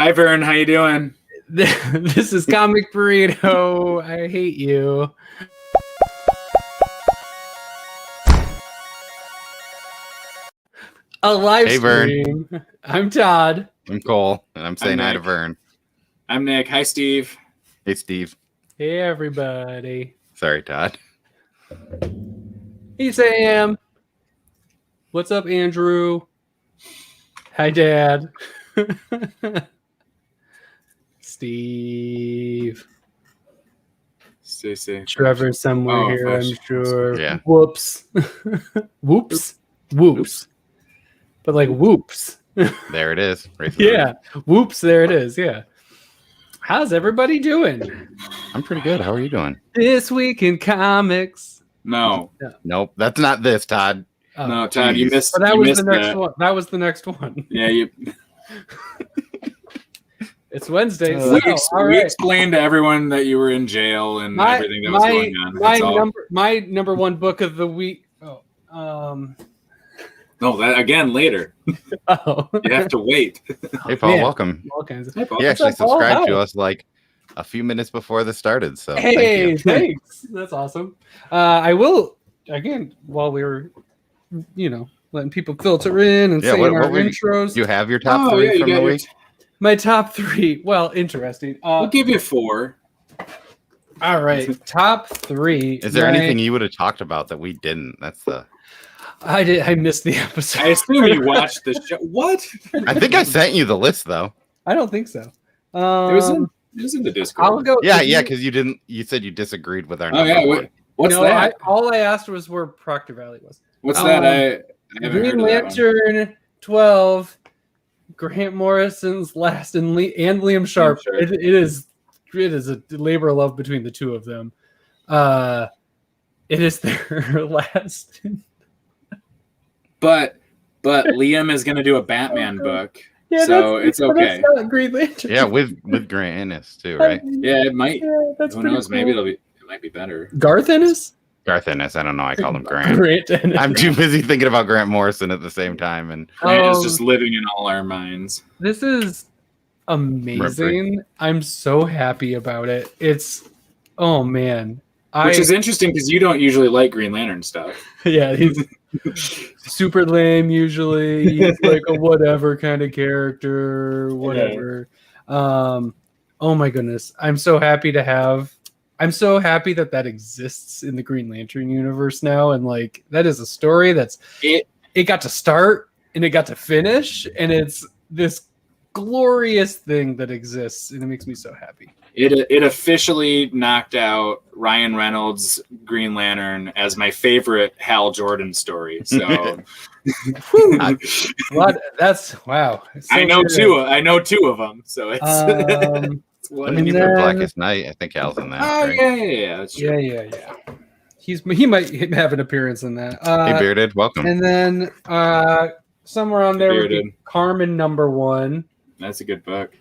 Hi, Vern. How you doing? This is Comic Burrito. I hate you. A live stream. Vern. I'm Todd. I'm Cole, and I'm saying hi to Vern. I'm Nick. Hi, Steve. Hey, Steve. Hey, everybody. Sorry, Todd. Hey, Sam. What's up, Andrew? Hi, Dad. Steve. Stay safe. Trevor somewhere here, I'm sure. Yeah. Whoops. Whoops. Whoops. But like whoops. There it is. Right yeah. Whoops. There it is. Yeah. How's everybody doing? I'm pretty good. How are you doing? This week in comics. No. Nope. That's not this, Todd. Oh, no, Todd, you missed. But that was the next one. That was the next one. Yeah, you. It's Wednesday. We explained to everyone that you were in jail and everything that was going on. My number one book of the week. No, that again later. Oh, you have to wait. Hey, Paul, welcome. All kinds of. He actually subscribed to us like a few minutes before this started. So hey, thanks. That's awesome. I will again while we were, letting people filter in and saying our intros. You have your top three from the week. My top three. Well, interesting. We'll give you 4. All right, top 3. Is there anything you would have talked about that we didn't? That's the. I missed the episode. I assume you watched the show. What? I think I sent you the list though. I don't think so. It was in the Discord. I'll go. Yeah, because you didn't. You said you disagreed with our. What's that? All I asked was where Proctor Valley was. What's that? I Green Lantern 12. Grant Morrison's last and Liam Sharp. It is a labor of love between the two of them. It is their last. But Liam is going to do a Batman book, so it's okay. That's not Green Lantern. Yeah, with Grant Ennis too, right? Yeah, it might. Yeah, who knows? Cool. Maybe it might be better. Garth Ennis. Garth Ennis. I don't know. I call him Grant. Ennis. I'm too busy thinking about Grant Morrison at the same time, and Grant is just living in all our minds. This is amazing. I'm so happy about it. Oh man. Which is interesting because you don't usually like Green Lantern stuff. Yeah, he's super lame usually. He's like a whatever kind of character, whatever. Yeah. Oh my goodness. I'm so happy that exists in the Green Lantern universe now. And like, that is a story it got to start and it got to finish. And it's this glorious thing that exists. And it makes me so happy. It officially knocked out Ryan Reynolds' Green Lantern as my favorite Hal Jordan story. So that's wow. So I know two of them. So it's even Blackest Night. I think Hal's in that. Oh right? Yeah. That's true. Yeah. He might have an appearance in that. Hey, Bearded, welcome. And then somewhere on there would be Carmen #1. That's a good book.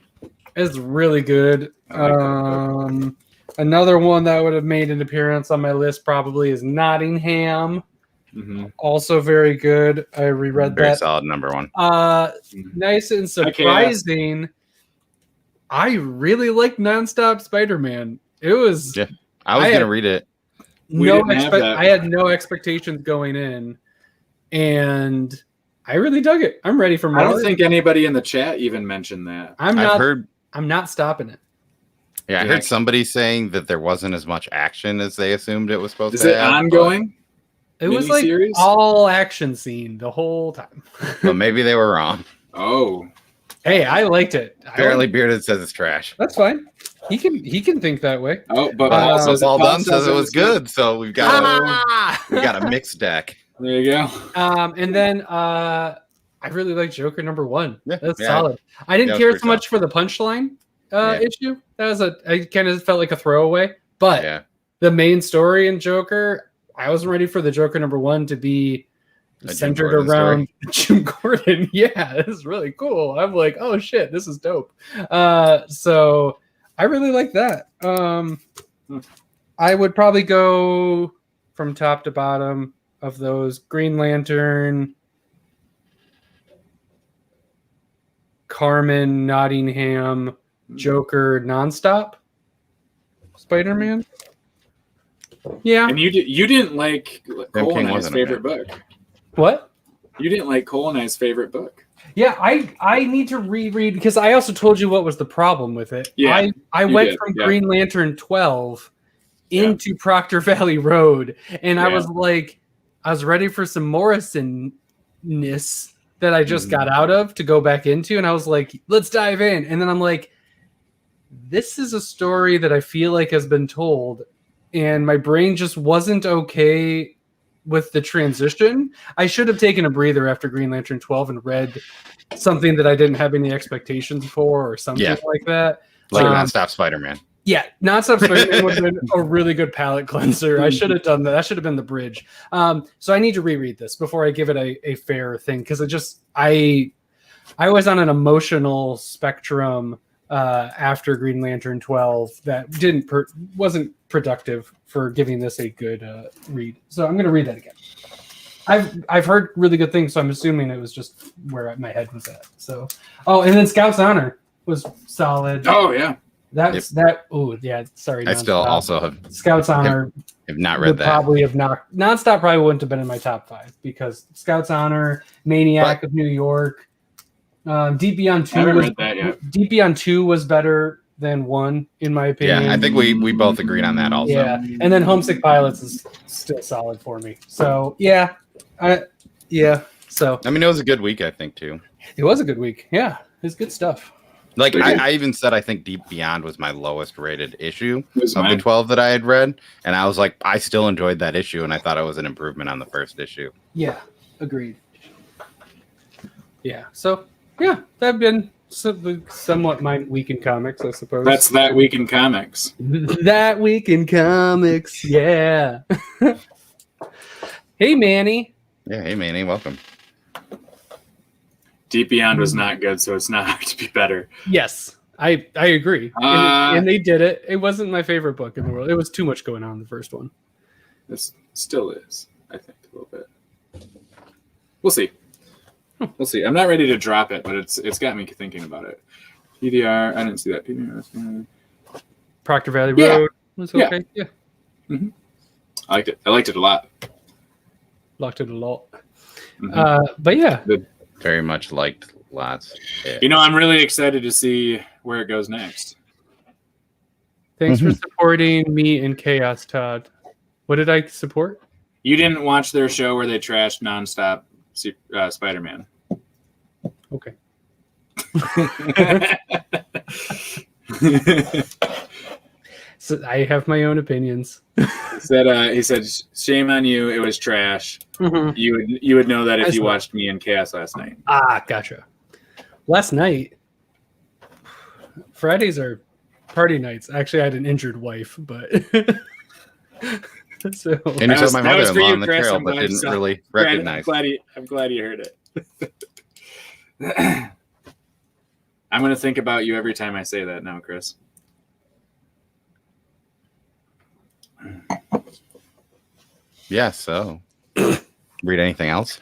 It's really good. Another one that would have made an appearance on my list probably is Nottingham. Mm-hmm. Also very good. I reread very that. Solid #1. Nice and surprising. I really like Nonstop Spider-Man. It was. Yeah, I was going to read it. I had no expectations going in, and I really dug it. I'm ready for more. I don't think anybody in the chat even mentioned that. I'm not stopping it. Yeah, I heard somebody saying that there wasn't as much action as they assumed it was supposed to. Is it ongoing? It was like all action scene the whole time. Well, maybe they were wrong. Oh. Hey, I liked it. Apparently, Bearded says it's trash. That's fine. He can think that way. Oh, but Paul Dunn says it was good. So we've got a mixed deck. There you go. And then I really like Joker #1. Yeah, that's solid. I didn't care so much for the punchline issue. I kind of felt like a throwaway. But the main story in Joker, I wasn't ready for the Joker #1 to be centered around Jim Gordon. Yeah, this is really cool. I'm like, oh shit, this is dope. So I really like that. I would probably go from top to bottom of those. Green Lantern, Carmen, Nottingham, Joker, nonstop. Spider-Man. Yeah. And you didn't like Cole and I's favorite book. What? You didn't like Cole and I's favorite book. Yeah, I need to reread because I also told you what was the problem with it. Yeah, I went from Green Lantern 12 into Proctor Valley Road, and I was like, I was ready for some Morrison-ness that I just got out of to go back into, and I was like, let's dive in. And then I'm like, this is a story that I feel like has been told, and my brain just wasn't okay with the transition. I should have taken a breather after Green Lantern 12 and read something that I didn't have any expectations for or something like that. Like Nonstop Spider-Man. Yeah, Nonstop Spider-Man would have been a really good palate cleanser. I should have done that. That should have been the bridge. So I need to reread this before I give it a fair thing, because I was on an emotional spectrum after Green Lantern 12 that wasn't productive for giving this a good read. So I'm going to read that again. I've heard really good things, so I'm assuming it was just where my head was at. So, and then Scout's Honor was solid. Oh yeah, that. Oh yeah, sorry. I still also have Scout's Honor. Have not read that. Probably have not. Nonstop probably wouldn't have been in my top 5 because Scout's Honor, Maniac of New York, Deep Beyond 2 Deep Beyond 2 was better than 1 in my opinion. Yeah, I think we both agreed on that also. Yeah, and then Homesick Pilots is still solid for me. So So I mean, it was a good week, I think, too. It was a good week. Yeah, it's good stuff. Like I even said, I think Deep Beyond was my lowest rated issue of the 12 that I had read, and I was like, I still enjoyed that issue, and I thought it was an improvement on the first issue. Yeah, agreed. Yeah, so yeah, that'd been somewhat my week in comics, I suppose. That's that week in comics. That week in comics, yeah. Hey, Manny. Yeah, hey, Manny, welcome. Deep Beyond was not good, so it's not hard to be better. Yes, I agree. And they did it. It wasn't my favorite book in the world. It was too much going on in the first one. This still is, I think, a little bit. We'll see. We'll see. I'm not ready to drop it, but it's got me thinking about it. PDR, I didn't see that. PDR. Proctor Valley Road was okay. Yeah. Mm-hmm. I liked it. I liked it a lot. Liked it a lot. But yeah. Very much liked lots. Yeah. I'm really excited to see where it goes next. Thanks for supporting me in Chaos, Todd. What did I support? You didn't watch their show where they trashed Nonstop Spider-Man. Okay. So I have my own opinions. He said, shame on you. It was trash. Mm-hmm. You would know that if you watched me in Chaos last night. Ah, gotcha. Last night, Fridays are party nights. Actually, I had an injured wife, but so and you saw my mother-in-law on the trail, but didn't really recognize. I'm glad you heard it. I'm going to think about you every time I say that now, Chris. Yeah, so read anything else?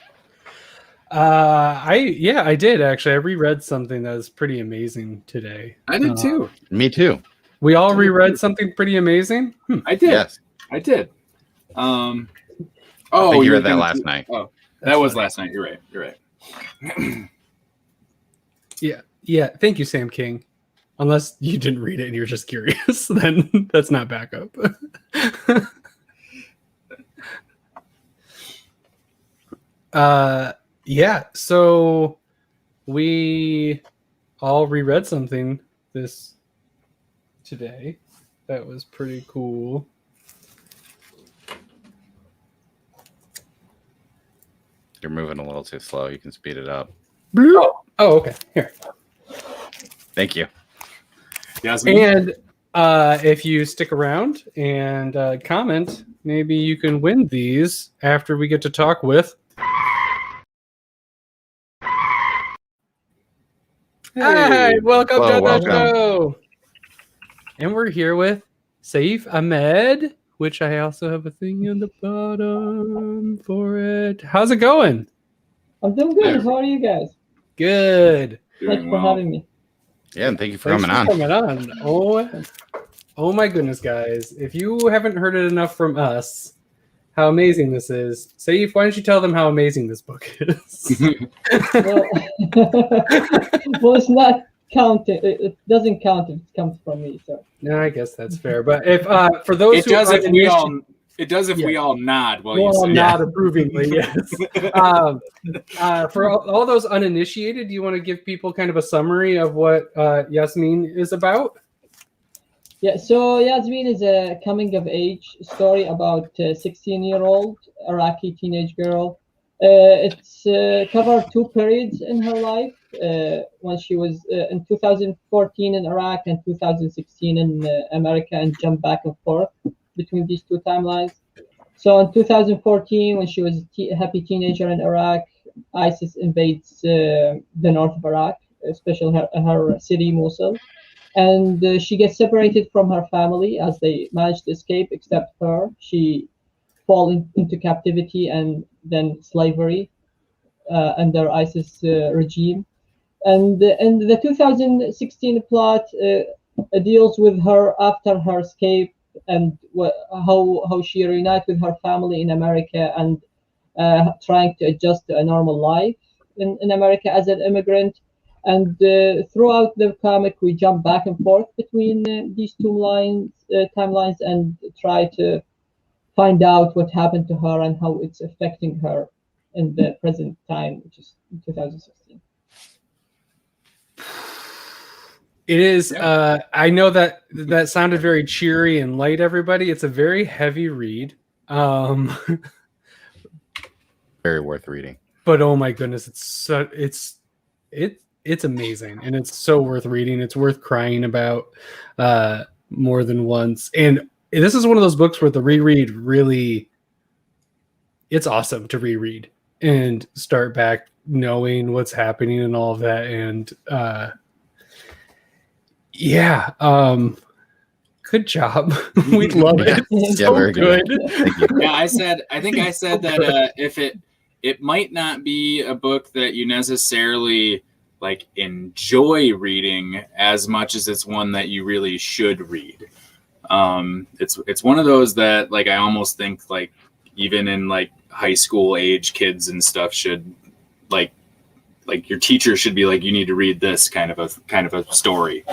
I did actually. I reread something that was pretty amazing today. I did too. Me too. We all reread something pretty amazing. I did. Yes. I did. I think you read that last night. Oh, that was last night. You're right. Yeah. Thank you, Sam King. Unless you didn't read it and you're just curious, then that's not backup. So we all reread something today that was pretty cool. You're moving a little too slow. You can speed it up. Oh, okay. Here. Thank you. Yasmeen. And if you stick around and comment, maybe you can win these after we get to talk with. Hi, welcome to the show. And we're here with Saif Ahmed, which I also have a thing on the bottom for it. How's it going? I'm doing good. How are you guys? Good. Doing Thanks for having me. Yeah, and thank you for Thanks coming on. coming on. Oh my goodness, guys! If you haven't heard it enough from us, how amazing this is. Saif, why don't you tell them how amazing this book is? Well, well, it's not counting. It doesn't count if it comes from me. So No, I guess that's fair. But if for those it who does are if we all. It does if we all nod while you well, say nod approvingly, yes. For all those uninitiated, do you want to give people kind of a summary of what Yasmeen is about? yeah, so Yasmeen is a coming-of-age story about a 16-year-old Iraqi teenage girl. It's covered 2 periods in her life, when she was in 2014 in Iraq and 2016 in America, and jump back and forth between these 2 timelines. So in 2014, when she was a happy teenager in Iraq, ISIS invades the north of Iraq, especially her city, Mosul. And she gets separated from her family as they manage to escape, except her. She falls into captivity and then slavery under ISIS regime. And the 2016 plot deals with her after her escape and how she reunites with her family in America and trying to adjust to a normal life in America as an immigrant. And throughout the comic, we jump back and forth between these 2 timelines and try to find out what happened to her and how it's affecting her in the present time, which is 2016. It is. I know that sounded very cheery and light, everybody. It's a very heavy read. Very worth reading. But oh my goodness, it's amazing, and it's so worth reading. It's worth crying about more than once. And this is one of those books where the reread really, it's awesome to reread and start back knowing what's happening and all of that. And good job. We love it. Yeah, very good. Thank you. Yeah, I think I said that if it might not be a book that you necessarily like enjoy reading as much as it's one that you really should read. It's one of those that like I almost think like even in like high school age kids and stuff should like your teacher should be like, you need to read this kind of a story.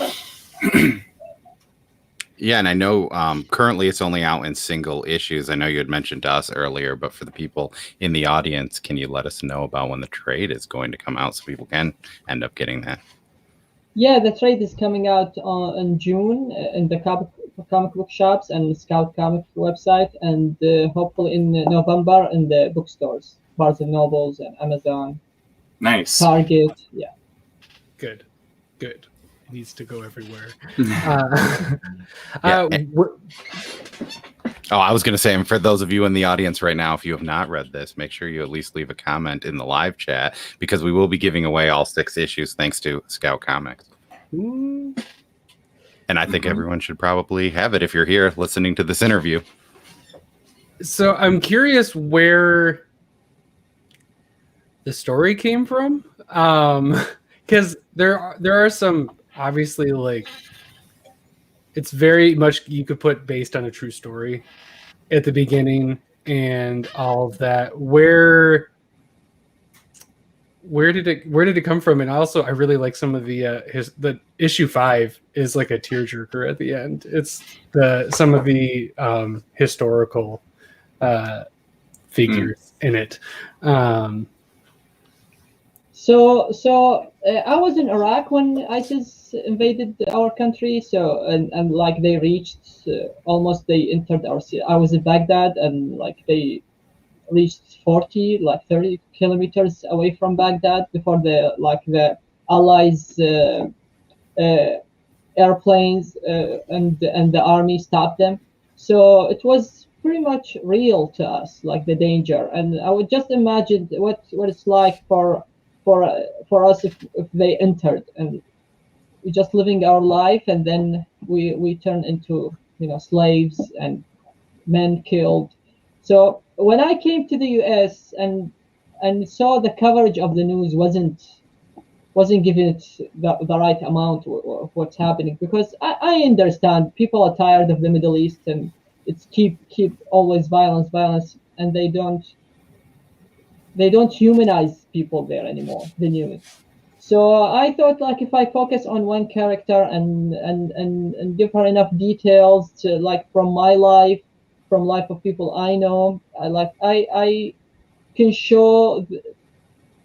Yeah, and I know currently it's only out in single issues. I know you had mentioned to us earlier, but for the people in the audience, can you let us know about when the trade is going to come out so people can end up getting that? Yeah, the trade is coming out in June in the comic book shops and Scout Comic website, and hopefully in November in the bookstores, Barnes and Nobles and Amazon. Nice. Target, yeah. Good. It needs to go everywhere. I was going to say, and for those of you in the audience right now, if you have not read this, make sure you at least leave a comment in the live chat, because we will be giving away all 6 issues thanks to Scout Comics. And I think everyone should probably have it if you're here listening to this interview. So I'm curious where the story came from, because there are some obviously like it's very much you could put based on a true story at the beginning and all of that. Where did it come from? And also I really like some of the issue 5 is like a tearjerker at the end. It's some of the historical figures in it. So I was in Iraq when ISIS invaded our country. So and like they reached they entered our city. I was in Baghdad, and like they reached 30 kilometers away from Baghdad before the Allies airplanes and the army stopped them. So it was pretty much real to us, like the danger. And I would just imagine what it's like for us if they entered, and we just living our life, and then we turn into slaves and men killed. So when I came to the US and saw the coverage of the news wasn't wasn't giving it the right amount of what's happening, because I understand people are tired of the Middle East, and it's keep always violence, and they don't humanize people there anymore, the news. So I thought, like, if I focus on one character and give her enough details to, like, from my life, from life of people I know, I can show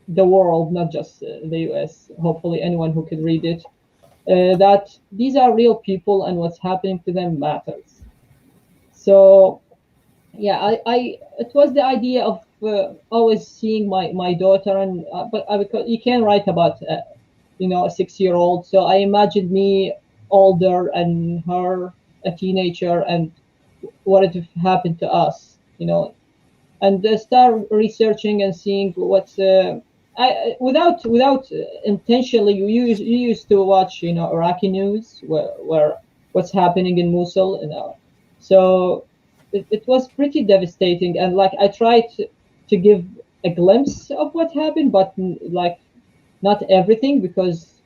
the world, not just the US, hopefully anyone who can read it, that these are real people and what's happening to them matters. So yeah, it was the idea of always seeing my daughter, and but because you can't write about a 6-year-old, so I imagined me older and her a teenager, and what it happened to us, and start researching and seeing what's without intentionally. You used to watch Iraqi news, where what's happening in Mosul, so it was pretty devastating, and like I tried to give a glimpse of what happened, but like not everything, because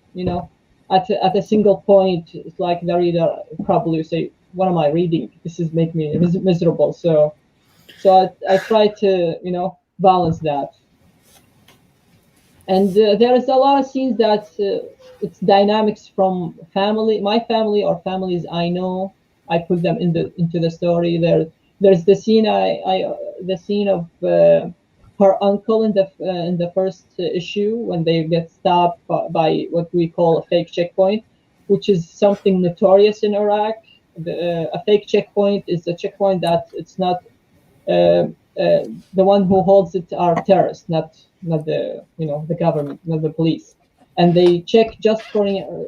at a single point it's like the reader probably say, what am I reading? This is make me miserable. So I try to balance that. And there is a lot of scenes that it's dynamics from my family or families I know. I put them into the story. There's the scene the scene of her uncle in the first issue, when they get stopped by what we call a fake checkpoint, which is something notorious in Iraq. A fake checkpoint is a checkpoint that it's not the one who holds it are terrorists, not the the government, not the police, and they check just for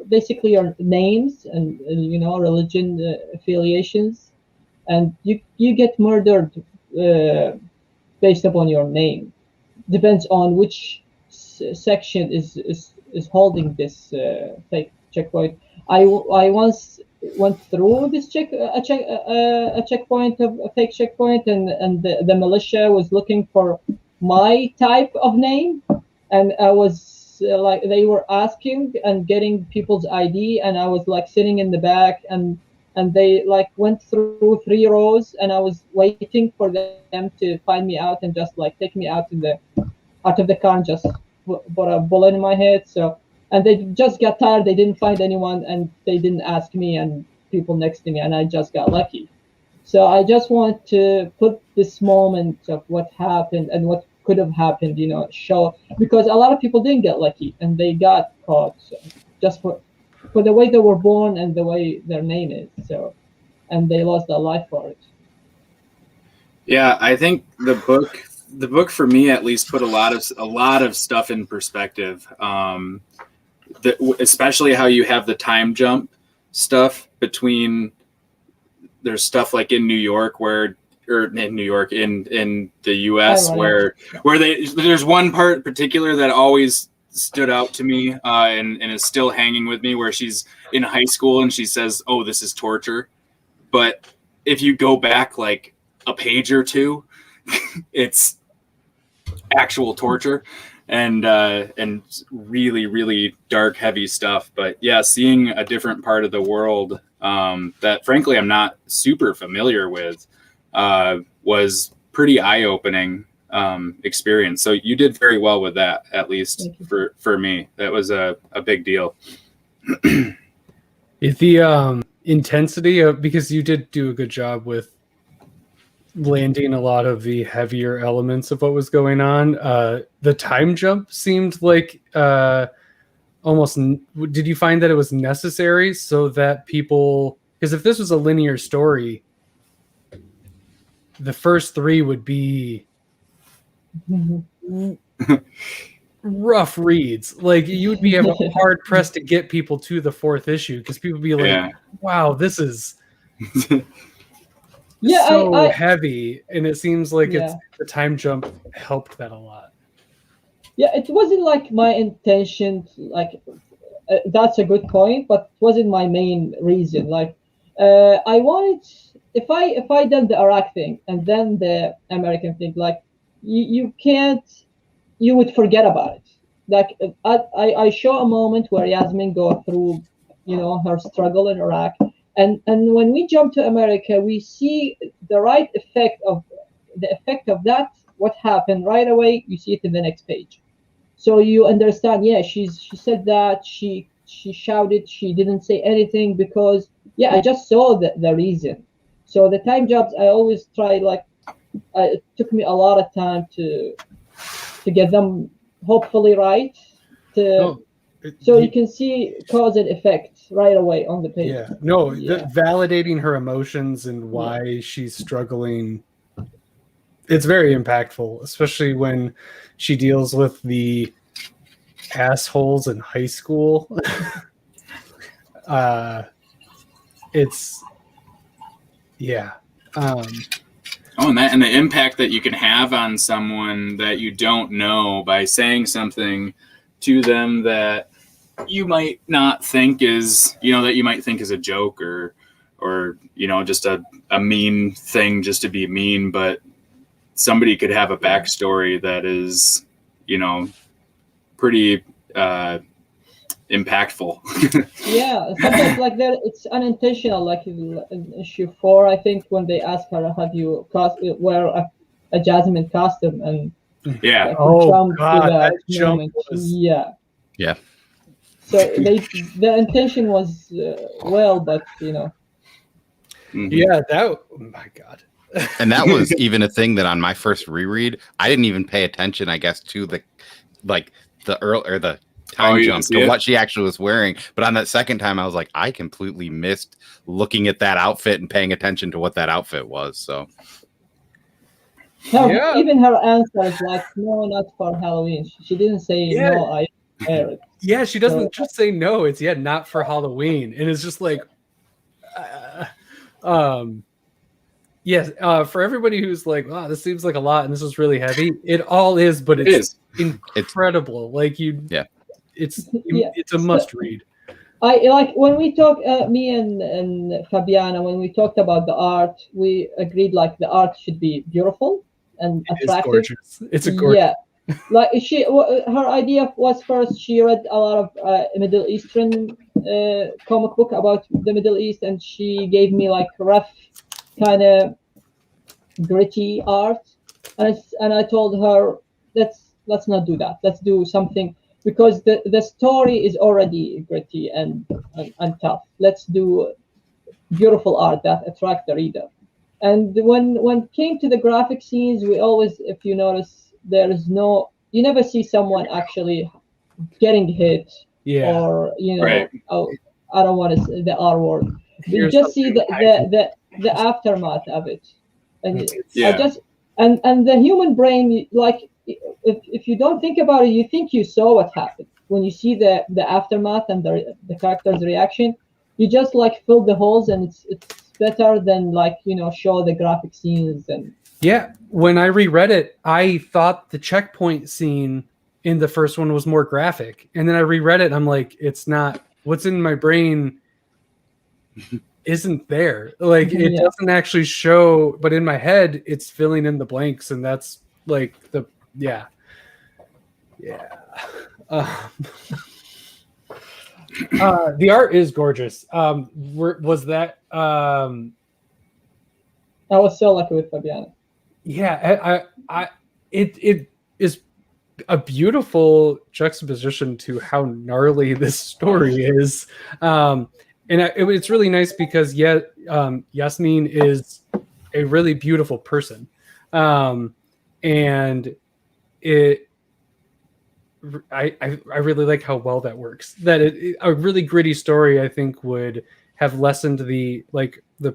basically your names and religion affiliations, and you get murdered based upon your name. Depends on which section is holding this fake checkpoint. I once went through this a checkpoint of a fake checkpoint, and the militia was looking for my type of name, and I was like, they were asking and getting people's ID, and I was like sitting in the back, and they like went through 3 rows, and I was waiting for them to find me out and just like take me out of the car and just put a bullet in my head. So, and they just got tired. They didn't find anyone, and they didn't ask me and people next to me, and I just got lucky. So I just want to put this moment of what happened and what could have happened, show, because a lot of people didn't get lucky and they got caught, so, just for the way they were born and the way their name is. So, and they lost their life for it. Yeah, I think the book for me at least put a lot of stuff in perspective. Especially how you have the time jump stuff between, there's stuff like in New York in the US where there's one part in particular that always stood out to me and is still hanging with me, where she's in high school and she says, "Oh, this is torture." But if you go back like a page or two, it's actual torture. And really, really dark, heavy stuff. But yeah, seeing a different part of the world that frankly I'm not super familiar with was pretty eye-opening experience. So you did very well with that, at least for me. That was a big deal. The intensity of, because you did do a good job with landing a lot of the heavier elements of what was going on. The time jump seemed like almost. Did you find that it was necessary so that people? Because if this was a linear story, the first 3 would be rough reads. Like you would be hard pressed to get people to the 4th issue, because people would be like, "Wow, this is." So heavy, and it seems like it's the time jump helped that a lot. Yeah, it wasn't like my intention. Like that's a good point, but it wasn't my main reason. Like I wanted, if I done the Iraq thing and then the American thing, like you would forget about it. like I show a moment where Yasmeen go through, her struggle in Iraq, and when we jump to America, we see the right effect of that. What happened right away? You see it in the next page, so you understand. Yeah, she said that she shouted. She didn't say anything because I just saw the reason. So the time jobs, I always try it took me a lot of time to get them hopefully right. So you can see cause and effect right away on the page. Yeah, no, validating her emotions and why she's struggling. It's very impactful, especially when she deals with the assholes in high school. It's and the impact that you can have on someone that you don't know by saying something to them that you might not think is, that you might think is a joke or just a mean thing just to be mean, but somebody could have a backstory that is, pretty impactful. Sometimes it's unintentional. Like in issue 4, I think, when they ask her, "Have you wear a Jasmine costume?" and that jump was... Yeah. So their intention was but Yeah, that. Oh my God. And that was even a thing that on my first reread, I didn't even pay attention, I guess, to the time jump to what she actually was wearing. But on that second time, I was like, I completely missed looking at that outfit and paying attention to what that outfit was. So even her answer is like, no, not for Halloween. She didn't say no. I wear it. Yeah, she doesn't just say no. It's not for Halloween, and it's just like, yes. For everybody who's like, wow, this seems like a lot, and this is really heavy. It all is, but it's incredible. It's a must read. I like when we talk, me and Fabiana, when we talked about the art, we agreed the art should be beautiful and attractive. It's gorgeous. It's a gorgeous. Yeah. Her idea was first she read a lot of Middle Eastern comic book about the Middle East, and she gave me rough, kind of gritty art, and I told her let's not do that. Let's do something, because the story is already gritty and tough. Let's do beautiful art that attract the reader. And when it came to the graphic scenes, we always, if you notice, you never see someone actually getting hit, or right. Oh, I don't want to say the R word. You just see the aftermath of it, and and the human brain, if you don't think about it, you think you saw what happened. When you see the aftermath and the character's reaction, you just fill the holes, and it's better than show the graphic scenes. And when I reread it, I thought the checkpoint scene in the first one was more graphic, and then I reread it and I'm like, it's not. What's in my brain isn't there. It doesn't actually show, but in my head it's filling in the blanks, and that's the the art is gorgeous. Was that I was so lucky with Fabiana. It is a beautiful juxtaposition to how gnarly this story is. It's really nice because Yasmeen is a really beautiful person, and I really like how well that works. That a really gritty story, I think, would have lessened the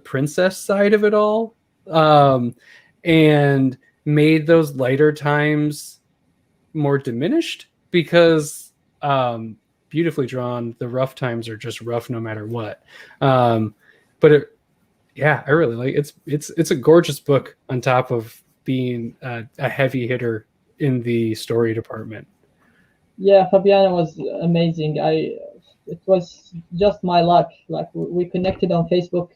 princess side of it all, and made those lighter times more diminished, because beautifully drawn, the rough times are just rough no matter what. But I really like it's a gorgeous book on top of being a heavy hitter in the story department. Yeah, Fabiana was amazing. It was just my luck. We connected on Facebook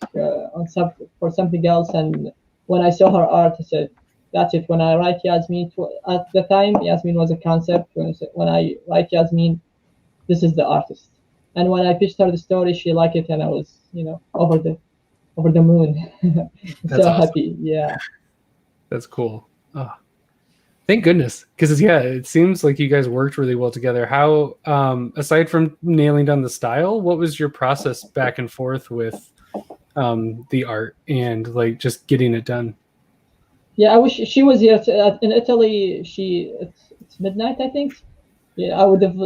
for something else, and when I saw her art, I said, that's it. When I write Yasmeen, at the time, Yasmeen was a concept. When I write Yasmeen, this is the artist. And when I pitched her the story, she liked it, and I was, over the moon. That's so awesome. happy. Yeah. That's cool. Oh, thank goodness. Because it seems like you guys worked really well together. How, aside from nailing down the style, what was your process back and forth with the art and like just getting it done? Yeah, I wish she was here. In Italy, it's midnight, I think. Yeah, I would have,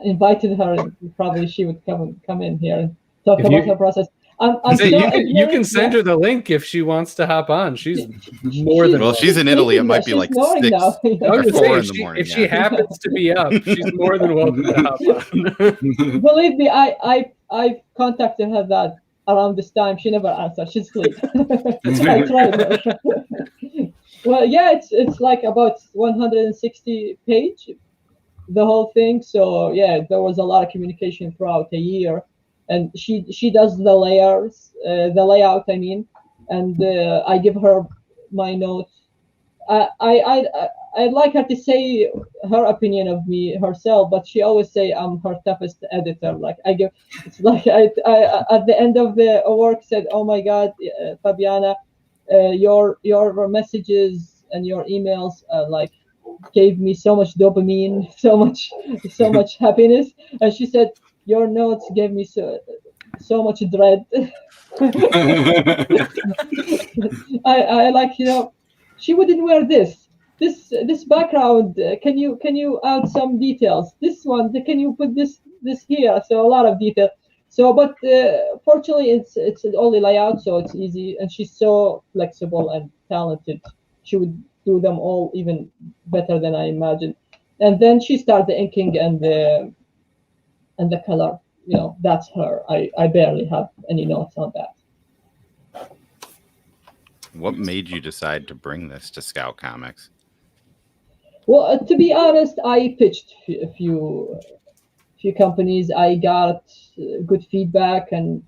invited her. And probably she would come in here and talk about her process. You can send her the link if she wants to hop on. She's more than she's in Italy. It might be like 6 or 4 in the morning. If she happens to be up, she's more than welcome to hop on. Believe me, I contacted her that around this time. She never answered. She's asleep. I tried her. Well, yeah, it's like about 160 page, the whole thing. So yeah, there was a lot of communication throughout a year, and she does the layers, the layout. I mean, and I give her my notes. I'd like her to say her opinion of me herself, but she always say I'm her toughest editor. Like it's like I at the end of the work said, "Oh my God, Fabiana, your messages and your emails like gave me so much dopamine, so much happiness." And she said, "Your notes gave me so much dread." I like, she wouldn't wear this background. Can you add some details? This one, can you put this here? So a lot of detail. So, but fortunately, it's only layout, so it's easy. And she's so flexible and talented. She would do them all even better than I imagined. And then she started the inking and the color. That's her. I barely have any notes on that. What made you decide to bring this to Scout Comics? Well, to be honest, I pitched a few companies. I got good feedback, and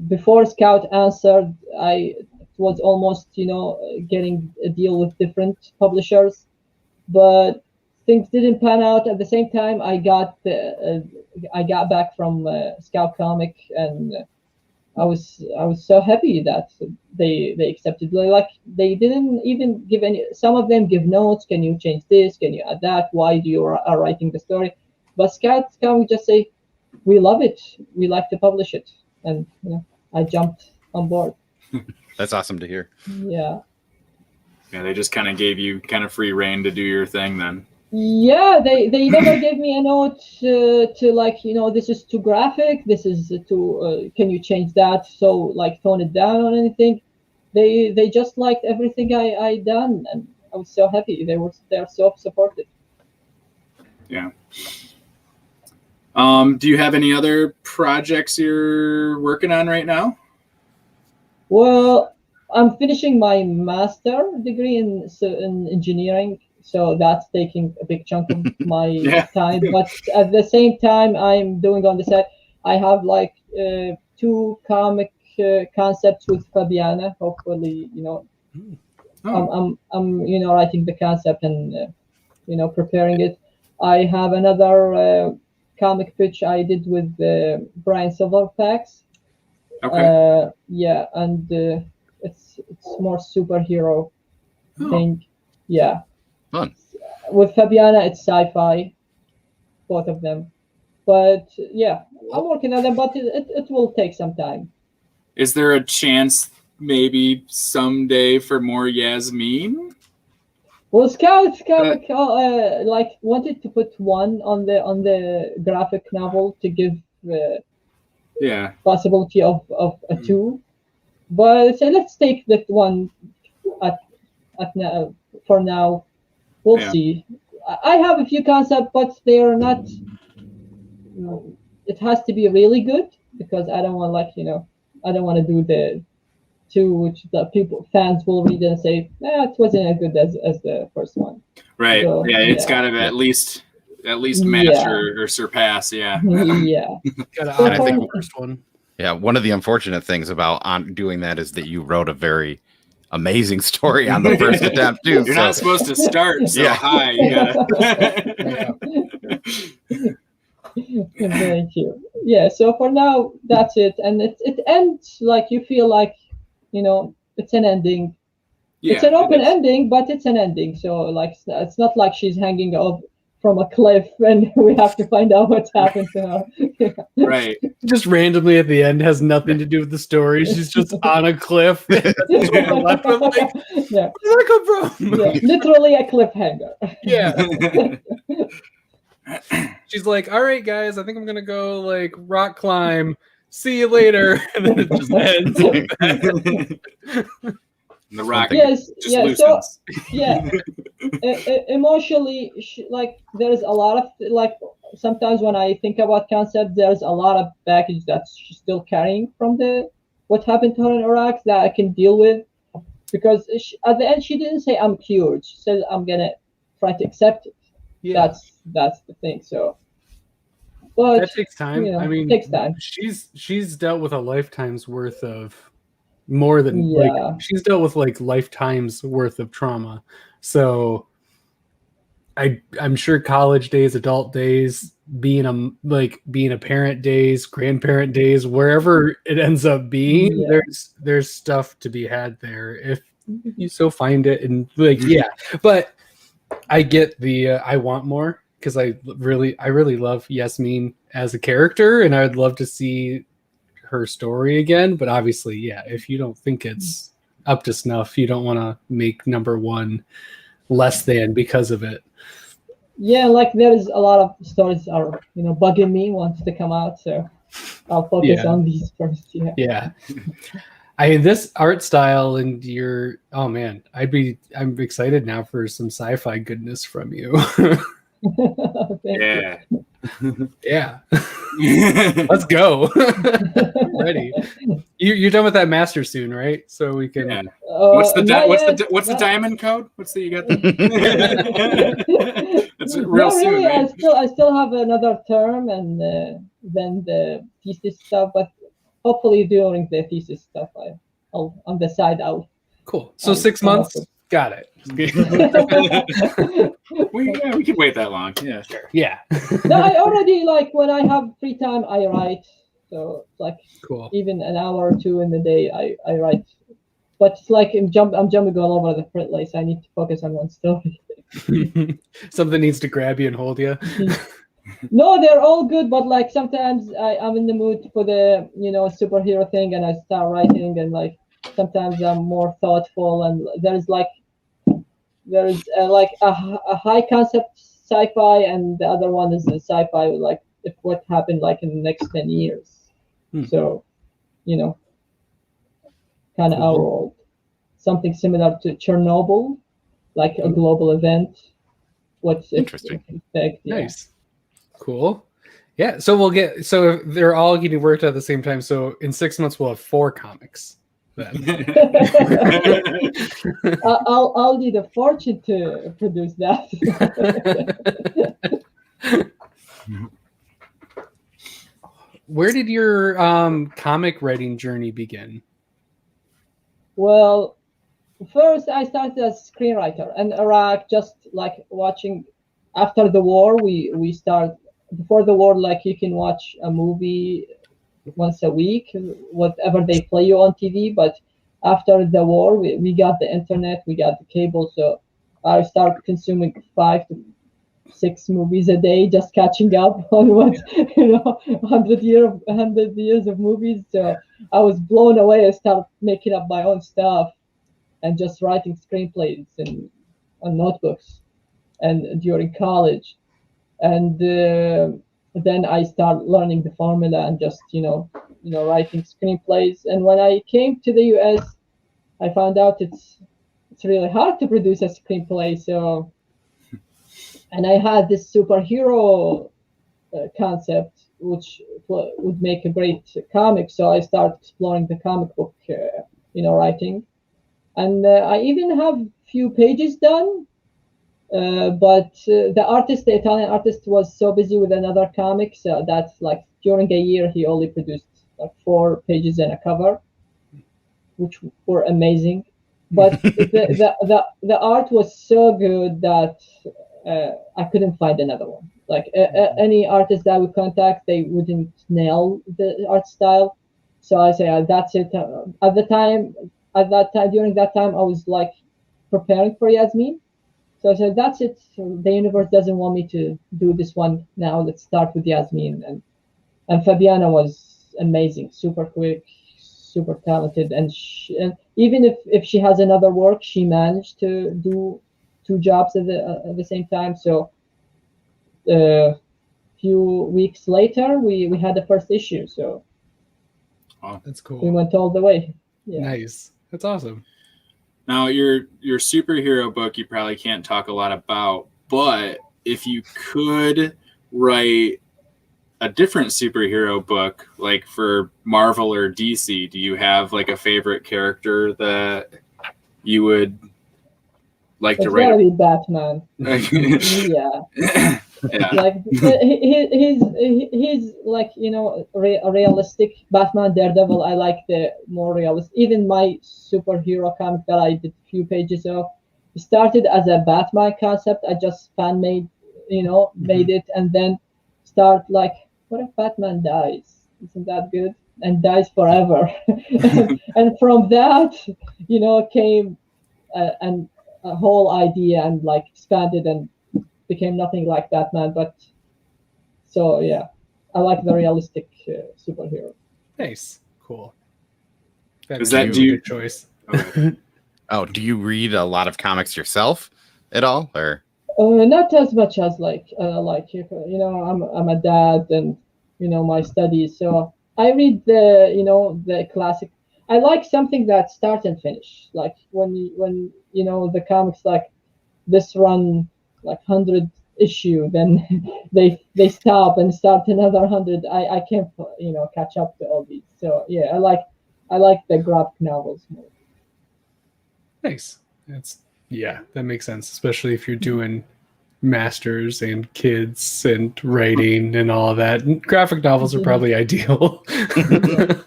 before Scout answered, I was almost getting a deal with different publishers, but things didn't pan out. At the same time, I got back from Scout Comic, and I was so happy that they accepted. Like they didn't even give any. Some of them give notes. Can you change this? Can you add that? Why do you are writing the story? But Scout Comic just say, we love it. We like to publish it, and I jumped on board. That's awesome to hear. Yeah. Yeah, they just kind of gave you kind of free reign to do your thing then. Yeah, they never gave me a note to like, this is too graphic, this is too can you change that, so like tone it down or anything. They just liked everything I done, and I was so happy. They're so supportive. Yeah. Do you have any other projects you're working on right now? Well, I'm finishing my master degree in engineering. So that's taking a big chunk of my time. But at the same time, I'm doing on the side, I have like 2 comic concepts with Fabiana. Hopefully, I'm writing the concept and preparing it. I have another comic pitch I did with Brian Silverfax. Okay. Yeah, and it's more superhero thing. Yeah. Fun. With Fabiana, it's sci-fi, both of them. But yeah, I'm working on them, but it will take some time. Is there a chance maybe someday for more Yasmeen? Well, Scout like wanted to put one on the graphic novel to give possibility of a 2, but let's take that one at now, for now. We'll see. I have a few concepts, but they are not. It has to be really good, because I don't want I don't want to do the 2 which the fans will read and say, it wasn't as good as the first one. Right. So, it's got to at least match or surpass. Yeah. Yeah. Gotta honor the first one. Yeah, one of the unfortunate things about doing that is that you wrote a very amazing story on the first attempt too. You're not supposed to start so high. You gotta. Thank you. Yeah. So for now, that's it, and it ends like you feel like, it's an ending. Yeah, it's an open ending, but it's an ending. So like it's not like she's hanging up from a cliff and we have to find out what's happened to her. Right. Just randomly at the end has nothing to do with the story. She's just on a cliff. That's what we're left with, like, Yeah. where did that come from? Yeah, literally a cliffhanger. Yeah. She's like, all right, guys, I think I'm gonna go like rock climb. See you later. And then it just ends like that. The rock just loosens. So emotionally, like there's a lot of like sometimes when I think about concept, there's a lot of baggage that she's still carrying from what happened to her in Iraq that I can deal with, because at the end she didn't say I'm cured. She said I'm gonna try to accept it. Yeah. That's the thing. So, but that takes time. I mean, it takes time. She's dealt with a lifetime's worth of. More than like she's dealt with like lifetimes worth of trauma. So I'm sure college days, adult days, being a parent days, grandparent days, wherever it ends up being, there's stuff to be had there if you so find it. And like but I get the I want more, because I really love Yasmeen as a character, and I would love to see her story again. But obviously, if you don't think it's up to snuff, you don't want to make number one less than because of it. Yeah, like there's a lot of stories are bugging me, wants to come out, so I'll focus on these first. This art style and I'm excited now for some sci-fi goodness from you. Yeah. Let's go. Ready. You're done with that master soon, right? So we can. What's the diamond code? You got the? It's real soon. Really, right? I still have another term, and then the thesis stuff. But hopefully during the thesis stuff, I'll on the side out. Cool. So 6 months. Got it. We can wait that long. Yeah, sure. Yeah. No, I already when I have free time, I write. So cool. Even an hour or two in the day, I write. But it's like I'm jumping all over the place. I need to focus on one story. Something needs to grab you and hold you. No, they're all good, but sometimes I'm in the mood for the superhero thing, and I start writing, and sometimes I'm more thoughtful, and there's a high concept sci-fi, and the other one is the sci-fi if what happened in the next 10 years. So, kind of our world. Something similar to Chernobyl, like a global event. What's interesting? Nice. Cool. Yeah, so they're all getting worked out at the same time. So in 6 months we'll have 4 comics. I'll need a fortune to produce that. Where did your comic writing journey begin? Well, first I started as a screenwriter in Iraq, just watching. After the war, we start. Before the war, you can watch a movie once a week, whatever they play you on TV. But after the war, we got the internet, we got the cable, so I started consuming 5 to 6 movies a day, just catching up on what 100 years of movies. So I was blown away. I started making up my own stuff and just writing screenplays on notebooks and during college, and then I started learning the formula and just writing screenplays. And when I came to the US, I found out it's really hard to produce a screenplay. So, and I had this superhero concept which would make a great comic. So I started exploring the comic book, writing, and I even have few pages done. But the Italian artist, was so busy with another comic, so that's during a year he only produced 4 pages and a cover, which were amazing. but the art was so good that I couldn't find another one. Like any artist that I would contact, they wouldn't nail the art style. So I say that's it. During that time, I was like preparing for Yasmeen. So I said, that's it. So the universe doesn't want me to do this one now. Let's start with Yasmeen. And Fabiana was amazing, super quick, super talented. And even if she has another work, she managed to do 2 jobs at the same time. So a few weeks later, we had the first issue. So that's cool. We went all the way. Yeah. Nice. That's awesome. Now, your superhero book, you probably can't talk a lot about, but if you could write a different superhero book, like for Marvel or DC, do you have like a favorite character that you would like to write? It's gotta be Batman. Yeah. Yeah. Like he's like, you know, a realistic Batman, Daredevil. I like the more realistic. Even my superhero comic that I did a few pages of started as a Batman concept. I just fan made, made it, and then start like, what if Batman dies? Isn't that good? And dies forever. And from that, came a whole idea and like expanded and became nothing like Batman. But so yeah, I like the realistic superhero. Nice, cool. Is that a choice? Okay. Oh, do you read a lot of comics yourself at all, or? Not as much as I'm a dad and my studies, so I read the classic. I like something that starts and finish, like when the comics like this run like 100 issue, then they stop and start another 100. I can't catch up to all these. So yeah, I like the graphic novels more. Nice. That makes sense, especially if you're doing masters and kids and writing and all that. And graphic novels are probably ideal. Yeah.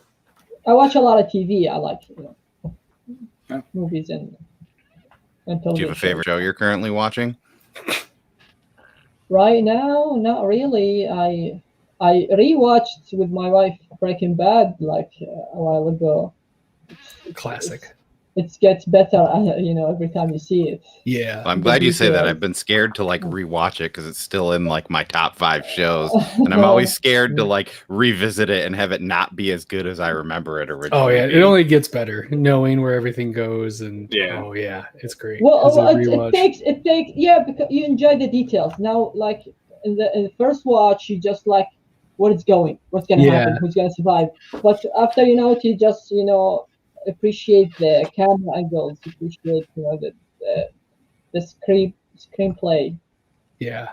I watch a lot of TV. I like movies and television. Do you have a favorite show you're currently watching? Right now, not really. I rewatched with my wife Breaking Bad like a while ago. Classic. It gets better, every time you see it. Yeah. Well, I'm glad you say that. I've been scared to like rewatch it because it's still in like my top 5 shows, and I'm always scared to like revisit it and have it not be as good as I remember it originally. Oh yeah, it only gets better knowing where everything goes, and it's great. Well, it takes because you enjoy the details. Now, like in the first watch, you just like what's going to happen, who's going to survive. But after you just appreciate the camera angles, appreciate the screenplay. Yeah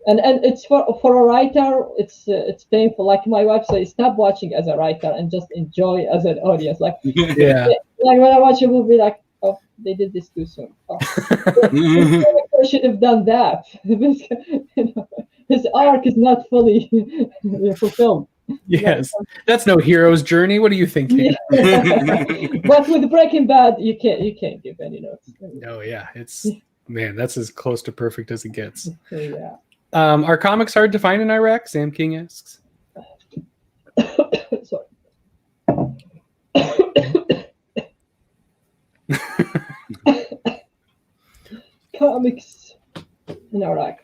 and it's for a writer, it's painful. Like my wife says, stop watching as a writer and just enjoy as an audience. Like like when I watch a movie, like, oh, they did this too soon. I should have done that. His arc is not fully fulfilled. Yes, that's no hero's journey. What are you thinking? But with Breaking Bad, you can't give any notes. No, yeah, that's as close to perfect as it gets. Yeah. Are comics hard to find in Iraq? Sam King asks. Sorry. Comics in Iraq.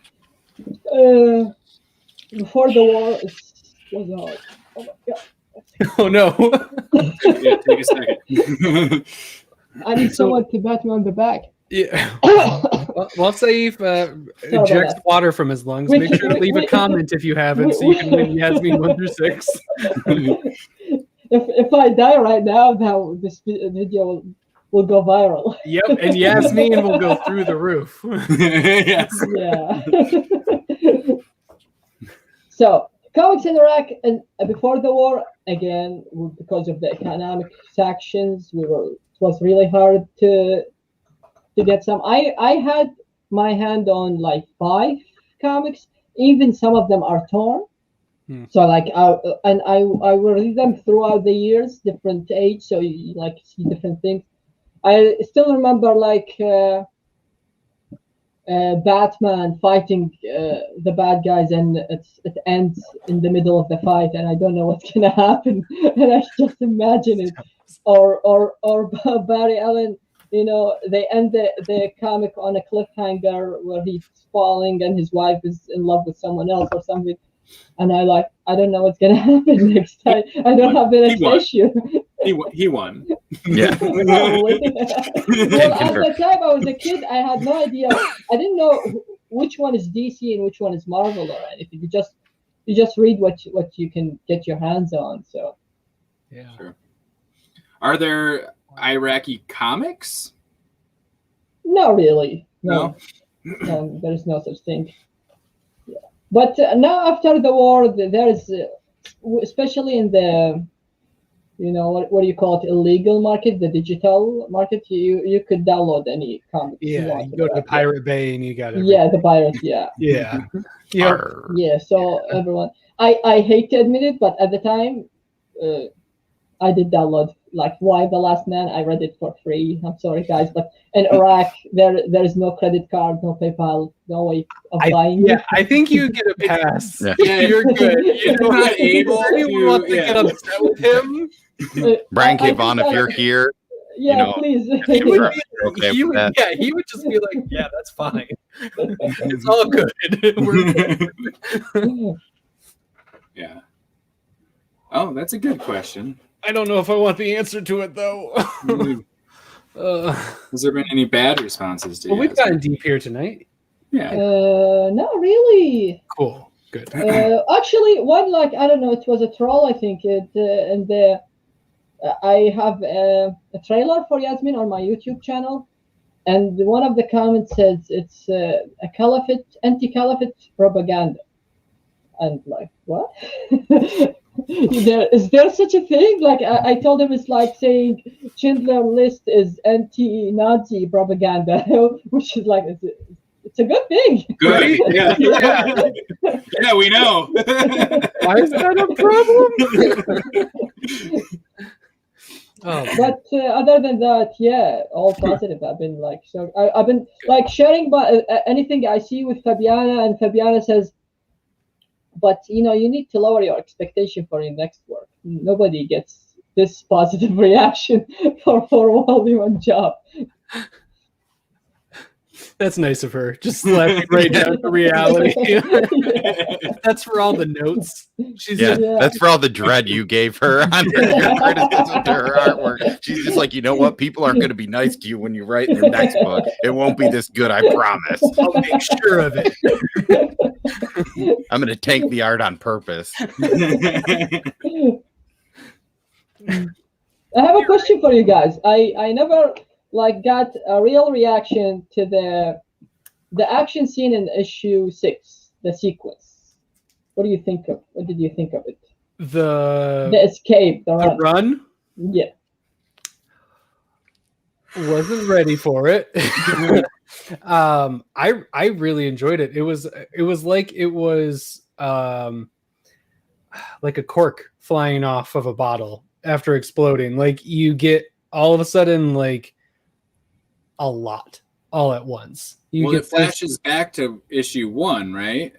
Before the war, it was hard. Oh my god. Oh no. Yeah, take a second. I need someone to pat me on the back. Yeah. While Saif ejects water from his lungs, make sure to leave a comment if you haven't, so you can win Yasmeen 1 through 6. If I die right now, this video will go viral. Yep, and Yasmeen will go through the roof. Yes. Yeah. So comics in Iraq, and before the war, again, because of the economic sanctions, it was really hard to get some. I had my hand on like 5 comics. Even some of them are torn. So like I will read them throughout the years, different age, so you like see different things. I still remember like Batman fighting the bad guys, and it ends in the middle of the fight, and I don't know what's gonna happen, and I just imagine it. Or Barry Allen, you know, they end the comic on a cliffhanger where he's falling and his wife is in love with someone else or something, and I don't know what's gonna happen next time. I don't have the next issue. He won. Yeah. Well, at the time I was a kid, I had no idea. I didn't know which one is DC and which one is Marvel or anything. You just read what you can get your hands on. So yeah. Sure. Are there Iraqi comics? Not really. No. There is no such thing. Yeah. But now after the war, there is, especially in the, you know, what do you call it, illegal market, the digital market, you could download any comics. Yeah, you go to the Pirate Bay and you got it. Yeah, the pirates, yeah. Yeah. Yeah. Yeah, so everyone, I hate to admit it, but at the time, I did download like Why the Last Man. I read it for free. I'm sorry, guys, but in Iraq, there is no credit card, no PayPal, no way of buying. Yeah, I think you get a pass. Yeah. You're good. You're not able to get upset with him. Brian K. Vaughn, if you're here, Yeah, you know, please. He would, okay he with would, that. yeah, he would just be like, yeah, that's fine. It's all good. We're good. Yeah. Oh, that's a good question. I don't know if I want the answer to it, though. Has there been any bad responses to Well, we've Yasmeen? gotten deep here tonight. Yeah. Not really. Cool. Good. Actually, one, like, I don't know, it was a troll, I think. I have a trailer for Yasmeen on my YouTube channel, and one of the comments says it's a caliphate, anti-caliphate propaganda. And like, what? Is there such a thing? Like, I told him it's like saying Schindler List is anti-Nazi propaganda, which is like, it's a good thing. Good. Yeah. Yeah, we know. Why is that a problem? But other than that, yeah, all positive. I've been like, so I've been like sharing anything I see with Fabiana, and Fabiana says, but you know, you need to lower your expectation for your next work. Nobody gets this positive reaction for a volume job. That's nice of her. Just slapping right down to reality. That's for all the notes. She's that's for all the dread you gave her on your criticism to her artwork. She's just like, you know what? People aren't going to be nice to you when you write in their next book. It won't be this good, I promise. I'll make sure of it. I'm going to tank the art on purpose. I have a question for you guys. I never like got a real reaction to the action scene in issue 6, the sequence. What did you think of it? The escape, the run? Yeah. Wasn't ready for it. I really enjoyed it. It was like like a cork flying off of a bottle after exploding. Like you get all of a sudden like a lot all at once. It flashes back to issue 1, right?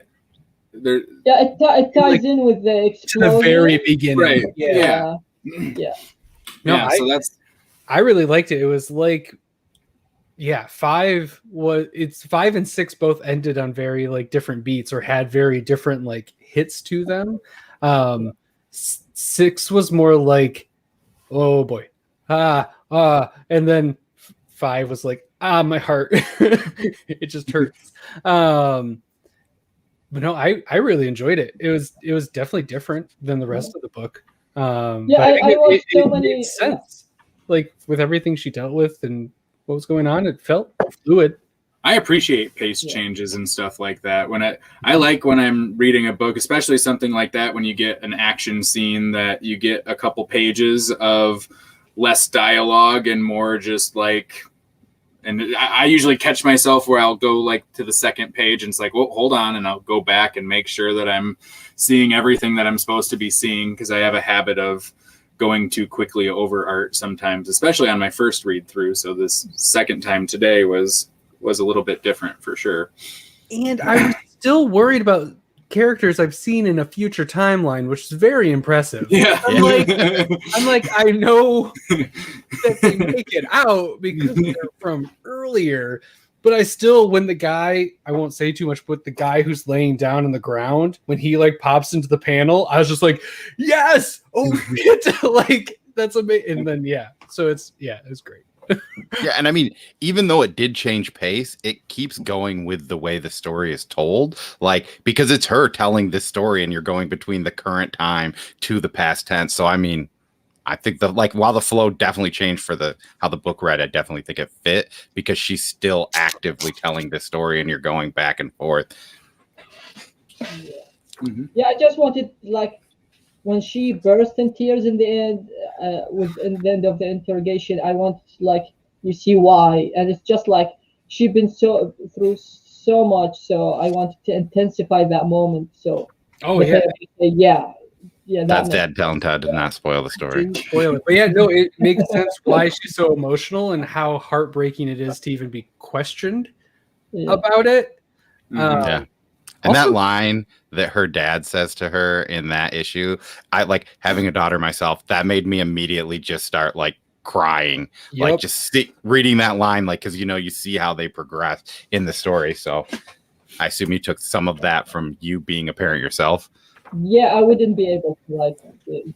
It ties in with the explosion. To the very beginning. Right. Yeah. No, so that's. I really liked it. It was like, 5 and 6 both ended on very like different beats or had very different like hits to them. 6 was more like, oh boy, and then 5 was like, my heart. It just hurts. But no, I really enjoyed it. It was definitely different than the rest of the book. I watched so many. Made sense. Like with everything she dealt with and what was going on, it felt fluid. I appreciate pace changes and stuff like that. When I like when I'm reading a book, especially something like that, when you get an action scene that you get a couple pages of less dialogue and more just like, and I usually catch myself where I'll go like to the second page and it's like, well, hold on. And I'll go back and make sure that I'm seeing everything that I'm supposed to be seeing. Cause I have a habit of going too quickly over art sometimes, especially on my first read through. So this second time today was a little bit different for sure. And I was still worried about characters I've seen in a future timeline, which is very impressive. Yeah. I'm like, I know that they make it out because they're from earlier, but I still, when the guy, I won't say too much, but the guy who's laying down on the ground, when he like pops into the panel, I was just like, yes, oh shit, like that's amazing. And then so it's great. Yeah, and I mean, even though it did change pace, it keeps going with the way the story is told. Like, because it's her telling this story, and you're going between the current time to the past tense. So, I mean, I think while the flow definitely changed for how the book read, I definitely think it fit because she's still actively telling this story, and you're going back and forth. Yeah, I just wanted when she burst in tears in the end, in the end of the interrogation, I want you see why, and it's just like she's been through so much, so I wanted to intensify that moment. So That's Dad telling Todd to not spoil the story. Didn't spoil it, but no, it makes sense why she's so emotional and how heartbreaking it is to even be questioned about it. And also, that line that her dad says to her in that issue, I like having a daughter myself. That made me immediately just start crying, just reading that line, because you see how they progress in the story. So I assume you took some of that from you being a parent yourself. Yeah, I wouldn't be able to write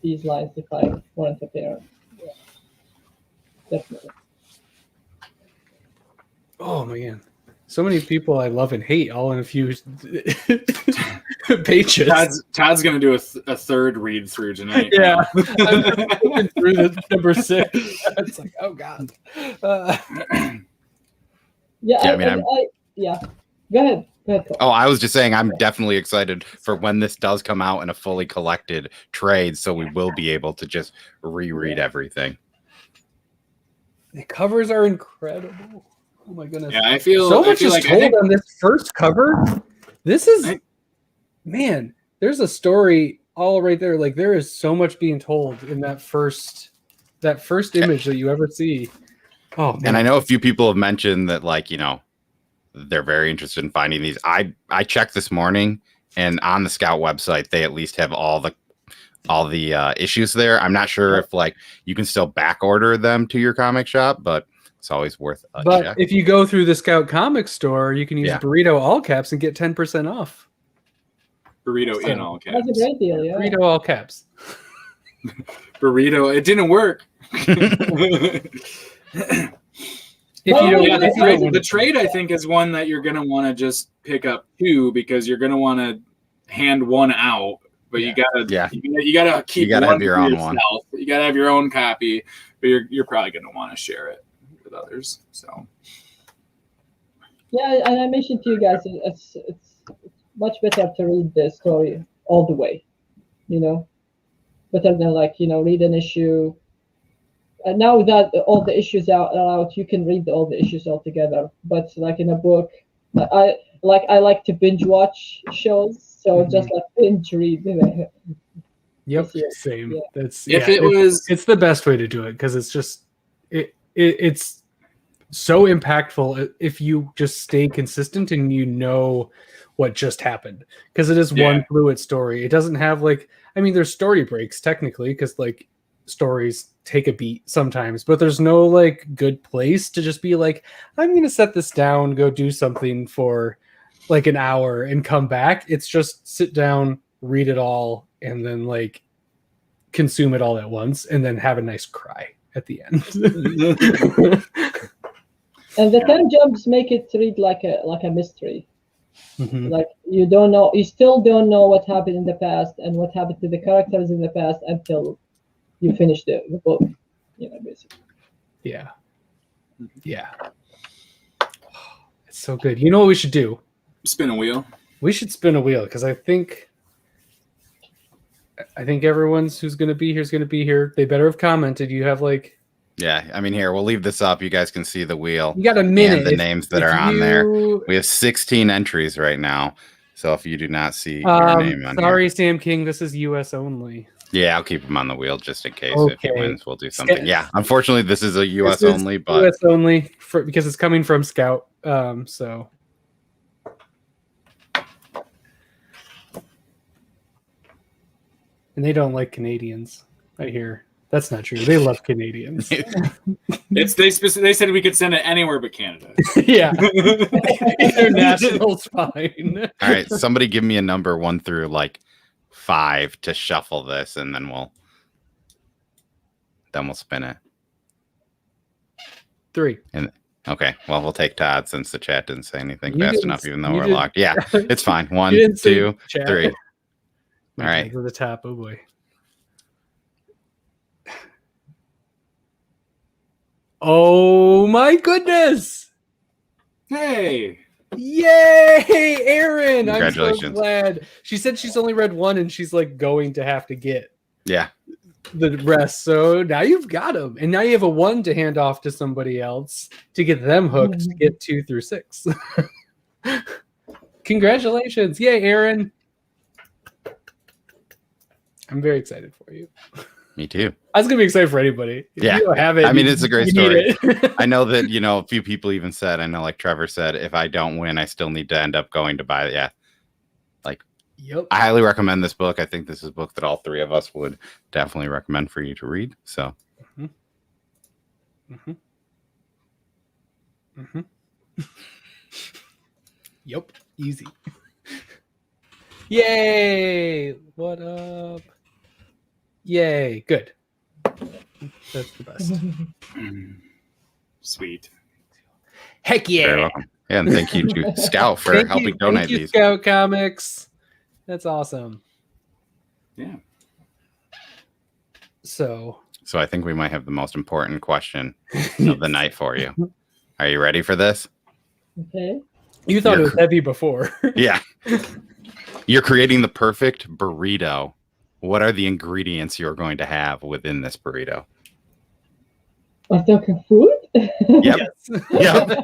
these lines if I weren't a parent. Yeah, definitely. Oh man. So many people I love and hate all in a few pages. Todd's going to do a third read through tonight. Yeah. I'm just looking through this number 6. It's like, oh God. Go ahead. Oh, I was just saying I'm definitely excited for when this does come out in a fully collected trade, so we will be able to just reread everything. The covers are incredible. Oh my goodness! Yeah, I feel so much is like told on this first cover. This is man. There's a story all right there. Like there is so much being told in that first image that you ever see. Oh, man. And I know a few people have mentioned that, they're very interested in finding these. I checked this morning, and on the Scout website, they at least have all the issues there. I'm not sure if you can still back order them to your comic shop, but it's always worth a check. If you go through the Scout comic store, you can use Burrito all caps and get 10% off. Burrito in all caps. That's a great deal, yeah. Burrito all caps. Burrito, it didn't work. The trade, I think, is one that you're going to want to just pick up too, because you're going to want to hand one out, but you gotta keep. You gotta have your own one. You gotta have your own copy, but you're probably going to want to share it with others. So. Yeah, and I mentioned to you guys, it's much better to read the story all the way, better than read an issue. And now that all the issues are out, you can read all the issues all together. But in a book, I like to binge watch shows, so just binge read. Yep, same. Yeah. It's the best way to do it because it's just it's so impactful if you just stay consistent and what just happened, because it is one fluid story. It doesn't have there's story breaks technically because stories take a beat sometimes, but there's no good place to just be I'm gonna set this down, go do something for an hour and come back. It's just sit down, read it all, and then consume it all at once, and then have a nice cry at the end. And the time jumps make it read like a mystery. Mm-hmm. You don't know, you still don't know what happened in the past and what happened to the characters in the past until you finish the book, basically. Yeah. It's so good. You know what we should do? Spin a wheel. We should spin a wheel because I think everyone's who's going to be here is going to be here. They better have commented. You have Yeah, here, we'll leave this up. You guys can see the wheel. You got a minute. And the names that are on there. We have 16 entries right now. So if you do not see your name on sorry, here. Sam King, this is US only. Yeah, I'll keep him on the wheel just in case. Okay. If he wins, we'll do something. Yeah, unfortunately, this is a U.S. only, but U.S. only because it's coming from Scout. So. And they don't like Canadians. I hear that's not true. They love Canadians. They said we could send it anywhere but Canada. Yeah, international's fine. All right, somebody give me a number 1 through like 5 to shuffle this, and then we'll spin it. 3. Okay, well, we'll take Todd since the chat didn't say anything fast enough, even though we're locked. Yeah, it's fine. 1, 2, 3. All right. To the top. Oh boy. Oh my goodness! Hey. Yay, Aaron! Congratulations. I'm so glad. She said she's only read 1 and she's like going to have to get the rest. So now you've got them. And now you have a 1 to hand off to somebody else to get them hooked to get 2 through 6. Congratulations. Yay, Aaron. I'm very excited for you. Me too. I was gonna be excited for anybody. If yeah, you don't have it. I mean, it's a great story. It. I know that a few people even said. I know, like Trevor said, if I don't win, I still need to end up going to buy it. Yeah, like, yep. I highly recommend this book. I think this is a book that all 3 of us would definitely recommend for you to read. So, Yep, easy. Yay! What up? Yay! Good. That's the best. Sweet. Heck yeah! very welcome. Yeah, and thank you to Scout for helping donate these. Scout Comics. That's awesome. Yeah. So I think we might have the most important question of the night for you. Are you ready for this? Okay. You thought it was heavy before. Yeah. You're creating the perfect burrito. What are the ingredients you're going to have within this burrito? We're talking food? Yep. Yep.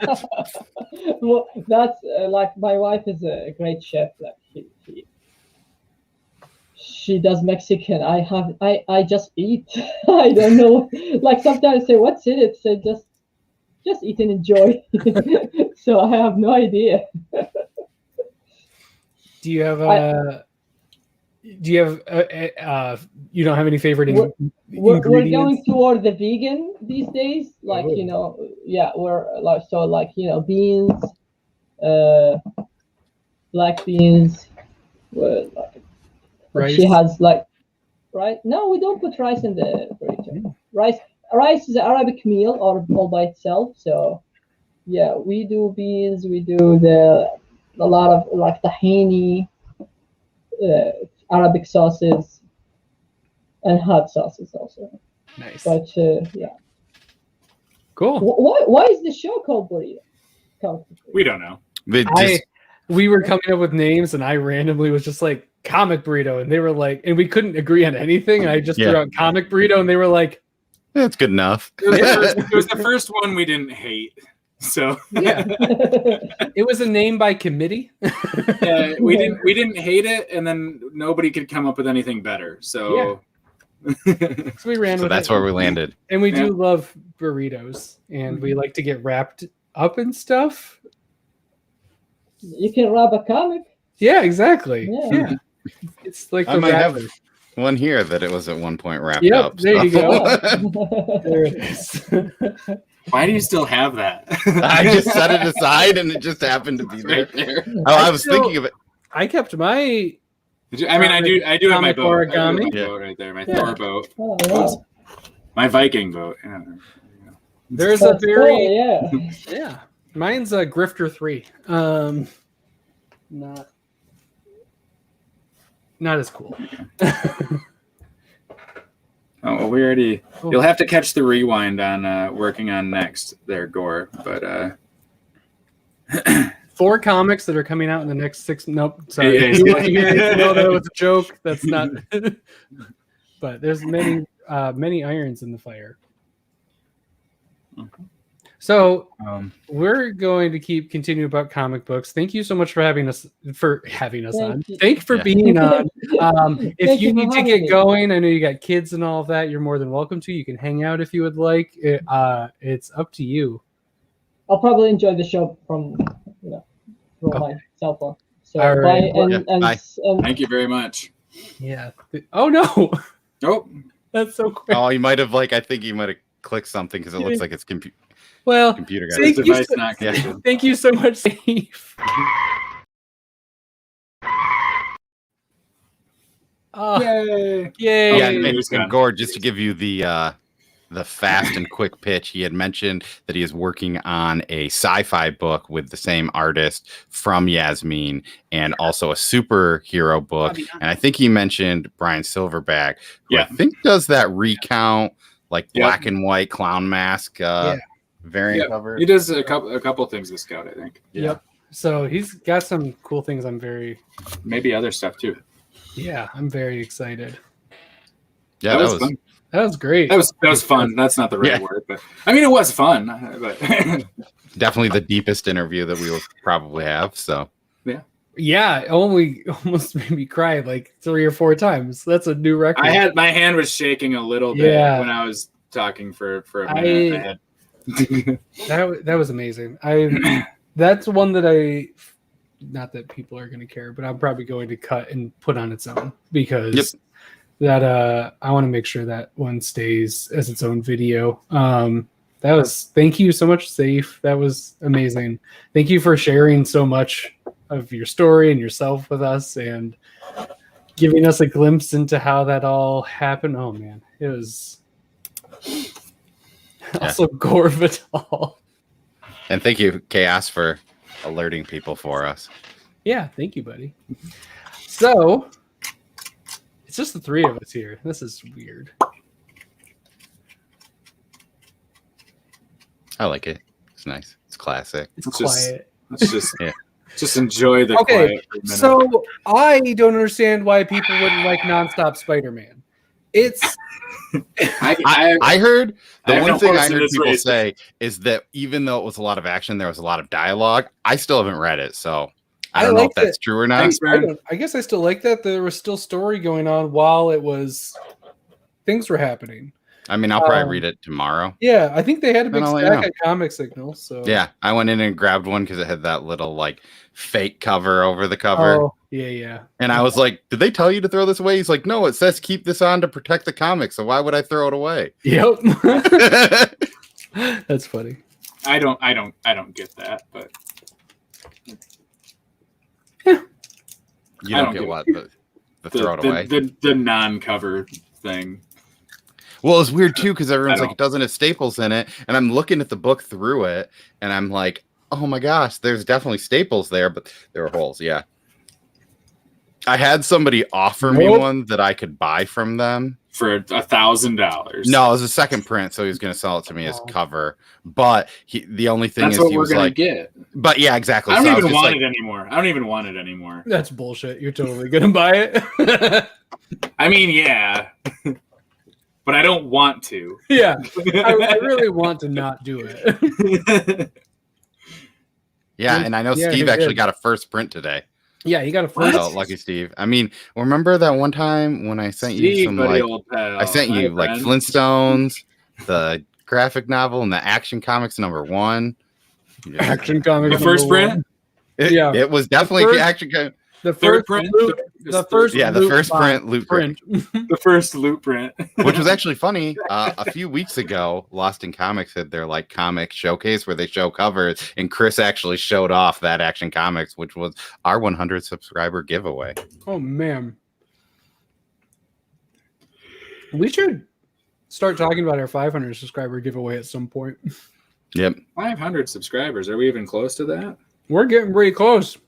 Well, that's like my wife is a great chef. Like she does Mexican. I just eat. I don't know. Like sometimes I say, what's in it? So just eat and enjoy. So I have no idea. Do you have you don't have any favorite ingredients? We're going toward the vegan these days. Like, we're like, beans, black beans, rice. She has like, right? No, we don't put rice in the burrito. Rice is an Arabic meal or all by itself. So yeah, we do beans, we do a lot of like tahini, Arabic sauces, and hot sauces also. Nice. But yeah. Cool. Why is the show called Burrito? We don't know. We were coming up with names, and I randomly was just like comic burrito, and they were like, and we couldn't agree on anything. And I just threw out comic burrito, and they were like, "That's good enough." It was the first one we didn't hate. So yeah, it was a name by committee. We didn't hate it, and then nobody could come up with anything better. So, so we ran. So with that's it. where we landed. And we do love burritos, and we like to get wrapped up in stuff. You can wrap a comic. Yeah, exactly. Yeah. It's like I might have one here that it was at one point wrapped up. There you go. There it is. Why do you still have that? I just set it aside and it just happened to be right there. Oh, I was thinking of it. I kept my. I do have my boat. Origami. My boat right there. My Thor boat. Oh, wow. My Viking boat. Yeah. There's a very yeah. Mine's a Grifter 3. Not as cool. Oh, well, we already. You'll have to catch the rewind on working on next there, Gore. But 4 comics that are coming out in the next 6. Nope, sorry. You want to hear it? No, that was a joke. That's not. But there's many irons in the fire. So we're going to keep continuing about comic books. Thank you so much for having us on. Thank you for being on. If you need to get going, I know you got kids and all of that. You're more than welcome to. You can hang out if you would like. It's up to you. I'll probably enjoy the show from my cell phone. So all right. bye. Thank you very much. Yeah. Oh no. Oh, that's so quick. Oh, you might have I think you might have clicked something because it looks like it's computer guy. Thank you so much, Saif. Yay! Yay! And Gord, just to give you the fast and quick pitch, he had mentioned that he is working on a sci-fi book with the same artist from Yasmeen, and also a superhero book. And I think he mentioned Brian Silverback, who I think does that recount black and white clown mask variant cover. He does a couple things with Scout, I think. Yep. So he's got some cool things. Maybe other stuff too. Yeah, I'm very excited. Yeah, that was fun. That was great. That was fun. That's not the right word, but I mean it was fun. But definitely the deepest interview that we will probably have. So yeah, almost made me cry 3 or 4 times. That's a new record. My hand was shaking a little bit when I was talking for a minute. That was amazing. That's one that not that people are going to care, but I'm probably going to cut and put on its own because that I want to make sure that one stays as its own video. Thank you so much, Saif. That was amazing. Thank you for sharing so much of your story and yourself with us and giving us a glimpse into how that all happened. Oh man, it was also gore Vital. And thank you, Chaos, for alerting people for us. Yeah, thank you, buddy. So it's just the 3 of us here. This is weird. I like it. It's nice. It's classic. It's quiet. Let's just enjoy the quiet for a minute. So I don't understand why people wouldn't like nonstop Spider-Man. It's I heard one thing I heard people say is that even though it was a lot of action, there was a lot of dialogue. I still haven't read it, so I don't know if that's true or not. Thanks, I guess I still like that. There was still story going on while things were happening. I mean, I'll probably read it tomorrow. Yeah, I think they had a big stack of comic signals. So yeah, I went in and grabbed one because it had that little fake cover over the cover. Oh, yeah. And I was like, did they tell you to throw this away? He's like, no, it says keep this on to protect the comic. So why would I throw it away? Yep. That's funny. I don't get that, but you don't get what? The throw it away? The non-cover thing. Well, it's weird too because everyone's like, it doesn't have staples in it. And I'm looking at the book through it and I'm like, oh my gosh, there's definitely staples there, but there are holes. Yeah. I had somebody offer me one that I could buy from them for $1,000. No, it was a second print, so he was going to sell it to me as cover. But the only thing That's is, what he we're was gonna like, get. But yeah, exactly. I don't even want it anymore. That's bullshit. You're totally gonna buy it. I mean, yeah, but I don't want to. Yeah, I really want to not do it. Yeah, and I know Steve actually got a first print today. Yeah, he got a first. So lucky Steve. I mean, remember that one time when I sent you some I sent you Flintstones, the graphic novel, and the Action Comics #1. Action Comics. The first print. It was definitely Action Comics. The first print, the first print, loot print. The first loot print, which was actually funny. A few weeks ago, Lost in Comics had their comic showcase where they show covers, and Chris actually showed off that Action Comics, which was our 100 subscriber giveaway. Oh man, we should start talking about our 500 subscriber giveaway at some point. Yep, 500 subscribers. Are we even close to that? We're getting pretty close.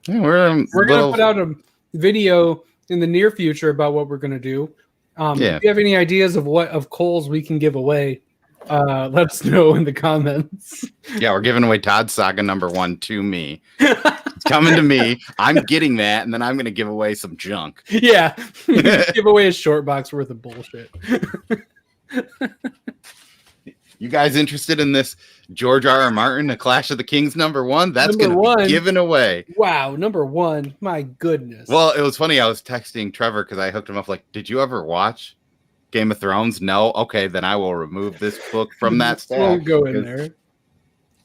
Yeah, we're gonna put out a video in the near future about what we're gonna do. If you have any ideas of Coles we can give away, let us know in the comments. Yeah, we're giving away Todd Saga #1 to me. It's coming to me. I'm getting that, and then I'm gonna give away some junk. Yeah, give away a short box worth of bullshit. You guys interested in this George R. R. Martin, A Clash of the Kings #1? That's going to be given away. Wow, #1. My goodness. Well, it was funny. I was texting Trevor because I hooked him up. Like, did you ever watch Game of Thrones? No. Okay, then I will remove this book from that stack. Won't go in there.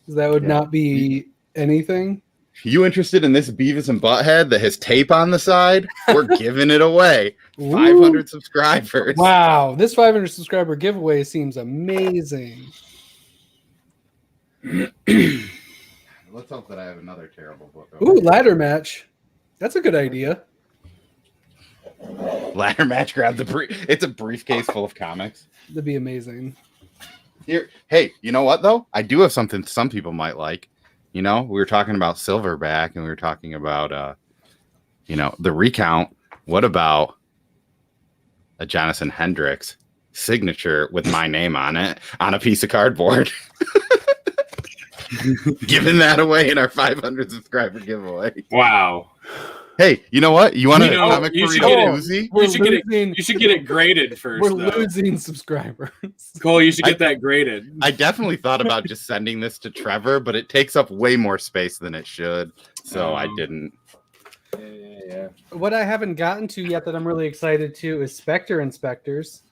That would not be anything. You interested in this Beavis and Butthead that has tape on the side? We're giving it away. 500 subscribers. Wow, this 500 subscriber giveaway seems amazing. Let's hope that I have another terrible book. Ooh, ladder match. That's a good idea. Ladder match. Grab the It's a briefcase full of comics. That'd be amazing. Here, hey, you know what though? I do have something some people might like. You know, we were talking about Silverback, and we were talking about the recount. What about a Jonathan Hendricks signature with my name on it on a piece of cardboard? Giving that away in our 500 subscriber giveaway. Wow. Hey, you know what? You want a comic you should burrito get Uzi? You should get it graded first. We're losing subscribers. Cole, you should get that graded. I definitely thought about just sending this to Trevor, but it takes up way more space than it should, so I didn't. Yeah. What I haven't gotten to yet that I'm really excited to is Spectre Inspectors.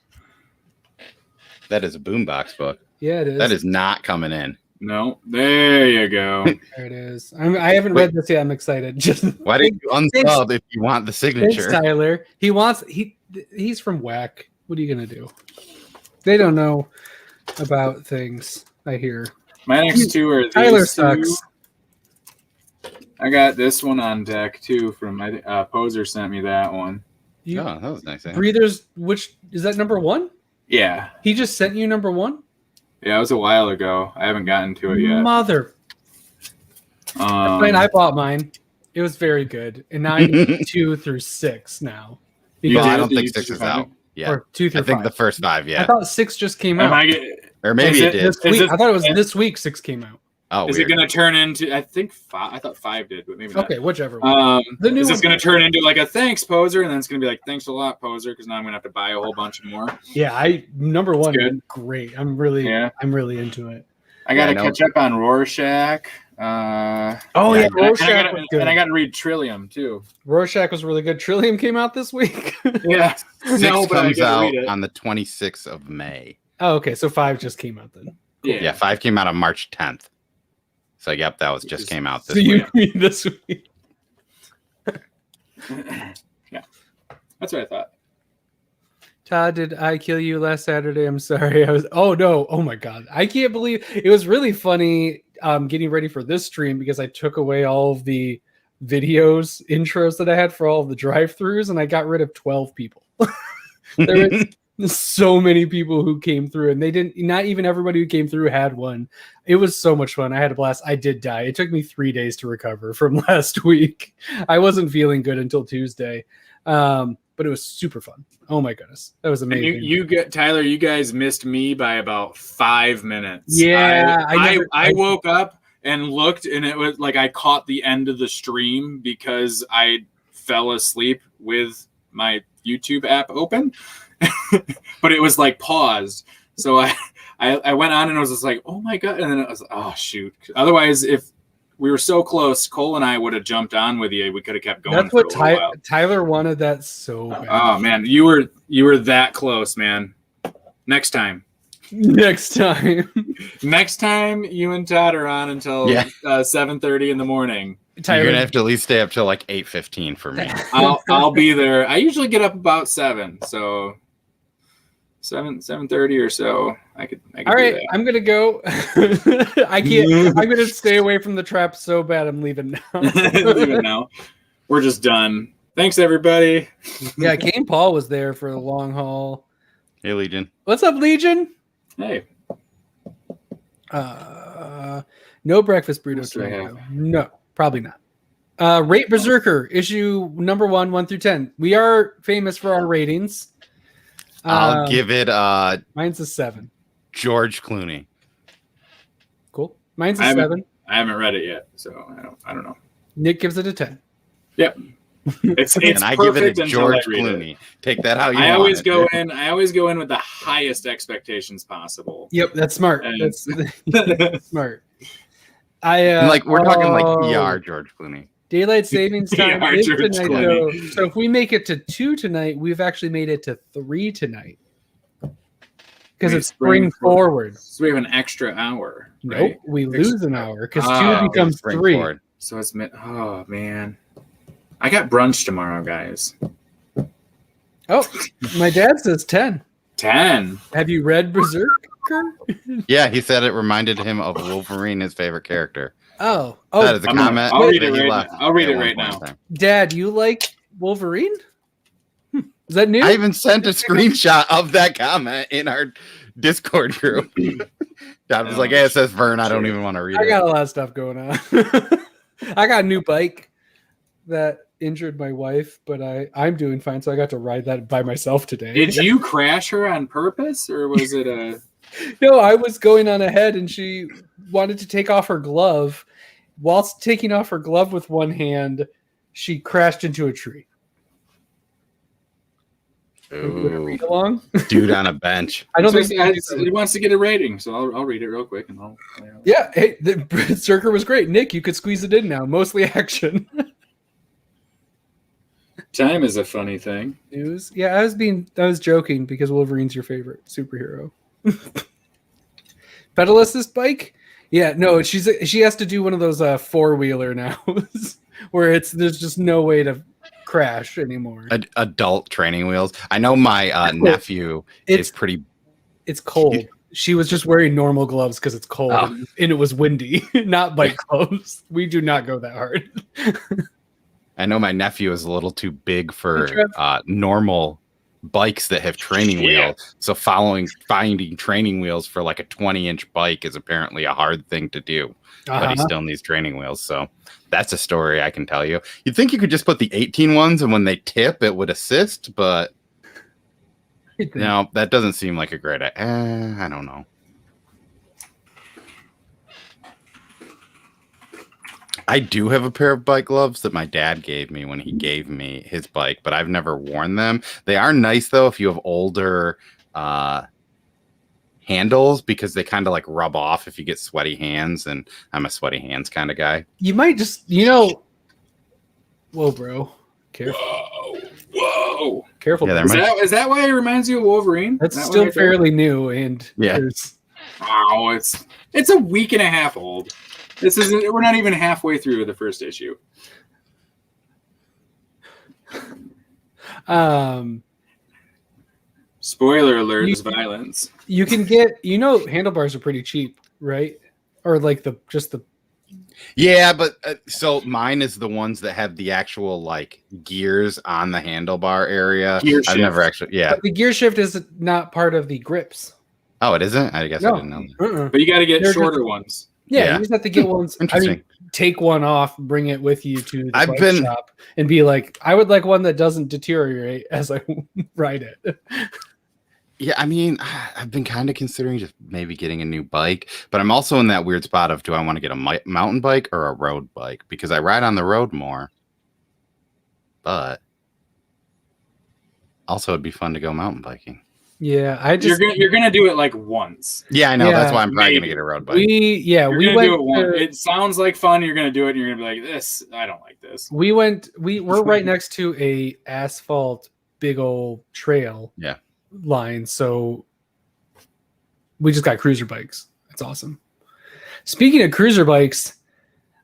That is a boombox book. Yeah, it is. That is not coming in. No, there you go. There it is. I haven't read this yet. I'm excited. Just why didn't you unsub if you want the signature? Thanks, Tyler. He's from Whack. What are you gonna do? They don't know about things. I hear. My next two are these Tyler two. sucks. I got this one on deck too. From Poser sent me that one. That was nice. Breathers. Which is that #1? Yeah. He just sent you #1. Yeah, it was a while ago. I haven't gotten to it yet. Mother. I bought mine. It was very good, and now I need 2 through 6 now. Well, I don't think 6 is out. Yeah, or 2 through 5. I think the first 5. Yeah, I thought 6 just came out. Or maybe it did. I thought it was this week 6 came out. Oh, is it going to turn into? I think 5. I thought 5 did, but maybe not. Okay, whichever. The new is this going to turn into like a thanks Poser, and then it's going to be like thanks a lot Poser, because now I'm going to have to buy a whole bunch more. Yeah, #1 is great. I'm really into it. I got to catch up on Rorschach. Rorschach was good. And I got to read Trillium too. Rorschach was really good. Trillium came out this week. Yeah, 6 comes out on the 26th of May. Oh, okay. So 5 just came out then. Cool. Yeah, 5 came out on March 10th. So yep, that was just came out this week. You mean this week? Yeah, that's what I thought. Todd, did I kill you last Saturday? I'm sorry. Oh no. Oh my God. I can't believe it was really funny getting ready for this stream because I took away all of the intros that I had for all of the drive-thrus, and I got rid of 12 people. There was so many people who came through, and not even everybody who came through had one. It was so much fun. I had a blast. I did die. It took me 3 days to recover from last week. I wasn't feeling good until Tuesday. But it was super fun. Oh my goodness. That was amazing. Tyler, you guys missed me by about 5 minutes. Yeah. I woke up and looked, and it was like I caught the end of the stream because I fell asleep with my YouTube app open. But it was like paused. So I went on and I was just like, oh my God. And then it was, oh shoot. Otherwise, if we were so close, Cole and I would have jumped on with you. We could have kept going. That's what Tyler wanted that so bad. Oh man, you were that close, man. Next time. Next time you and Todd are on until 7:30 in the morning. Tyler, you're gonna have to at least stay up till like 8:15 for me. I'll be there. I usually get up about 7, so 7:30 or so. I could all right, do that. I'm gonna go. I can't. I'm gonna stay away from the trap so bad. I'm leaving now. Leaving now. We're just done. Thanks, everybody. Yeah, Kane Paul was there for the long haul. Hey, Legion. What's up, Legion? Hey. No breakfast burrito. No, probably not. Rate Berserker issue #1, 1 through 10. We are famous for our ratings. I'll give it. Mine's a 7. George Clooney. Cool. Mine's a 7. I haven't read it yet, so I don't know. Nick gives it a 10. Yep. It's and I give perfect it a until I George read it. Clooney. Take that how you I want always it. go in. I always go in with the highest expectations possible. Yep, that's smart. And That's smart. And like we're talking like PR George Clooney. Daylight savings time Yeah, is George tonight, Clooney. though. So if we make it to 2 tonight, we've actually made it to 3 tonight. Because it's spring forward. So we have an extra hour. Nope, Right? we lose an hour because Oh, 2 becomes Spring 3. forward. So it's oh man, I got brunch tomorrow, guys. Oh, my dad says 10. 10. Have you read Berserker? Yeah, he said it reminded him of Wolverine, his favorite character. Oh, That is a comment. I'll read that it he right left now. I'll read at it one right point in now. time. Dad, you like Wolverine? Is that new? I even sent a screenshot of that comment in our Discord group. Dad was like, "Hey, it says Vern. I don't even want to read I it." got a lot of stuff going on. I got a new bike that injured my wife, but I'm doing fine, so I got to ride that by myself today. Did you crash her on purpose, or was it a? No, I was going on ahead, and she wanted to take off her glove. Whilst taking off her glove with one hand, she crashed into a tree. Ooh, Read along? dude on a bench. I don't think He wants to get a rating, so I'll read it real quick and I'll. Yeah, hey, the Berserker was great. Nick, you could squeeze it in now. Mostly action. Time is a funny thing. News. Yeah, I was joking because Wolverine's your favorite superhero. Pedal assist bike? Yeah, no, she has to do one of those 4-wheeler now where there's just no way to crash anymore. Adult training wheels. I know my nephew is pretty. It's cold. She was just wearing normal gloves because it's cold and it was windy, not bike gloves. We do not go that hard. I know my nephew is a little too big for normal bikes that have training wheels. So finding training wheels for like a 20-inch bike is apparently a hard thing to do. But he still needs training wheels. So that's a story I can tell you. You'd think you could just put the 18 ones and when they tip, it would assist, but no, that doesn't seem like a great idea. I don't know. I do have a pair of bike gloves that my dad gave me when he gave me his bike, but I've never worn them. They are nice, though, if you have older handles, because they kind of like rub off if you get sweaty hands, and I'm a sweaty hands kind of guy. You might just, whoa, bro. Careful. Whoa. Careful. Yeah, Is that why it reminds you of Wolverine? That's still fairly new, and wow, it's a week and a half old. We're not even halfway through the first issue. Spoiler alert, there's violence. You can get, handlebars are pretty cheap, right? Or like just the. Yeah, but so mine is the ones that have the actual like gears on the handlebar area. I've never actually, But the gear shift is not part of the grips. Oh, it isn't? I guess I didn't know that. But you got to get shorter ones. Yeah, you just have to get ones. Interesting. Take one off, bring it with you to the bike shop, and be like, I would like one that doesn't deteriorate as I ride it. Yeah, I mean, I've been kind of considering just maybe getting a new bike, but I'm also in that weird spot of do I want to get a mountain bike or a road bike? Because I ride on the road more, but also it'd be fun to go mountain biking. Yeah, you're gonna do it like once. Yeah, I know. That's why I'm probably gonna get a road bike. We went do it once. It sounds like fun. You're gonna do it, and you're gonna be like, "This, I don't like this." We're right next to a asphalt big old trail. Yeah. Line, so we just got cruiser bikes. That's awesome. Speaking of cruiser bikes,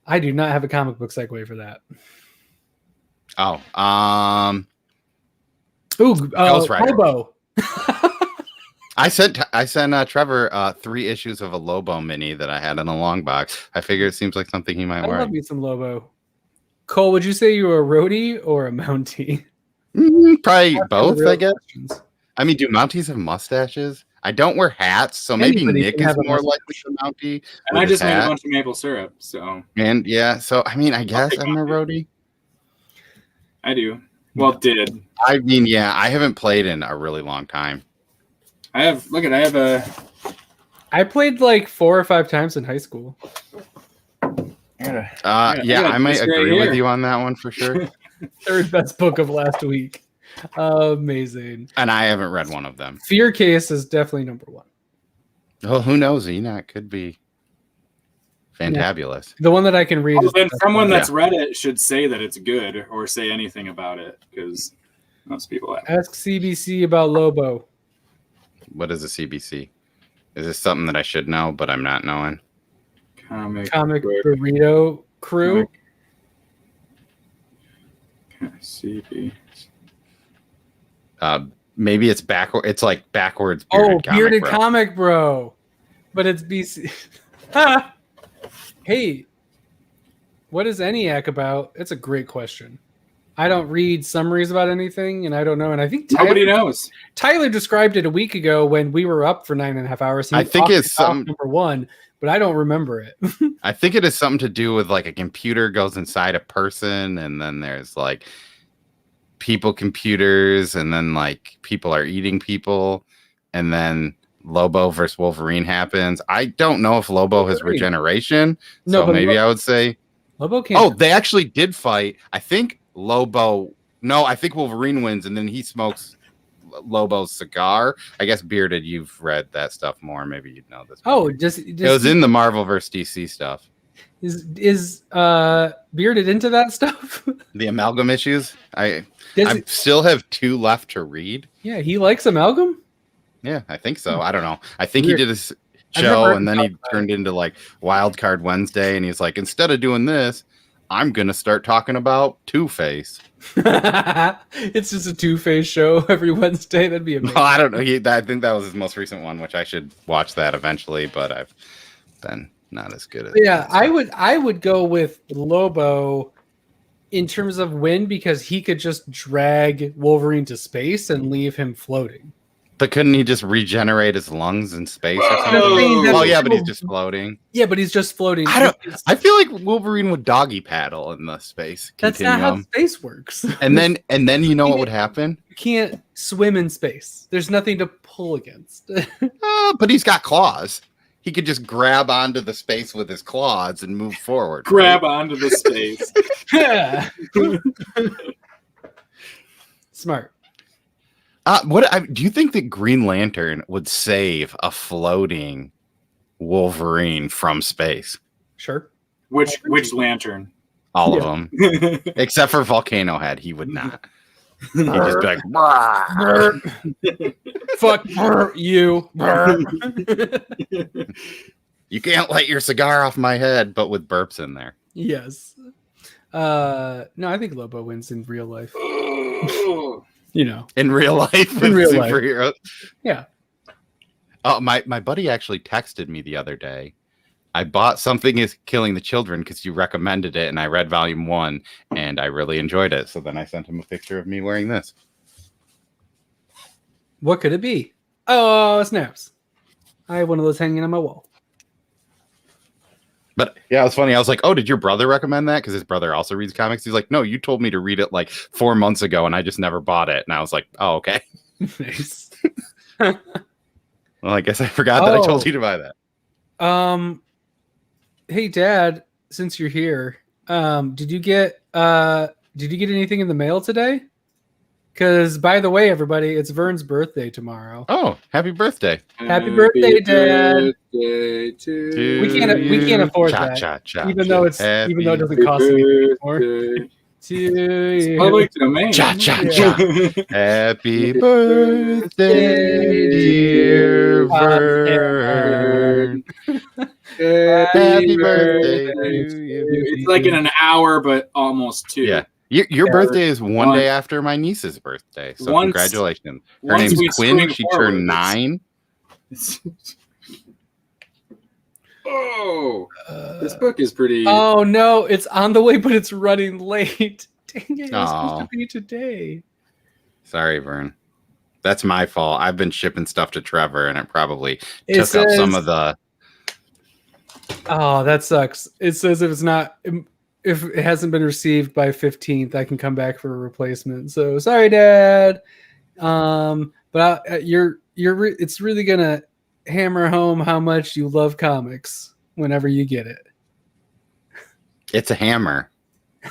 I do not have a comic book segue for that. Ghost Rider. Lobo. I sent Trevor 3 issues of a Lobo mini that I had in a long box. I figure it seems like something he might wear. I love me some Lobo. Cole, would you say you were a roadie or a mountie? Probably both, I guess. Questions. I mean, do Mounties have mustaches? I don't wear hats, so maybe Nick is more likely to Mountie. And I just made a bunch of maple syrup, so. And yeah, so I mean, I guess I'm a roadie. I do. Well, did. I mean, yeah, I haven't played in a really long time. I played like 4 or 5 times in high school. I might agree with you on that one for sure. Third best book of last week. Amazing. And I haven't read one of them. Fear Case is definitely number one. Oh, who knows? Enoch could be fantabulous. The one that I can read. Well, is then someone that's read it should say that it's good or say anything about it, because most people have. Ask CBC about Lobo. What is a CBC? Is this something that I should know, but I'm not knowing? Comic Burrito Crew. CB. Maybe it's backward. It's like backwards. Bearded comic bro, but it's BC. Hey, what is ENIAC about? It's a great question. I don't read summaries about anything, and I don't know. And I think nobody knows. Tyler described it a week ago when we were up for 9.5 hours. I think it's number one, but I don't remember it. I think it is something to do with like a computer goes inside a person, and then there's like people computers, and then like people are eating people, and then Lobo versus Wolverine happens. I don't know if Lobo has regeneration, so maybe I would say Lobo can't. Oh, they actually did fight. I think Lobo. No, I think Wolverine wins, and then he smokes Lobo's cigar. I guess Bearded, you've read that stuff more. Maybe you'd know this. Oh, it was in the Marvel vs. DC stuff. Is Bearded into that stuff? The Amalgam issues. I still have 2 left to read. Yeah, he likes Amalgam. Yeah, I think so. I don't know. I think he did a show, and then he turned into like Wild Card Wednesday, and he's like, instead of doing this, I'm gonna start talking about Two-Face. It's just a Two-Face show every Wednesday. That'd be amazing. Well, I don't know. I think that was his most recent one, which I should watch that eventually, but I've been not as good at. Yeah, I would go with Lobo in terms of win, because he could just drag Wolverine to space and leave him floating. But couldn't he just regenerate his lungs in space or something? Well, yeah, but he's just floating. Yeah, but he's just floating. I feel like Wolverine would doggy paddle in the space continuum. That's not how space works. And then you know what would happen? You can't swim in space. There's nothing to pull against. But he's got claws. He could just grab onto the space with his claws and move forward. Grab onto the space. Yeah. Smart. Do you think that Green Lantern would save a floating Wolverine from space? Sure. Which lantern? All of them, except for Volcano Head. He would not. He'd just be like, "Brr." "Fuck you." You can't light your cigar off my head, but with burps in there. Yes. No, I think Lobo wins in real life. You know, in real life, in real superheroes. Life. Yeah. Oh, my buddy actually texted me the other day. I bought Something Is Killing the Children because you recommended it, and I read volume 1, and I really enjoyed it. So then I sent him a picture of me wearing this. What could it be? Oh, snaps! I have one of those hanging on my wall. But yeah, it was funny. I was like, "Oh, did your brother recommend that?" Because his brother also reads comics. He's like, "No, you told me to read it like 4 months ago, and I just never bought it." And I was like, "Oh, okay." Nice. Well, I guess I forgot that I told you to buy that. Hey, Dad, since you're here, did you get anything in the mail today? Because, by the way, everybody, it's Vern's birthday tomorrow. Oh, happy birthday! Happy birthday, Dad! Birthday to we can't afford that, even though it doesn't cost anything anymore. To you. Public domain. Cha. Happy birthday, dear Vern. Happy birthday to you. It's like in an hour, but almost 2. Yeah. Your birthday is one day after my niece's birthday, so congratulations. Her name's Quinn. She turned 9. Oh, this book is pretty. Oh no, it's on the way, but it's running late. Dang it! It was supposed to be today. Sorry, Vern. That's my fault. I've been shipping stuff to Trevor, and it probably took up some of the. Oh, that sucks. It says if it hasn't been received by 15th, I can come back for a replacement. So sorry, Dad. But it's really gonna hammer home how much you love comics whenever you get it. It's a hammer.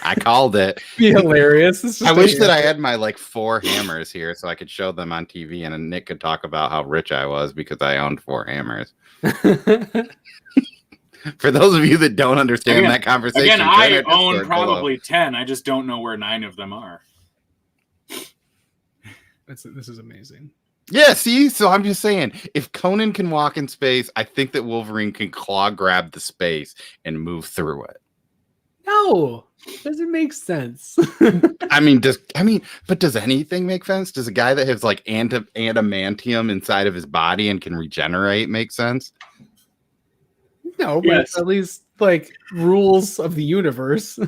I called it. Be hilarious. It's just I a wish that I hammer. had my like 4 hammers here so I could show them on TV and Nick could talk about how rich I was because I owned 4 hammers. For those of you that don't understand that conversation, again, join I our own Discord probably 10. I just don't know where 9 of them are. This is amazing. Yeah, see? So I'm just saying, if Conan can walk in space, I think that Wolverine can claw grab the space and move through it. No, doesn't make sense. But does anything make sense? Does a guy that has like adamantium inside of his body and can regenerate make sense? No, but Yes. it's at least like rules of the universe.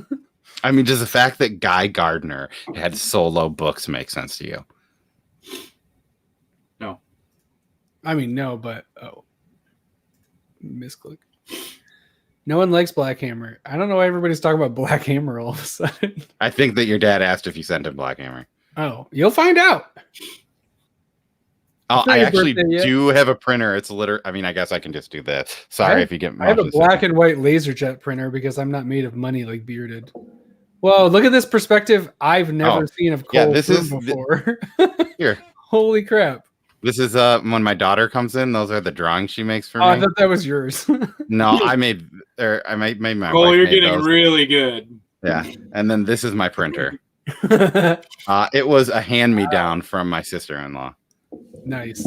I mean, does the fact that Guy Gardner had solo books make sense to you? No. I mean, no, but misclick. No one likes Black Hammer. I don't know why everybody's talking about Black Hammer all of a sudden. I think that your dad asked if you sent him Black Hammer. Oh, you'll find out. Oh, It's not I your actually birthday yet. do have a printer. It's I mean, I guess I can just do this. Sorry if you get. I have a black and white LaserJet printer because I'm not made of money like Bearded. Whoa, look at this perspective I've never seen of Cole before. Here. Holy crap. This is when my daughter comes in. Those are the drawings she makes for me. I thought that was yours. No, I made my. Cole, wife you're made getting those. really good. Yeah, and then this is my printer. It was a hand-me-down from my sister-in-law. Nice.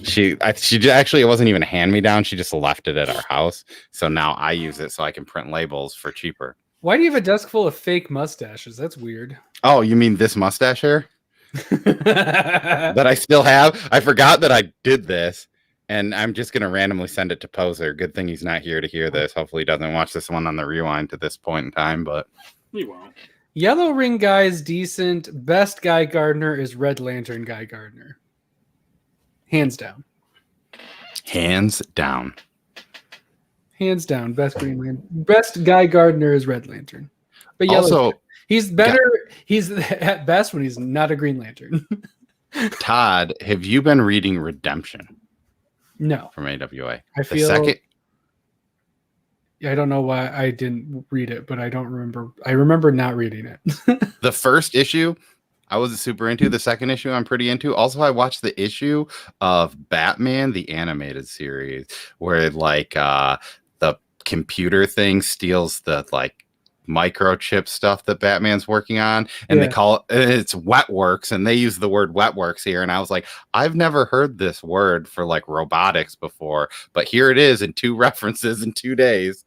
She actually, it wasn't even a hand-me-down. She just left it at our house. So now I use it so I can print labels for cheaper. Why do you have a desk full of fake mustaches? That's weird. Oh, you mean this mustache hair that I still have? I forgot that I did this, and I'm just gonna randomly send it to Poser. Good thing he's not here to hear this. Hopefully, he doesn't watch this one on the rewind to this point in time. But He won't. Yellow Ring Guy is decent. Best Guy Gardner is Red Lantern Guy Gardner. Hands down. hands down. Hands down, best Green Lantern. Best Guy Gardner is Red Lantern. But Yellow, Also, he's better. He's at best when he's not a Green Lantern. Todd, have you been reading Redemption No, from AWA? I feel. I don't know why I didn't read it, but I don't remember. I remember not reading it. The first issue, I wasn't super into. The second issue, I'm pretty into. Also, I watched the issue of Batman, the animated series, where like the computer thing steals the like microchip stuff that Batman's working on, and they call it's Wetworks, and they use the word Wetworks here. And I was like, I've never heard this word for like robotics before, but here it is in 2 references in 2 days.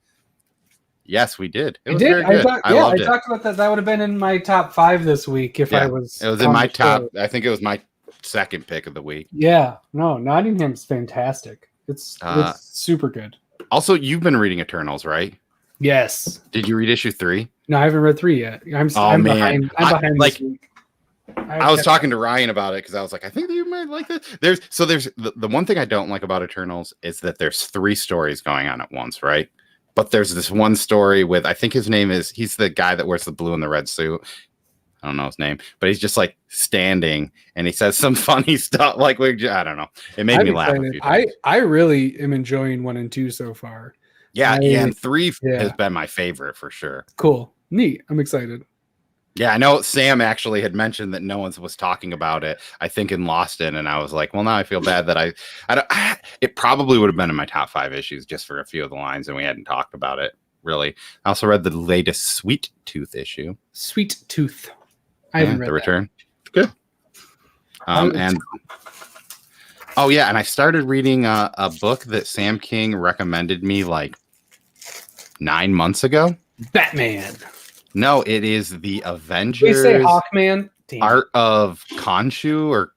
Yes, we did. It was very good. I loved it. I talked about that. That would have been in my top 5 this week if I was. It was in my top. I think it was my second pick of the week. Yeah, no, Nottingham's fantastic. It's super good. Also, you've been reading Eternals, right? Yes. Did you read issue 3? No, I haven't read 3 yet. I'm behind. I'm behind like, this week. I was talking to Ryan about it because I was like, I think you might like this. There's the one thing I don't like about Eternals is that there's 3 stories going on at once, right? But there's this one story with, I think his name is, he's the guy that wears the blue and the red suit. I don't know his name, but he's just like standing and he says some funny stuff. Like, I don't know. It made me laugh. A few times. I really am enjoying 1 and 2 so far. Yeah, and 3 has been my favorite for sure. Cool. Neat. I'm excited. Yeah, I know Sam actually had mentioned that no one was talking about it, I think in Lost In, and I was like, well, now I feel bad that it probably would have been in my top 5 issues just for a few of the lines, and we hadn't talked about it, really. I also read the latest Sweet Tooth issue. Sweet Tooth. I haven't read The Return. Good. And I started reading a book that Sam King recommended me like 9 months ago. Batman. No, it is the Avengers. They say Hawkman. Damn. Art of Khonshu, or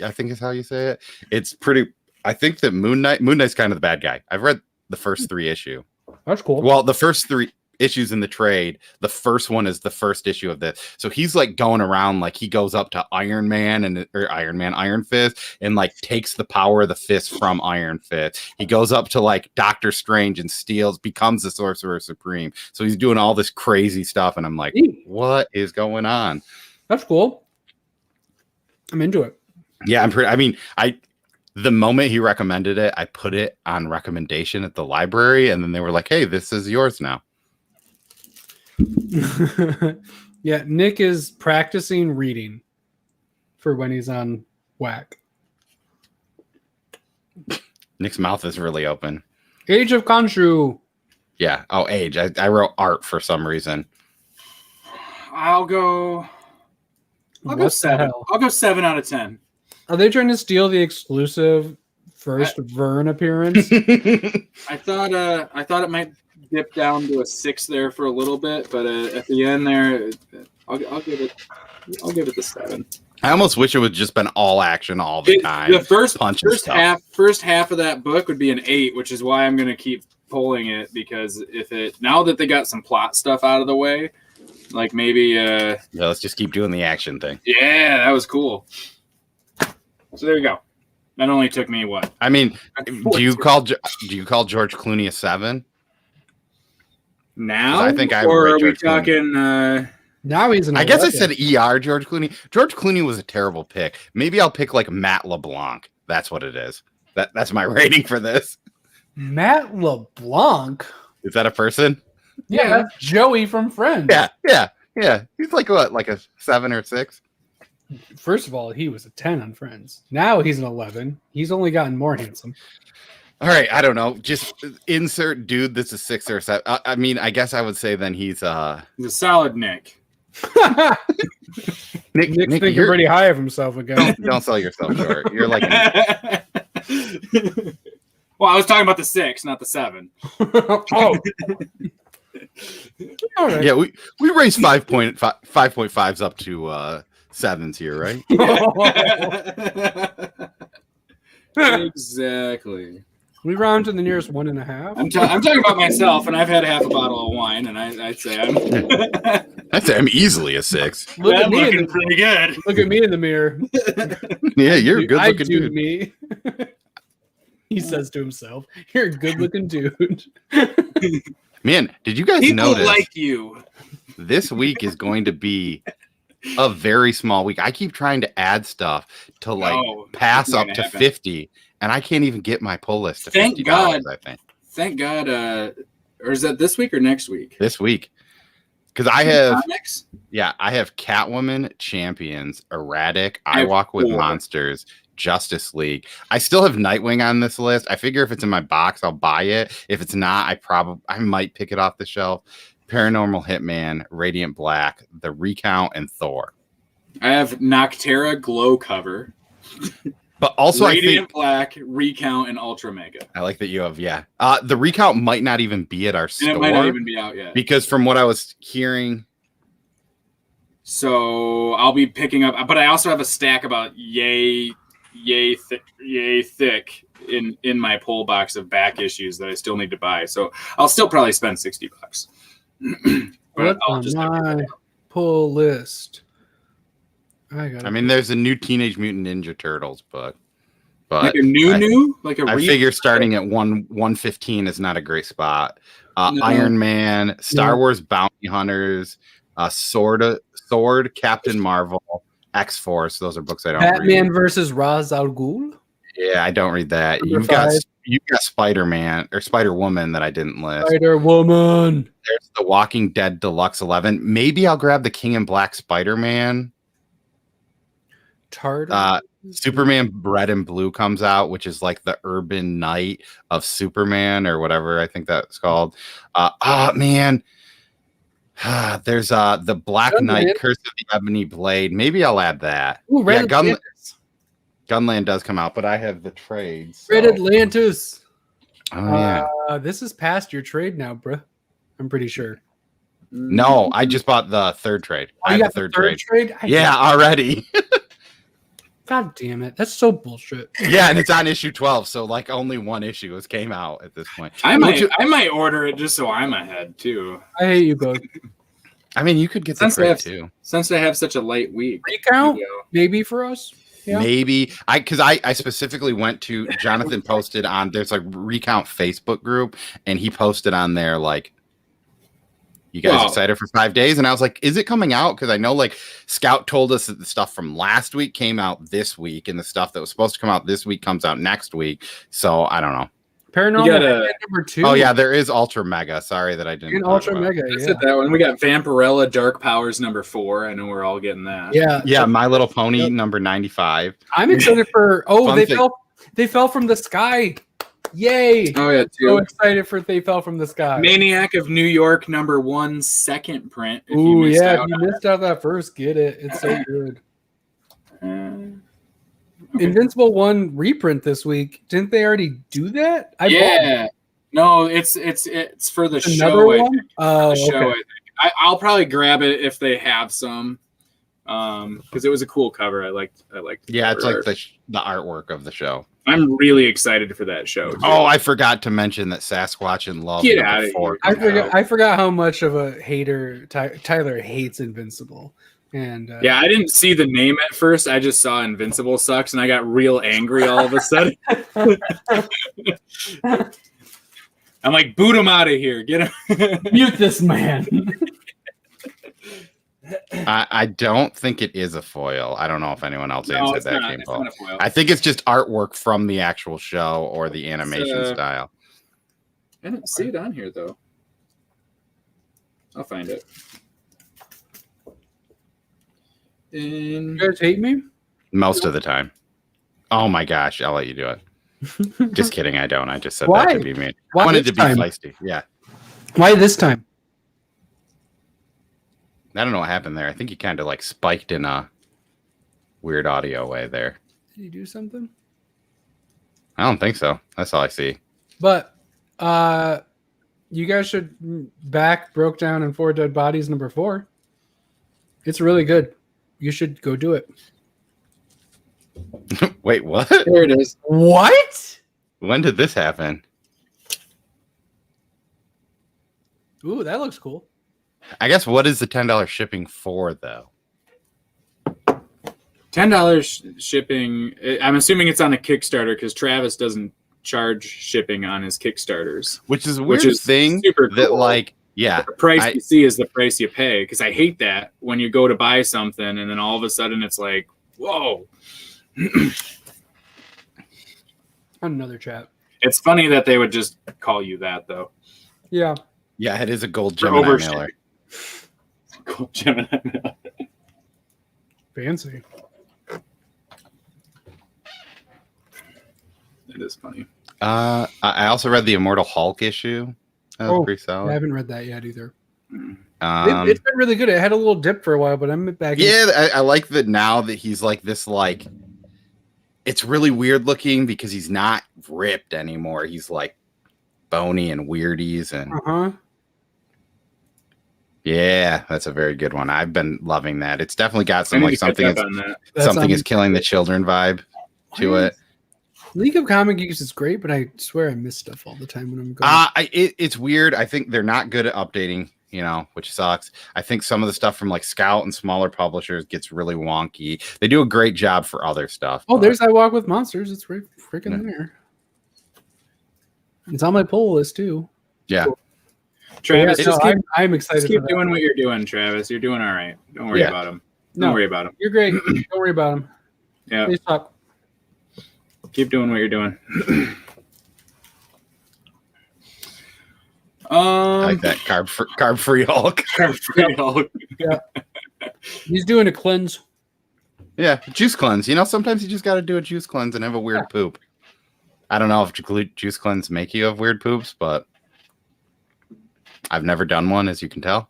I think is how you say it. It's pretty. I think that Moon Knight's kind of the bad guy. I've read the first 3 issue. That's cool. Well, the first 3 issues in the trade. The first one is the first issue of this. So he's like going around like he goes up to Iron Fist, and like takes the power of the fist from Iron Fist. He goes up to like Doctor Strange and becomes the Sorcerer Supreme. So he's doing all this crazy stuff, and I'm like, what is going on? That's cool. I'm into it. Yeah, the moment he recommended it, I put it on recommendation at the library, and then they were like, hey, this is yours now. Yeah, Nick is practicing reading for when he's on whack. Nick's mouth is really open. Age of Khonshu. Yeah. Oh, age. I wrote art for some reason. I'll go What the 7. hell? I'll go 7 out of 10. Are they trying to steal the exclusive first Vern appearance? I thought it might dip down to a 6 there for a little bit, but at the end there, I'll give it the 7. I almost wish it would just been all action all the time. The first half of that book would be an 8, which is why I'm going to keep pulling it, because now that they got some plot stuff out of the way, like maybe yeah, let's just keep doing the action thing. Yeah, that was cool. So there you go. That only took me what? I mean, do you call George Clooney a 7? Now, I think I would or rate are we George talking? Now he's an I guess I 11. said ER George Clooney. George Clooney was a terrible pick. Maybe I'll pick like Matt LeBlanc. That's what it is. That's my rating for this. Matt LeBlanc. Is that a person? Yeah, that's Joey from Friends. Yeah. He's like what, like a 7 or 6? First of all, he was a 10 on Friends. Now he's an 11. He's only gotten more handsome. All right, I don't know. Just insert dude that's a 6 or 7. I mean, I guess I would say then he's a solid Nick. Nick's thinking pretty high of himself again. Don't sell yourself short. You're like well, I was talking about the 6, not the 7. Oh. All right. Yeah, we raised 5.5s up to 7s here, right? Exactly. We round to the nearest 1.5. I'm talking about myself, and I've had half a bottle of wine, and I'd say I'm easily a 6. Look at me looking pretty good. Look at me in the mirror. Yeah, you're a good I looking do dude. me. He says to himself, "You're a good looking dude." Man, did you guys People notice like you? This week is going to be a very small week. I keep trying to add stuff to pass up to 50, and I can't even get my pull list to Thank $50, God. I think. Thank God. Or is that this week or next week? This week. Because I have comics? I have Catwoman, Champions, Erratic, I Walk with Monsters, Justice League. I still have Nightwing on this list. I figure if it's in my box, I'll buy it. If it's not, I might pick it off the shelf. Paranormal Hitman, Radiant Black, The Recount, and Thor. I have Noctera Glow cover. But also Radiant Black, Recount, and Ultra Mega. I like that you have, the Recount might not even be at our store. And it might not even be out yet. Because from what I was hearing. So I'll be picking up, but I also have a stack about yay thick in my pull box of back issues that I still need to buy. So I'll still probably spend $60. What on my pull list? I mean, there's a new Teenage Mutant Ninja Turtles book, but like a new, like a. I figure starting at 115 is not a great spot. No. Iron Man, Star Wars Bounty Hunters, Sword, Captain Marvel, X-Force. Those are books I don't read. Batman versus Ra's al Ghul. Yeah, I don't read that. You've got Spider-Man or Spider-Woman that I didn't list. Spider-Woman. There's the Walking Dead Deluxe 11. Maybe I'll grab the King in Black Spider-Man. Superman Red and Blue comes out, which is like the urban night of Superman or whatever I think that's called. Man. There's the Black Knight, Curse of the Ebony Blade. Maybe I'll add that. Ooh, Gunland does come out, but I have the trades. So. Red Atlantis. Oh yeah. This is past your trade now, bro. I'm pretty sure. No, I just bought the third trade. Oh, you got the third trade? Already. God damn it. That's so bullshit. Yeah, and it's on issue 12, so like only one issue came out at this point. I might order it just so I'm ahead too. I hate you both. I mean, you could get the trade too. Since they have such a light week. Recount? Maybe for us. Yeah. Maybe because I specifically went to Jonathan posted on there's a Recount Facebook group, and he posted on there like, you guys excited for 5 days? And I was like, is it coming out? Because I know like Scout told us that the stuff from last week came out this week, and the stuff that was supposed to come out this week comes out next week. So I don't know. Paranormal You gotta- Activity number 2. Oh yeah, there is Ultra Mega. Sorry that I didn't. And talk Ultra about it. Mega, That's yeah. it, that one. We got Vampirella Dark Powers number 4. I know we're all getting that. Yeah. Yeah, My Little Pony Yep. number 95. I'm excited for Fun they fell from the sky. Yay. Oh yeah, So too. excited for They Fell from the Sky. Maniac of New York number 1 second print. If you Ooh, missed yeah, out if you on missed out that first, get it. It's so good. it. Invincible 1 reprint this week. Didn't they already do that? I bought it. Yeah. No, it's for the Another show. I one? think. Oh, The show, okay. I think. I'll probably grab it if they have some. Because it was a cool cover. I liked the Yeah, it's cover like art. the artwork of the show. I'm really excited for that show. Too. Oh, I forgot to mention that Sasquatch in Love Get number outta 4 here. I forgot how much of a hater Tyler hates Invincible. And Yeah, I didn't see the name at first. I just saw Invincible sucks, and I got real angry all of a sudden. I'm like, boot him out of here. Get him. mute this man. I don't think it is a foil. I don't know if anyone else No, answered it's that not. game. It's not a foil. I think it's just artwork from the actual show or the animation style. I didn't see it on here, though. I'll find it. You guys hate me? Most of the time. Oh my gosh, I'll let you do it. Just kidding, I don't. I just said Why? that to be mean. Why I wanted this to be time? feisty. Yeah. Why this time? I don't know what happened there. I think you kind of like spiked in a weird audio way there. Did you do something? I don't think so. That's all I see. But you guys should back Broke Down and 4 Dead Bodies number 4. It's really good. You should go do it. Wait, what? There it is. What? When did this happen? Ooh, that looks cool. I guess what is the $10 shipping for though? $10 shipping. I'm assuming it's on a Kickstarter because Travis doesn't charge shipping on his Kickstarters. Which is a Which weird is thing super that cool. like, yeah. The price you see is the price you pay. Because I hate that when you go to buy something and then all of a sudden it's like, whoa. Another chat. It's funny that they would just call you that though. Yeah. Yeah, it is a gold For Gemini overshipping. mailer. Cool, Gemini Miller. Fancy. It is funny. I also read the Immortal Hulk issue. That was pretty I solid. haven't read that yet either. Um, It's been really good. It had a little dip for a while, but I'm back. yeah, I like that now that he's like this, like, it's really weird looking because he's not ripped anymore. He's like bony and weirdies and Uh-huh. yeah, that's a very good one. I've been loving that. It's definitely got I some need like to catch something up is, on that. something is killing the children vibe to it. League of Comic Geeks is great, but I swear I miss stuff all the time when I'm going. It's weird. I think they're not good at updating, you know, which sucks. I think some of the stuff from like Scout and smaller publishers gets really wonky. They do a great job for other stuff. Oh, but- there's I Walk with Monsters. It's right freaking there. It's on my pull list too. yeah. Travis, Yeah, just no, keep, I'm excited. just keep for that. doing what you're doing, Travis. You're doing all right. Don't worry Yeah. about him. No. Don't worry about him. You're great. Don't worry about them. Yeah, Please talk. keep doing what you're doing. I like that carb free Hulk. He's doing a cleanse. Yeah, juice cleanse. You know, sometimes you just got to do a juice cleanse and have a weird poop. I don't know if juice cleanse make you have weird poops, but I've never done one, as you can tell.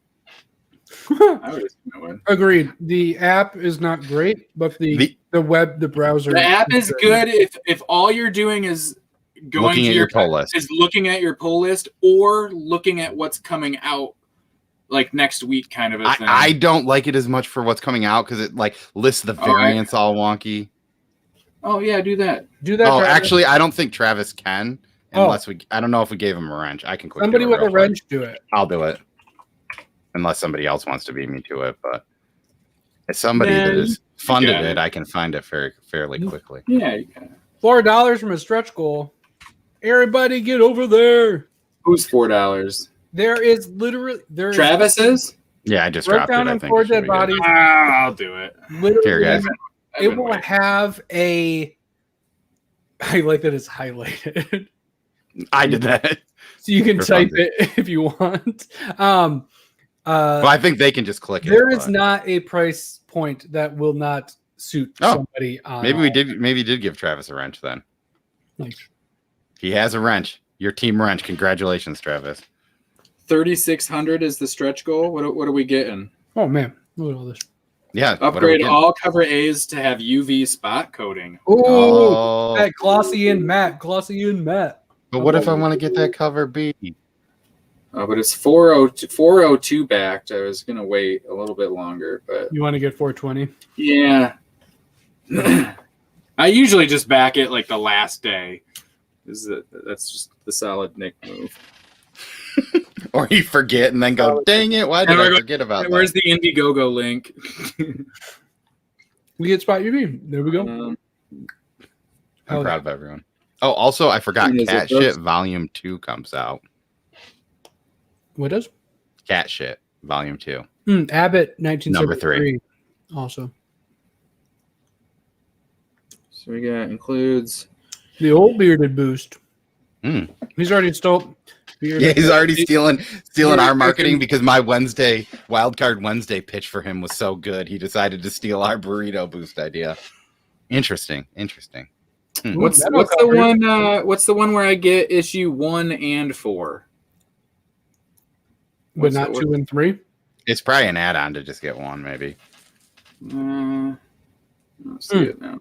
I would assume it would. Agreed. The app is not great, but the browser. The app is good if all you're doing is going Looking to at your poll list. is looking at your poll list or looking at what's coming out like next week kind of a thing. I don't like it as much for what's coming out because it like lists the variants all wonky. Oh yeah, do that. Do that. Oh, Travis. actually, I don't think Travis can unless I don't know if we gave him a wrench. I can quick Somebody do it with a real quick. wrench do it. I'll do it. Unless somebody else wants to beat me to it, but as somebody that Then has funded got it, it. I can find it fairly quickly. Yeah, you can. $4 from a stretch goal. Everybody get over there. Who's $4? There is literally Travis is? Yeah, I just Broke dropped Down it. I on think 4 it should Dead be good. Bodies. I'll do it. Literally, Here, guys. I've it been will waiting. have a. I like that it's highlighted. I did that. So you can For type funsies. it if you want. Well, I think they can just click it. There is but- not a price point that will not suit somebody on. Maybe we did. Maybe did give Travis a wrench then. Nice. He has a wrench. Your team wrench. Congratulations, Travis. 3,600 is the stretch goal. What are we getting? Oh man, look at all this. Yeah. what are we Upgrade getting? all cover A's to have UV spot coating. Oh, Oh, Matt, Glossy and Matt. but what if I want to get that cover B? But it's 402 backed. I was gonna wait a little bit longer, but You want to get 420? yeah. I usually just back it like the last day. That's just the solid Nick move. Or you forget and then go, dang it, why did I forget about that? Where's the Indiegogo link? We get spot UV. There we go. I'm proud of everyone. Oh, also, I forgot Is it Cat those? Shit Volume 2 comes out. What does? Cat Shit Volume 2. Abbott 1973. Number 3. Also. So we got includes. The old bearded boost. Mm. He's already stole. Yeah, he's already stealing our marketing because my Wildcard Wednesday pitch for him was so good. He decided to steal our burrito boost idea. Interesting. What's the one? What's the one where I get issue 1 and 4? But not 2 and 3? It's probably an add-on to just get one, maybe. Let's see it now.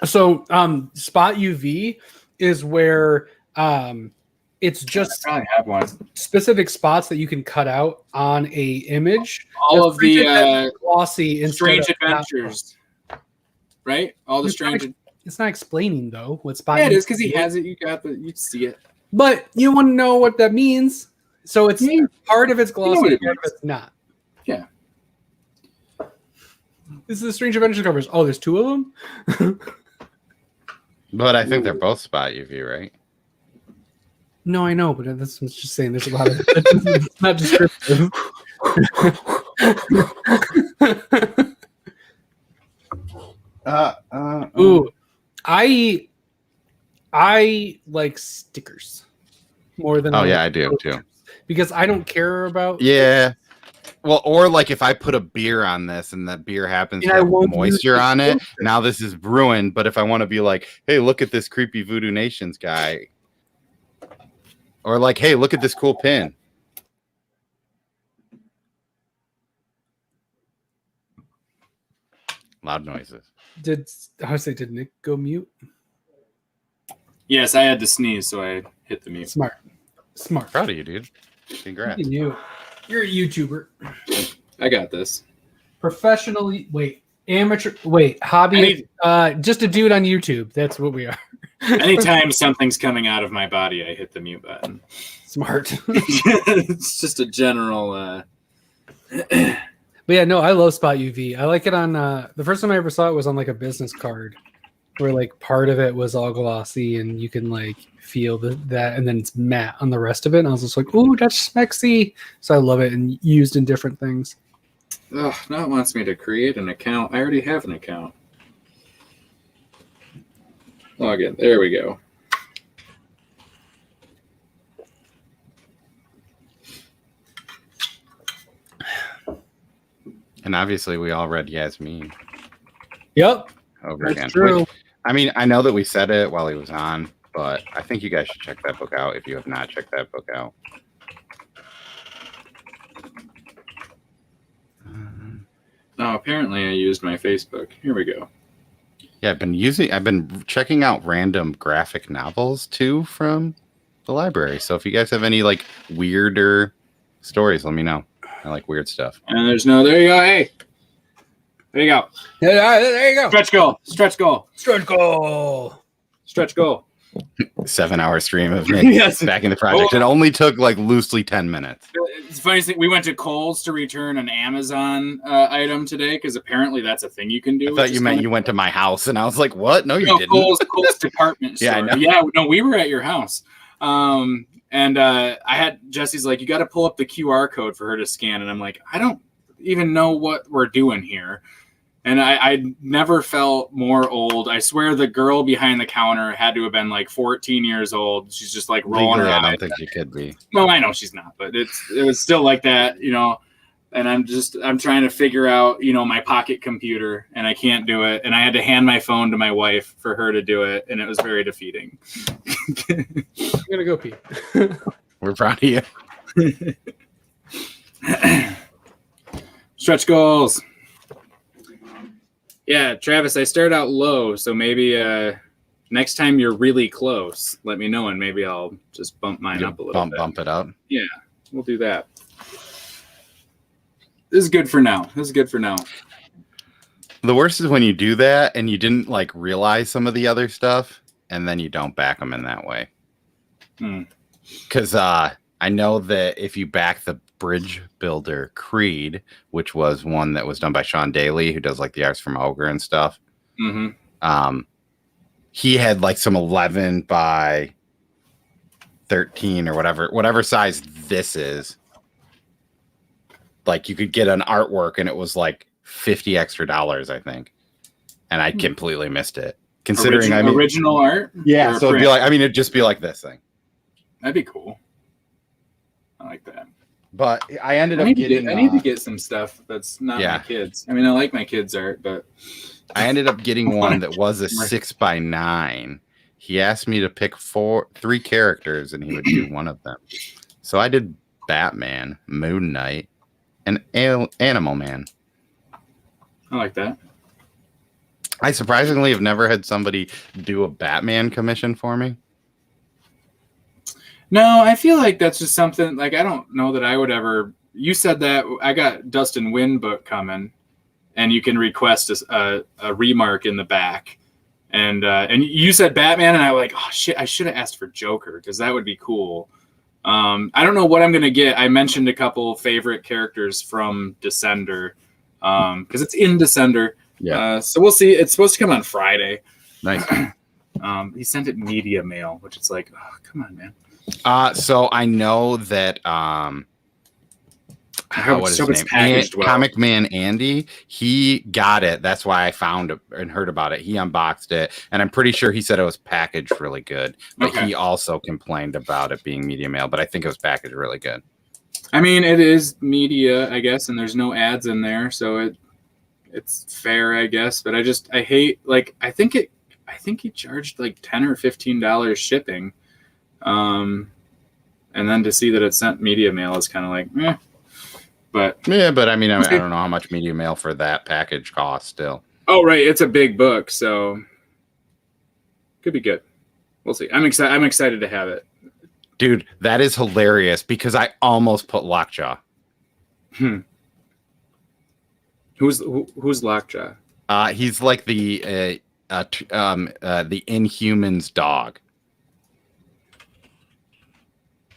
So spot UV is where it's just I probably have one. specific spots that you can cut out on a image. All of the glossy Strange Adventures, right? All the strange. It's not explaining though what spot. Yeah, it is because he has it. You see it. But you want to know what that means. So it's part of it's glossy, what it part of means. it's not. Yeah. This is the Strange Adventures covers. Oh, there's 2 of them. But I think they're both spot UV, right? No, I know, but that's I'm just saying. There's a lot of. It's not descriptive. Ooh, I like stickers more than. Oh yeah, I do too. Because I don't care about. Yeah. Well, or like if I put a beer on this and that beer happens to I have won't moisture use on it, filter. now this is ruined. But if I want to be like, hey, look at this creepy Voodoo Nations guy. Or like, hey, look at this cool pin. Loud noises. Did Nick go mute? Yes, I had to sneeze, so I hit the mute. Smart. Proud of you, dude. Congrats. You're a YouTuber. I got this. Professionally, hobby. Just a dude on YouTube. That's what we are. Anytime something's coming out of my body, I hit the mute button. Smart. It's just a general. But yeah, no, I love Spot UV. I like it on the first time I ever saw it was on like a business card where like part of it was all glossy and you can like feel that and then it's matte on the rest of it. And I was just like, ooh, that's smexy. So I love it and used in different things. Ugh, now it wants me to create an account. I already have an account. Log in. There we go. And obviously, we all read Yasmeen Yep. over That's again. true. Which, I mean, I know that we said it while he was on, but I think you guys should check that book out if you have not checked that book out. Oh, apparently I used my Facebook. Here we go. Yeah, I've been checking out random graphic novels too from the library. So if you guys have any like weirder stories, let me know. I like weird stuff. And there you go. Hey. There you go. Yeah, there you go. Stretch goal. Stretch goal. Stretch goal. Stretch goal. 7-hour stream of Nick Yes. back in the project. Oh. It only took like loosely 10 minutes. It's funny thing. We went to Kohl's to return an Amazon item today because apparently that's a thing you can do. I thought you meant you went to my house, and I was like, "What? No, you didn't." Kohl's department store. Yeah, I know. Yeah, no, we were at your house. And I had Jesse's like, you got to pull up the QR code for her to scan, and I'm like, I don't even know what we're doing here. And I never felt more old. I swear the girl behind the counter had to have been like 14 years old. She's just like rolling her eyes. I don't think she could be. Well, I know she's not, but it was still like that, you know. And I'm trying to figure out, you know, my pocket computer, and I can't do it. And I had to hand my phone to my wife for her to do it, and it was very defeating. I'm gonna go pee. We're proud of you. Stretch goals. Yeah, Travis, I start out low, so maybe next time you're really close, let me know, and maybe I'll just bump mine up a little bit. Bump it up. Yeah, we'll do that. This is good for now. The worst is when you do that and you didn't like realize some of the other stuff, and then you don't back them in that way. Because I know that if you back the Bridge Builder Creed, which was one that was done by Sean Daly, who does like the arts from Ogre and stuff, he had like some 11 by 13 or whatever size this is. Like you could get an artwork and it was like $50 extra, I think. And I completely missed it. Considering original art? Yeah, so it'd be like, it'd just be like this thing. That'd be cool. I like that. But I ended up getting... I need to get some stuff that's not my kids. I mean, I like my kids' art, but... I ended up getting one that was a 6x9. He asked me to pick 3 characters, and he would do one of them. So I did Batman, Moon Knight, and Animal Man. I like that. I surprisingly have never had somebody do a Batman commission for me. No, I feel like that's just something, like, I don't know that I would ever... You said that. I got Dustin Wynn book coming, and you can request a remark in the back. And you said Batman, and I was like, oh, shit, I should have asked for Joker, because that would be cool. I don't know what I'm going to get. I mentioned a couple favorite characters from Descender, because it's in Descender. Yeah. So we'll see. It's supposed to come on Friday. Nice. He sent it media mail, which is like, oh, come on, man. So I know that what is his name? Comic Man Andy, he got it. That's why I found it and heard about it. He unboxed it, and I'm pretty sure he said it was packaged really good. But he also complained about it being media mail, but I think it was packaged really good. I mean, it is media, I guess, and there's no ads in there, so it's fair, I guess. But I hate, like, I think he charged like $10 or $15 shipping. And then to see that it's sent media mail is kind of like, eh. But I mean, I don't know how much media mail for that package costs still. Oh, right. It's a big book, so could be good. We'll see. I'm excited to have it. Dude, that is hilarious because I almost put Lockjaw. Who's Lockjaw? He's like the Inhumans dog.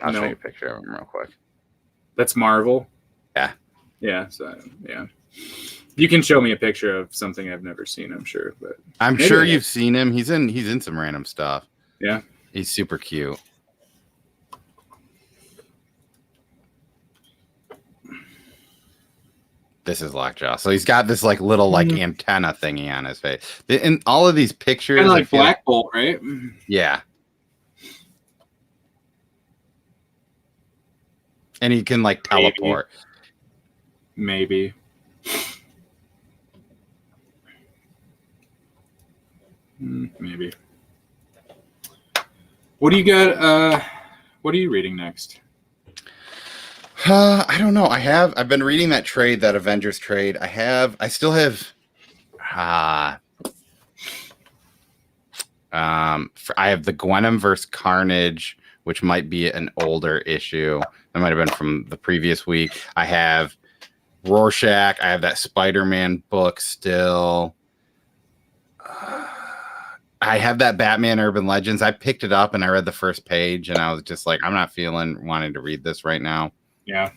I'll show you a picture of him real quick. That's Marvel. Yeah. Yeah. So yeah, you can show me a picture of something I've never seen. I'm sure, but I'm sure you've seen him. He's in some random stuff. Yeah. He's super cute. This is Lockjaw. So he's got this like little like antenna thingy on his face. In all of these pictures, kind of like Black Bolt, right? Yeah. And he can like teleport. Maybe. Maybe. What do you got? What are you reading next? I don't know. I've been reading that Avengers trade. I still have I have the Gwenom vs. Carnage, which might be an older issue. That might have been from the previous week. I have Rorschach. I have that Spider-Man book still. I have that Batman Urban Legends. I picked it up and I read the first page and I was just like, I'm not wanting to read this right now. Yeah.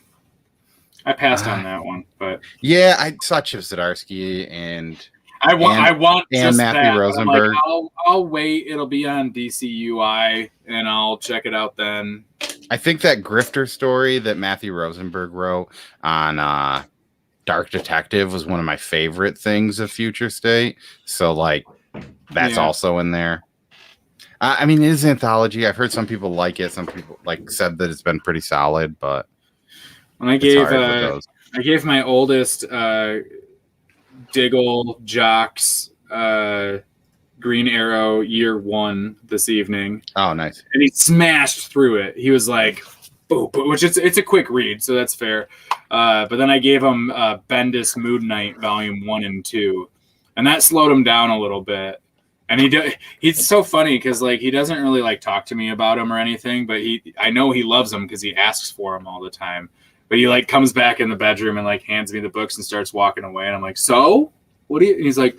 I passed on that one, but yeah, I saw Chip Zdarsky and Matthew Rosenberg. Like, I'll wait. It'll be on DCUI and I'll check it out then. I think that Grifter story that Matthew Rosenberg wrote on Dark Detective was one of my favorite things of Future State. So like that's also in there. I mean, it is an anthology. I've heard some people like it. Some people like said that it's been pretty solid, but when I gave my oldest Diggle Jocks Green Arrow Year 1 this evening. Oh, nice. And he smashed through it. He was like, boop, which it's a quick read, so that's fair. But then I gave him Bendis Moon Knight Volume 1 and 2, and that slowed him down a little bit. And he's so funny because like he doesn't really like talk to me about him or anything, but I know he loves them because he asks for them all the time. But he like comes back in the bedroom and like hands me the books and starts walking away, and I'm like, so what do you? And he's like,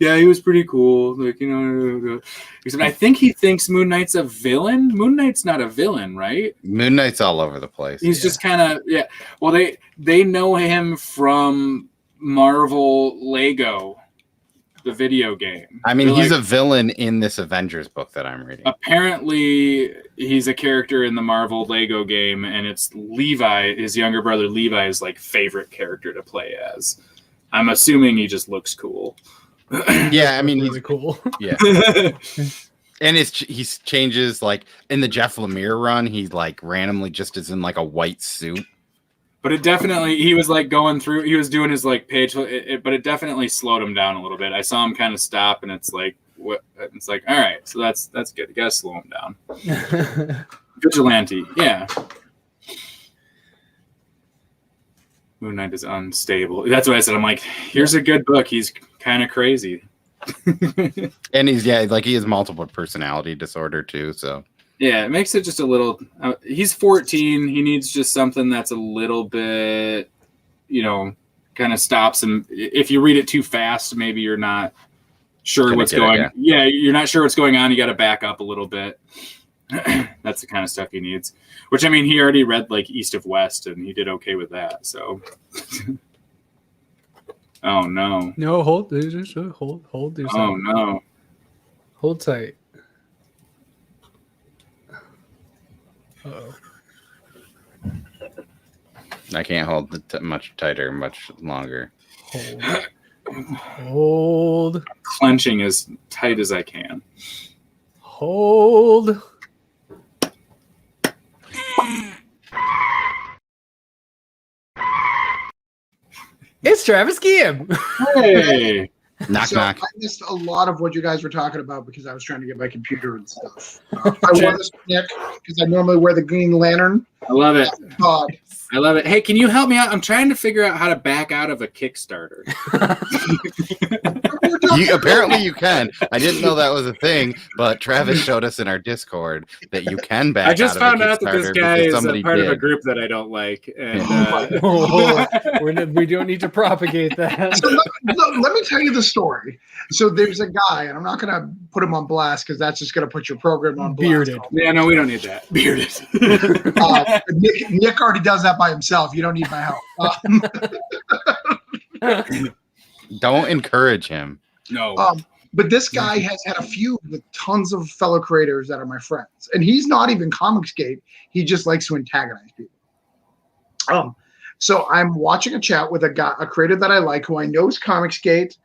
yeah, he was pretty cool. Like, you know, he said, I think he thinks Moon Knight's a villain. Moon Knight's not a villain, right? Moon Knight's all over the place. He's just kind of Well, they know him from Marvel Lego, the video game. I mean, he's a villain in this Avengers book that I'm reading. Apparently, he's a character in the Marvel Lego game, and it's Levi, his younger brother Levi's like favorite character to play as. I'm assuming he just looks cool. Yeah, I mean, he's really cool. Yeah. And he changes, like in the Jeff Lemire run, he like randomly just is in like a white suit. But it definitely, he was like going through, he was doing his like page, but it definitely slowed him down a little bit. I saw him kind of stop, and it's like, what? It's like, all right, so that's good. You gotta slow him down. Vigilante, yeah. Moon Knight is unstable. That's what I said. I'm like, here's a good book. He's kind of crazy. And he has multiple personality disorder too, so. Yeah, it makes it just a little... he's 14. He needs just something that's a little bit, kind of stops him. If you read it too fast, maybe you're not sure what's going on. Yeah, you're not sure what's going on. You got to back up a little bit. That's the kind of stuff he needs. Which, I mean, he already read, like, East of West, and he did okay with that, so... Oh, no. No, hold yourself. Oh, no. Hold tight. Uh-oh. I can't hold much tighter, much longer. Hold. I'm clenching as tight as I can. Hold. It's Travis Guillaume. Hey. Knock. I missed a lot of what you guys were talking about because I was trying to get my computer and stuff. I wore this Nick because I normally wear the Green Lantern. I love it. God. I love it. Hey, can you help me out? I'm trying to figure out how to back out of a Kickstarter. Apparently you can. I didn't know that was a thing, but Travis showed us in our Discord that you can back out. I just found out that this guy is a part of a group that I don't like. And, we don't need to propagate that. So let me tell you the story. So there's a guy, and I'm not going to put him on blast because that's just going to put your program on blast. Bearded. Yeah, no, we don't need that. Bearded. Nick already does that by himself. You don't need my help. Don't encourage him. No. But this guy has had a feud with tons of fellow creators that are my friends. And he's not even Comicsgate. He just likes to antagonize people. So I'm watching a chat with a creator that I like who I know is Comicsgate.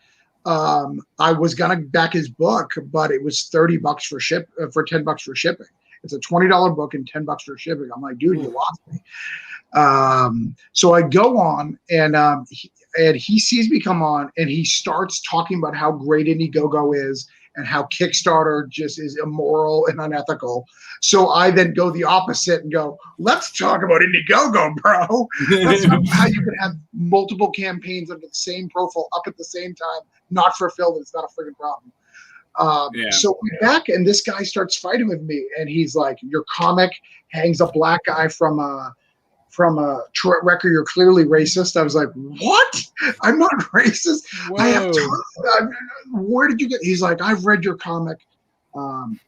I was going to back his book, but it was $30 for $10 for shipping. It's a $20 book and $10 for shipping. I'm like, dude, you lost me. So I go on and he sees me come on and he starts talking about how great Indiegogo is and how Kickstarter just is immoral and unethical. So I then go the opposite and go, let's talk about Indiegogo, bro. Let's talk about how you can have multiple campaigns under the same profile up at the same time, not fulfilled. It's not a freaking problem. So we're back and this guy starts fighting with me and he's like, your comic hangs a black guy from a record, you're clearly racist. I was like, what? I'm not racist. Whoa. I have where did you get? He's like, I've read your comic.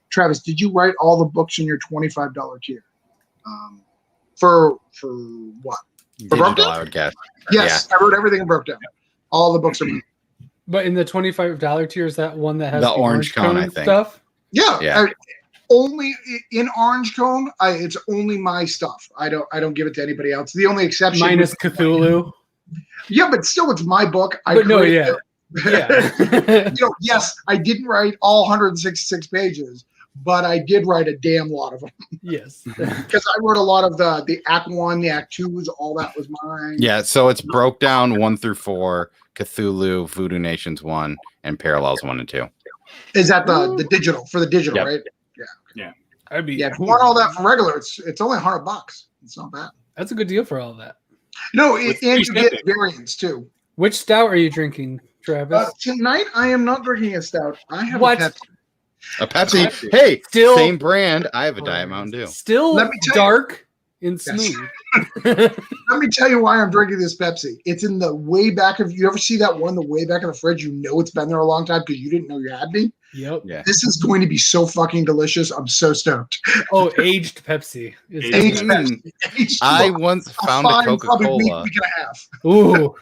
Travis, did you write all the books in your $25 tier? For what? For Digital, I would guess. Yes, I wrote everything in Broke Down. All the books are mine. But in the $25 tier, is that one that has the orange cone, I think. Stuff? Yeah. Only in Orange Cone, it's only my stuff. I don't give it to anybody else. The only exception minus Cthulhu. Yeah, but still, it's my book. Yes, I didn't write all 166 pages, but I did write a damn lot of them. Yes. Because I wrote a lot of the Act 1, the Act 2s, all that was mine. Yeah, so it's broke down 1 through 4, Cthulhu, Voodoo Nations 1, and Parallels 1 and 2. Is that the digital, for the digital, right? Yeah. If you want all that for regular, it's only $100. It's not bad. That's a good deal for all that. No, and you get variants too. Which stout are you drinking, Travis? Tonight, I am not drinking a stout. I have What? a Pepsi. A Pepsi. Hey, Still- same brand. I have a Diet Mountain Dew. Still Let me tell dark and smooth. Let me tell you why I'm drinking this Pepsi. It's in the way back of, you ever see that one, the way back of the fridge? You know it's been there a long time because you didn't know you had any. Yep. Yeah. This is going to be so fucking delicious. I'm so stoked. Oh, aged Pepsi. Aged Pepsi. Aged I Pepsi. once found fine, a probably Coca-Cola. week and a half. Ooh.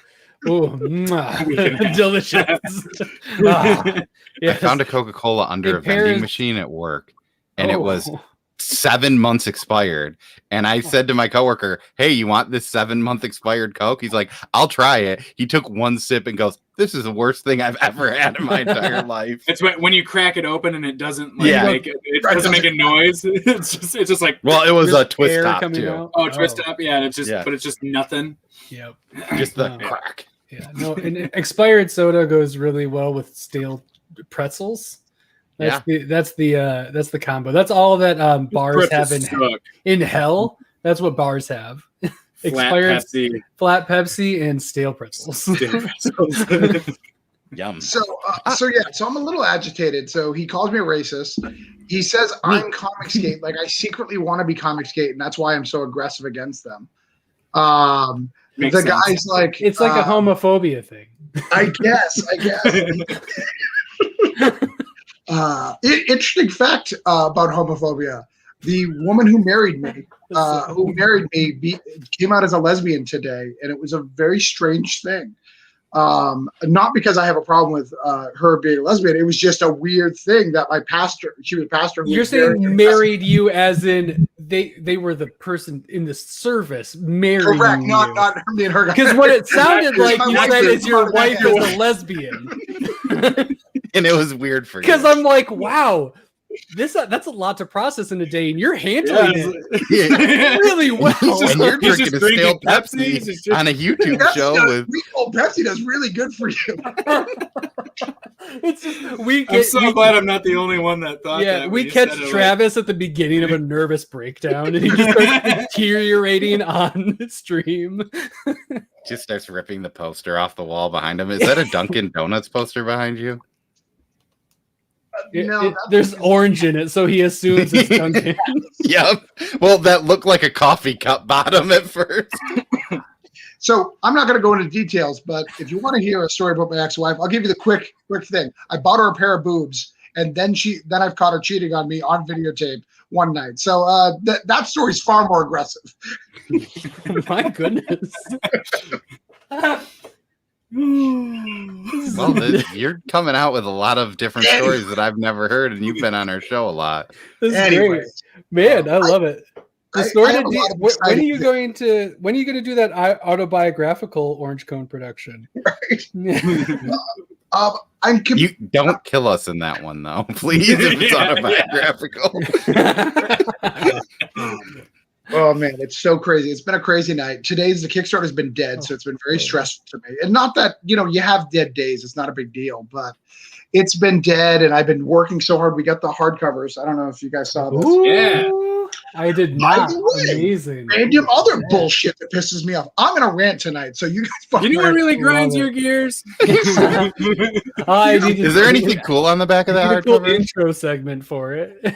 Ooh. Mwah. Delicious. I Yeah. found a Coca-Cola under a vending machine at work, and it was 7 months expired. And I said to my coworker, "Hey, you want this 7-month expired Coke?" He's like, "I'll try it." He took one sip and goes, "This is the worst thing I've ever had in my entire life." It's when you crack it open and it doesn't make it doesn't make a noise. It's just like, Well, it was a There's twist air top coming too. out. oh, twist up, yeah, and it's just but it's just nothing. Yep. Just the No. crack. Yeah. No, and expired soda goes really well with stale pretzels. That's the combo. That's all that bars have in hell. That's what bars have. Expired flat Pepsi and stale pretzels. Yum. So I'm a little agitated. So he calls me a racist. He says I'm Comicsgate. Like I secretly want to be Comicsgate, and that's why I'm so aggressive against them. Makes the sense. guy's like, It's like a homophobia thing. I guess. Interesting fact about homophobia. The woman who married me, came out as a lesbian today, and it was a very strange thing. Not because I have a problem with her being a lesbian. It was just a weird thing that she was a pastor. You're saying married you as in they were the person in the service marrying correct, you. not me and her. Because what it sounded like My you wife said is is your part of wife that. is a lesbian. And it was weird for you. Because I'm like, wow, that's a lot to process in a day, and you're handling it really well. And you're He's drinking just a drinking stale Pepsi. Pepsi on a YouTube show with. Pepsi does really good for you. It's just, I'm so glad I'm not the only one that thought that. yeah, when we you catch said it, Travis at the beginning of a nervous breakdown, and he just starts deteriorating on stream. Just starts ripping the poster off the wall behind him. Is that a Dunkin' Donuts poster behind you? There's orange in it, so he assumes it's Dunkin'. Yep. Well, that looked like a coffee cup bottom at first. So I'm not going to go into details, but if you want to hear a story about my ex-wife, I'll give you the quick thing. I bought her a pair of boobs, and then I've caught her cheating on me on videotape one night. So that story's far more aggressive. My goodness. Well, you're coming out with a lot of different stories that I've never heard, and you've been on our show a lot. This is Anyway, great. Man, I love it. The story I have a lot of when are exciting you going to do that autobiographical Orange Cone production? You don't kill us in that one, though, please. If it's autobiographical. Oh man, it's so crazy. It's been a crazy night. The Kickstarter's been dead, so it's been very stressful to me. And not that, you have dead days. It's not a big deal, but it's been dead, and I've been working so hard. We got the hardcovers. I don't know if you guys saw this. Ooh, Yeah. I did not. Amazing. Random other bullshit that pisses me off. I'm gonna rant tonight, so you guys fucking. You know what really grinds Love your gears? Is there anything cool on the back of that a cool hardcover? intro segment for it?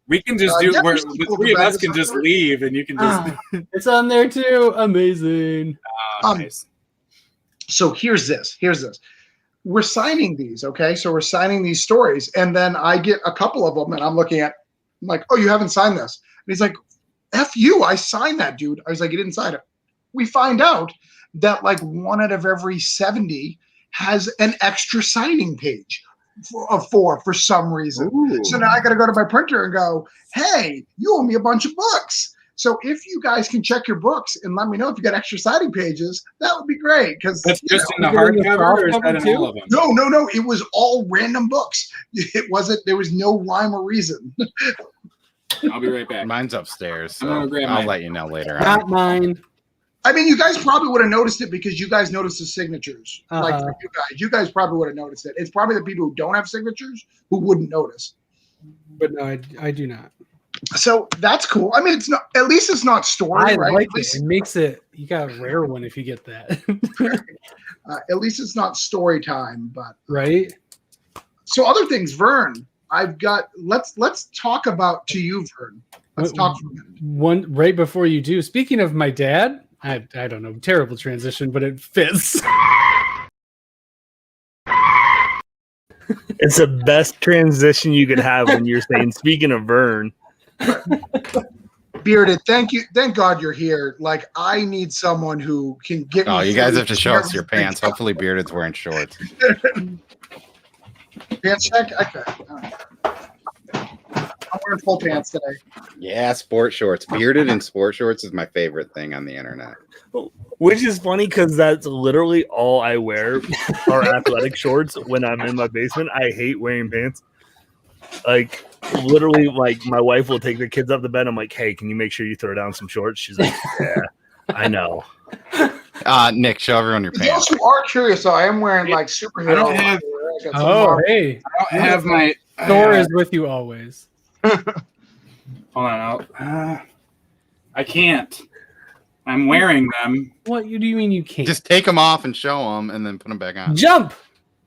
We can just yeah, the three of us can just leave, and you can just. It's on there too. Amazing. Nice. So here's this. We're signing these, okay? So we're signing these stories, and then I get a couple of them, and I'm like, oh, you haven't signed this. And he's like, F you, I signed that, dude. I was like, you didn't sign it. We find out that like 1 out of every 70 has an extra signing page for some reason. Ooh. So now I got to go to my printer and go, hey, you owe me a bunch of books. So if you guys can check your books and let me know if you got extra signing pages, that would be great. Because that's just in the hardcover, or is that in all of them? No. It was all random books. It wasn't. There was no rhyme or reason. I'll be right back. Mine's upstairs, so I'm gonna grab I'll mine. let you know later Not on. mine. I mean, you guys probably would have noticed it because you guys noticed the signatures. Like for you guys probably would have noticed it. It's probably the people who don't have signatures who wouldn't notice. But no, I do not. So that's cool. I mean, it's not. At least it's not story, I right? like At least, it. It makes it. You got a rare one if you get that. at least it's not story time. But right. so other things, Vern. I've got. Let's talk about to you, Vern. Let's talk for a minute. One right before you do. Speaking of my dad, I don't know, terrible transition, but it fits. It's the best transition you could have when you're saying, speaking of Vern. Bearded, thank you. Thank God you're here. Like, I need someone who can get me. Oh, you guys through have to show us your pants. Hopefully, Bearded's wearing shorts. Pants check? Okay. All right. I'm wearing full pants today. Yeah, sport shorts. Bearded and sport shorts is my favorite thing on the internet. Which is funny because that's literally all I wear are athletic shorts when I'm in my basement. I hate wearing pants. Like, literally, like, my wife will take the kids up to bed. I'm like, hey, can you make sure you throw down some shorts? She's like, yeah, I know. Nick, show everyone your For pants. those who are curious, though, I am wearing like superhero. I don't have- I got some Oh, Marvel- hey. I don't have my Thor is with you always. Hold on. I can't. I'm wearing them. What do you mean you can't? Just take them off and show them, and then put them back on. jump.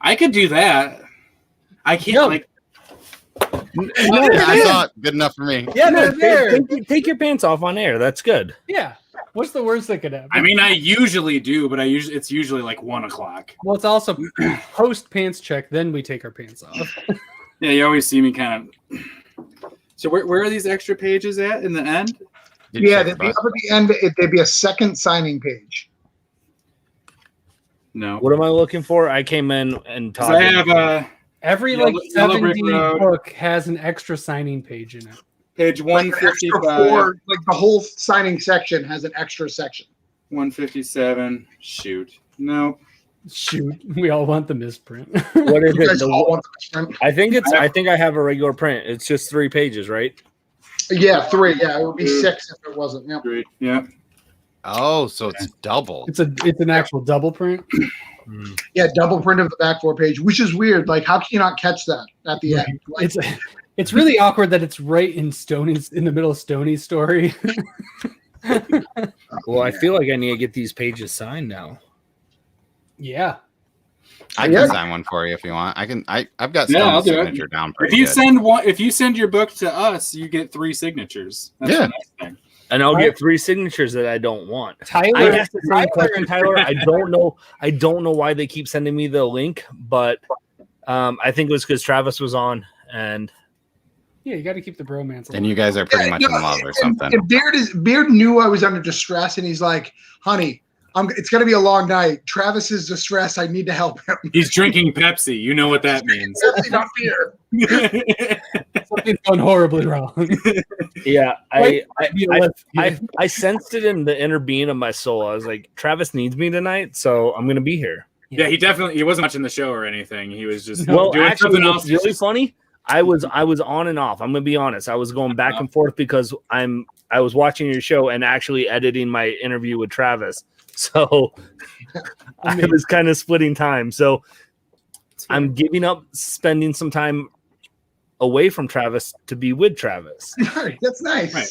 I could do that. I can't. Jump. Like, I saw it. Good enough for me. Yeah, No, there. take your pants off on air. That's good. Yeah. What's the worst that could happen? I mean, I usually do, but it's usually like 1:00. Well, it's also post pants check, then we take our pants off. Yeah, you always see me kind of. So where are these extra pages at in the end? Did you Yeah, check they'd be the up at the end. There'd be a second signing page. No. What am I looking for? I came in and 'Cause talked. I have Every Yellow- like Yellow Brick 70 Road. book has an extra signing page in it. page Like an extra 155, four, like the whole signing section has an extra section. 157. Shoot. No. Shoot, we all want the misprint. What is You it? guys all want the print? I think I have a regular print. It's just 3 pages, right? Yeah, 3. Yeah, it would be 6 if it wasn't. Yeah. Great. Yeah. Oh, so it's double. it's an actual double print. Yeah, double print of the back 4 page, which is weird. Like, how can you not catch that at the end? Like, It's really awkward that it's right in the middle of Stoney's story. Well, I feel like I need to get these pages signed now. Yeah. I can sign one for you if you want. I've got Yeah, I'll Stone's do it. signature down If pretty you good. if you send your book to us, you get 3 signatures. That's Yeah. the nice thing. And I'll get 3 signatures that I don't want. Tyler, I asked the same question, Tyler. I don't know why they keep sending me the link, but I think it was because Travis was on, and yeah, you got to keep the bromance. And you guys are pretty much in love or something. And Beard knew I was under distress, and he's like, "Honey, it's going to be a long night. Travis is distressed. I need to help him." He's drinking Pepsi. You know what that means. Pepsi, not beer. Something's gone horribly wrong. yeah, Wait, I sensed it in the inner being of my soul. I was like, Travis needs me tonight, so I'm gonna be here. Yeah, he wasn't watching the show or anything. He was just Well, doing actually, something what's else. really funny. I was on and off. I'm gonna be honest. I was going back and forth because I was watching your show and actually editing my interview with Travis. So I was kind of splitting time. So I'm giving up spending some time away from Travis to be with Travis. That's nice. Right.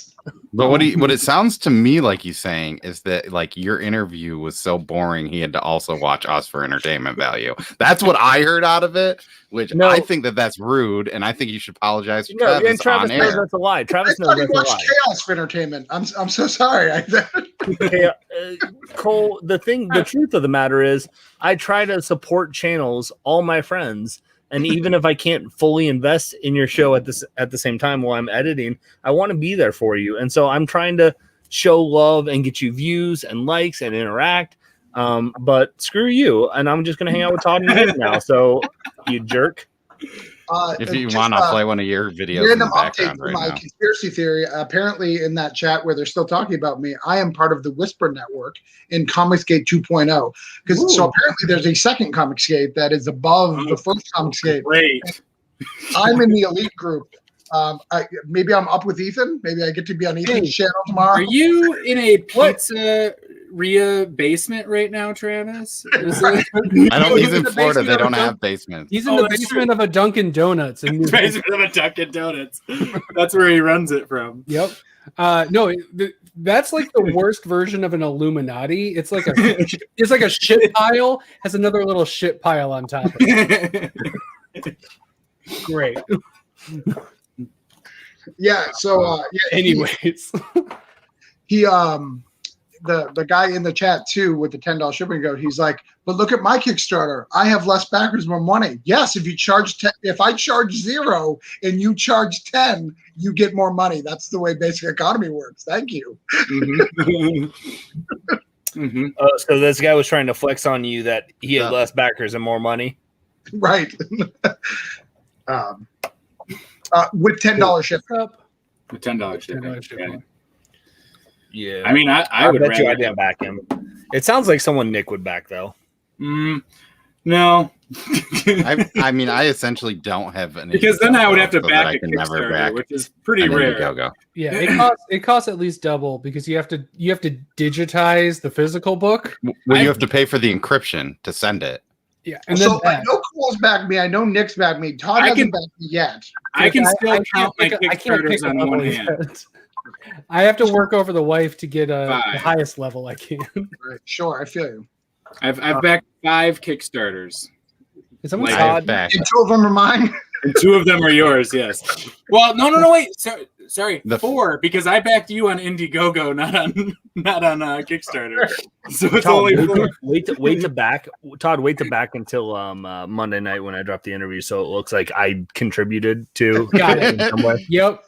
But what it sounds to me like he's saying is that like your interview was so boring he had to also watch us for entertainment value. That's what I heard out of it, which No. I think that's rude, and I think you should apologize to No, Travis, and Travis on knows air. that's a lie. I Travis knows thought he that's a watched lie. Chaos for entertainment. I'm so sorry. Hey, Cole, the truth of the matter is I try to support channels, all my friends, and even if I can't fully invest in your show at the same time while I'm editing, I want to be there for you. And so I'm trying to show love and get you views and likes and interact. But screw you, and I'm just gonna hang out with Todd and Nick now. So you jerk. If you want, I'll play one of your videos in random the update background for right my now. conspiracy theory. Apparently, in that chat where they're still talking about me, I am part of the Whisper Network in Comicsgate 2.0. Because so apparently there's a second Comicsgate that is above the first Comicsgate. Great. I'm in the elite group. Maybe I'm up with Ethan. Maybe I get to be on Ethan's channel tomorrow. Are you in a pizzeria basement right now, Travis? I don't. He's in Florida. They don't have basements. He's in the basement of a Dunkin' Donuts. In the basement of a Dunkin' Donuts. That's where he runs it from. Yep. No, that's like the worst version of an Illuminati. It's like a shit pile has another little shit pile on top of it. Great. Yeah. So anyways, he the guy in the chat too with the $10 shipping code. He's like, but look at my Kickstarter. I have less backers, more money. Yes, if you charge if I charge 0 and you charge 10, you get more money. That's the way basic economy works. Thank you. So this guy was trying to flex on you that he had less backers and more money. Right. With $10 shipping. With $10 shipping. Yeah. I mean, I would bet you I didn't back him. It sounds like someone Nick would back though. No. I mean, I essentially don't have an because then I would have to so back a Kickstarter, which is pretty rare. Yeah, it costs at least double because you have to digitize the physical book. Well, you have to pay for the encryption to send it. Yeah, and so I know Cole's backed me. I know Nick's backed me. Todd hasn't backed me yet. I can still count my Kickstarters on one hand. I have to work over the wife to get the highest level I can. Right, sure, I feel you. I've backed 5 Kickstarters. Is someone back? And 2 of them are mine. And 2 of them are yours. Yes. Well, no. Wait. Sorry. 4 because I backed you on Indiegogo, not on Kickstarter. So it's Todd, only 4. Wait to back, Todd. Wait to back until Monday night when I drop the interview, so it looks like I contributed to. Got it. In some way. Yep.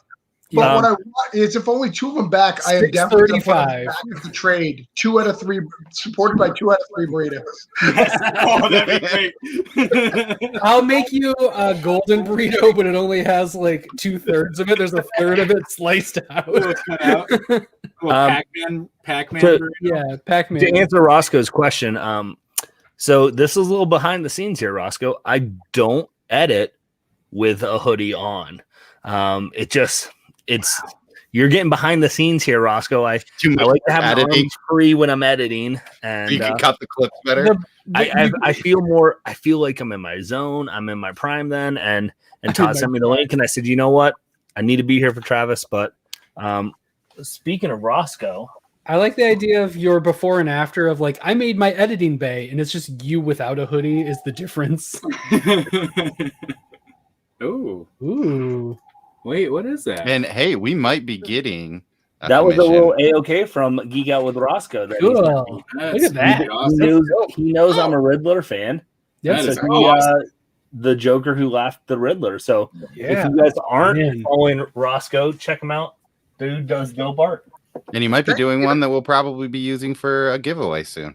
But what I want is if only 2 of them back, I am definitely going to back of the trade. 2 out of 3, supported by 2 out of 3 burritos. Oh, that'd be great. I'll make you a golden burrito, but it only has like 2/3 of it. There's a third of it sliced out. Pac-Man. Yeah, Pac-Man. To answer Roscoe's question, so this is a little behind the scenes here, Roscoe. I don't edit with a hoodie on. You're getting behind the scenes here, Roscoe. I like to have my arms free when I'm editing, and you can cut the clips better. I feel like I'm in my zone. I'm in my prime then, and Todd sent me the link, and I said, you know what? I need to be here for Travis. But speaking of Roscoe, I like the idea of your before and after of like I made my editing bay, and it's just you without a hoodie is the difference. Ooh. Wait, what is that? And hey, we might be getting that was a little A-OK from Geek Out with Roscoe. Cool. Look at that. He knows I'm a Riddler fan. Yes, the Joker who laughed the Riddler. So if you guys aren't following Roscoe, check him out. Dude does dope art. And he might be doing one that we'll probably be using for a giveaway soon.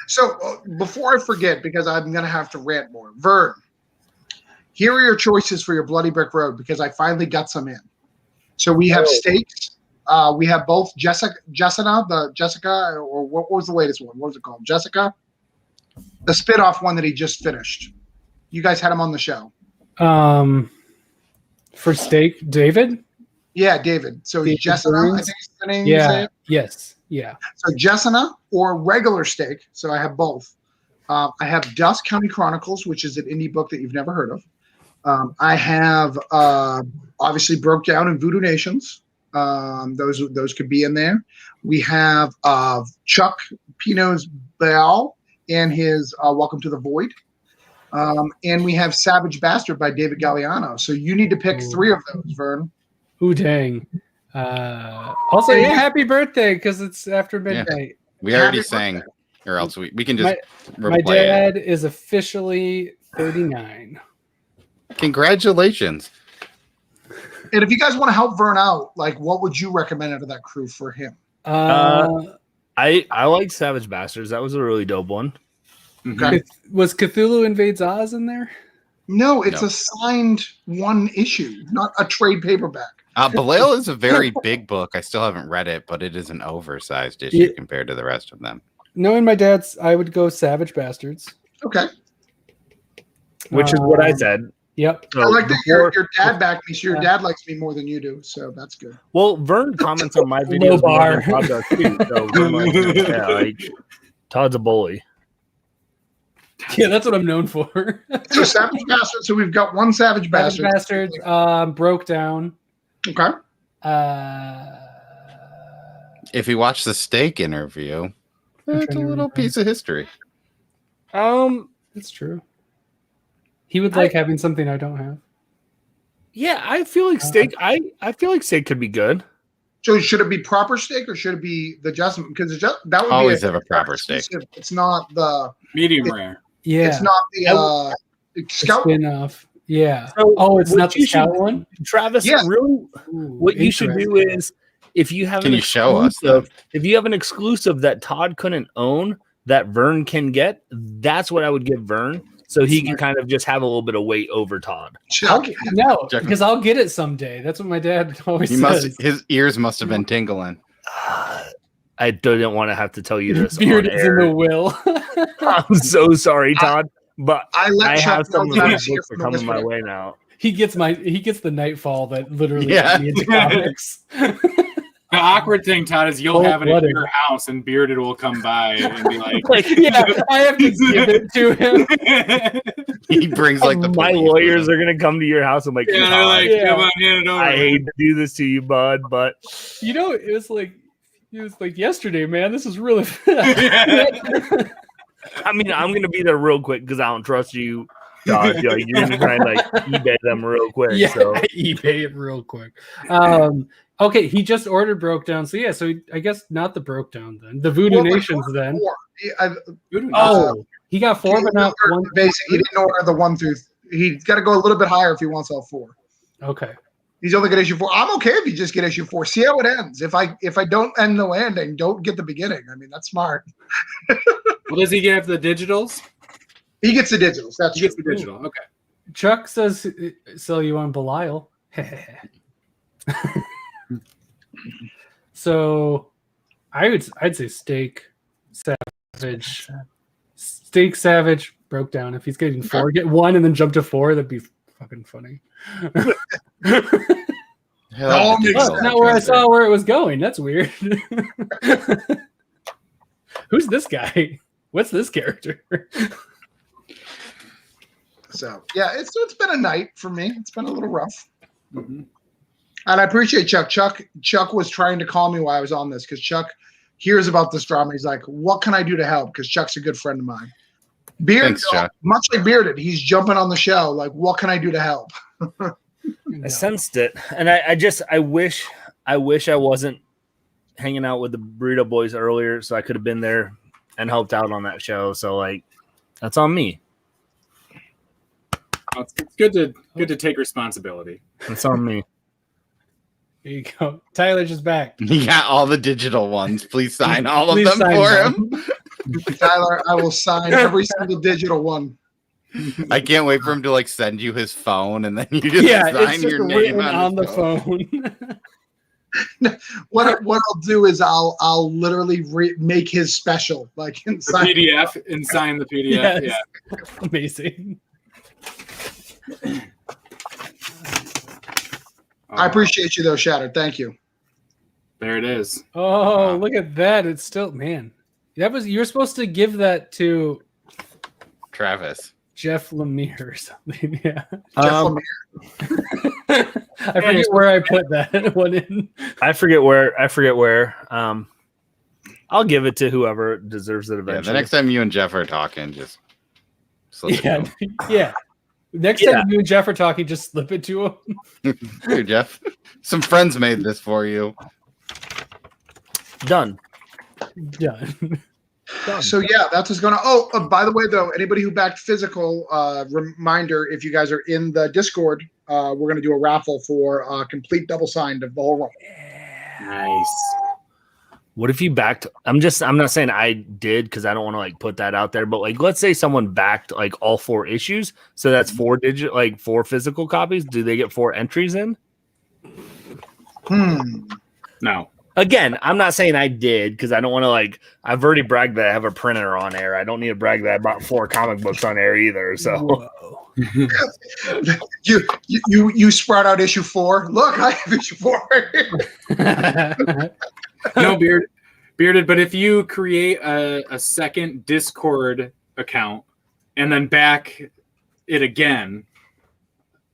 So before I forget, because I'm going to have to rant more, Vern, here are your choices for your Bloody Brick Road because I finally got some in. So we have steaks. We have both Jessica, or what was the latest one? What was it called? Jessica? The spin-off one that he just finished. You guys had him on the show. For steak, David? Yeah, David. So Jessica, I think is the name you say it? Yes. Yeah. So Jessica or regular steak. So I have both. I have Dust County Chronicles, which is an indie book that you've never heard of. I have obviously Broke Down in Voodoo Nations. Those could be in there. We have Chuck Pino's Baal and his Welcome to the Void. And we have Savage Bastard by David Galliano. So you need to pick 3 of those, Vern. Ooh, dang. Also, happy birthday because it's after midnight. Yeah. We already sang, or else we can just my dad is officially 39. Congratulations. And if you guys want to help Vern out, like what would you recommend out of that crew for him? I like Savage Bastards. That was a really dope one. Okay. Was Cthulhu Invades Oz in there? No, it's No. a signed one issue, not a trade paperback. Belial is a very big book. I still haven't read it, but it is an oversized issue Yeah. compared to the rest of them. Knowing my dad's, I would go Savage Bastards. Okay. Which is what I said. Yep. So I like that before- your dad backed me, so your dad likes me more than you do, so that's good. Well, Vern comments on my videos more bar. than Todd does too. So I'm like, yeah, like, Todd's a bully. Yeah, that's what I'm known for. So Savage Bastard, so we've got one Savage Savage Bastard. Bastards broke down. Okay. If you watch the steak interview, it's a little piece of history. That's true. He would like having something I don't have. Yeah, I feel like steak. I feel like steak could be good. So should it be proper steak or should it be the adjustment? Because that would Always be have a proper steak. It's not the Medium rare. Yeah. It's not the scout. Spin off. Yeah. So it's what not the you scout should- one? Travis, Yeah. really, what you should do is if you have Can an you show us exclusive, if you have an exclusive that Todd couldn't own that Vern can get, that's what I would give Vern. So he can kind of just have a little bit of weight over Todd. Chuck. No, Check because I'll get it someday. That's what my dad always says. His ears must have been tingling. I didn't want to have to tell you this. Beard on is in air. the will. I'm so sorry, Todd, but I let I Chuck have some know of that my I'm here books for are the coming my whisper. way now. He gets the Nightfall that literally Yeah. got me into comics. The awkward thing, Todd, is you'll have it in Cold-blooded. your house and Bearded will come by and be like, Like, Yeah, I have to give it to him. He brings like the my police with lawyers him. are gonna come to your house. I'm like, yeah, they're Todd, like, Yeah. come on, hand it over. I hate to do this to you, bud, but You know, it was like yesterday, man. This is really. I mean, I'm gonna be there real quick because I don't trust you, Todd. You're gonna try and like eBay them real quick. Yeah, So eBay it real quick. Okay, he just ordered Broke Down. So yeah, so I guess not the Broke Down then. The Voodoo Well, but Nations then. Oh, He got 4, but not 1. basic. He didn't order the 1 through. He's got to go a little bit higher if he wants all 4. Okay. He's only got issue 4. I'm okay if you just get issue 4. See how it ends. If I don't end the ending, don't get the beginning. I mean, that's smart. Well, does he get the digitals? He gets the digitals. That's He gets true. the digital. Okay. Chuck says sell you on Belial. So I'd say Steak Savage. Steak Savage Broke Down. If he's getting 4, get 1 and then jump to 4, that'd be fucking funny. All makes Oh, sense. not where I saw where it was going. That's weird. Who's this guy? What's this character? So yeah, it's been a night for me. It's been a little rough. Mhm. And I appreciate Chuck. Chuck was trying to call me while I was on this because Chuck hears about this drama. He's like, "What can I do to help?" Because Chuck's a good friend of mine. Bearded, Thanks, Chuck. much like Bearded, he's jumping on the show. Like, what can I do to help? I sensed it, and I wish I wasn't hanging out with the Burrito Boys earlier, so I could have been there and helped out on that show. So like, that's on me. Well, it's good to take responsibility. That's on me. There you go. Tyler's just back. He got all the digital ones. Please sign all of Please them sign for them. him. Tyler, I will sign every single digital one. I can't wait for him to like send you his phone and then you just Yeah, it's sign just your name written on, on the his phone. phone. What I'll do is I'll literally make his special, like The inside. PDF and sign the PDF. Yes. Yeah. Amazing. I appreciate you though, Shattered. Thank you. There it is. Oh, look at that. It's still, man. You're supposed to give that to Travis. Jeff Lemire or something. Yeah. Jeff I forget where I put that one in. I forget where. I'll give it to whoever deserves it Yeah, eventually. the next time you and Jeff are talking, just slip it Yeah. to him. Yeah. Next time you and Jeff are talking, just slip it to him. Here, Jeff. Some friends made this for you. Done. Done. So yeah, that's what's going to. Oh, by the way, though, anybody who backed physical, reminder: if you guys are in the Discord, we're going to do a raffle for complete double signed of the whole run. Nice. What if you backed? I'm not saying I did because I don't want to like put that out there, but like let's say someone backed like all 4 issues, so that's 4 physical copies. Do they get 4 entries in? No. Again, I'm not saying I did because I don't want to like. I've already bragged that I have a printer on air. I don't need to brag that I bought 4 comic books on air either. So you sprout out issue 4. Look, I have issue 4 right here. No, bearded. But if you create a second Discord account and then back it again,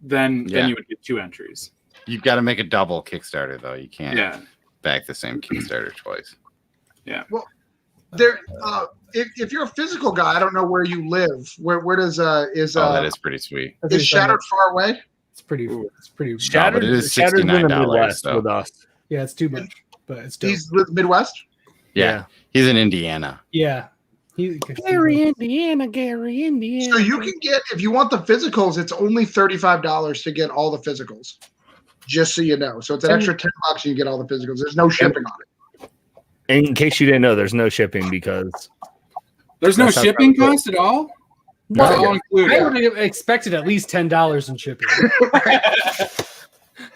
then you would get 2 entries. You've got to make a double Kickstarter though. You can't back the same Kickstarter twice. Yeah. Well, there. If you're a physical guy, I don't know where you live. Where does that is pretty sweet. Is Shattered far away? It's pretty. Shattered. But it is Shattered's in the $69 Midwest though. with us. Yeah, it's too much, but it's dope. He's with Midwest. Yeah, he's in Indiana. Yeah. Gary, Indiana. So you can get, if you want the physicals, it's only $35 to get all the physicals. Just so you know. So it's an extra $10 and you get all the physicals. There's no shipping on it. In case you didn't know, there's no shipping because there's no shipping cost at all. Well, all included. I would have expected at least $10 in shipping.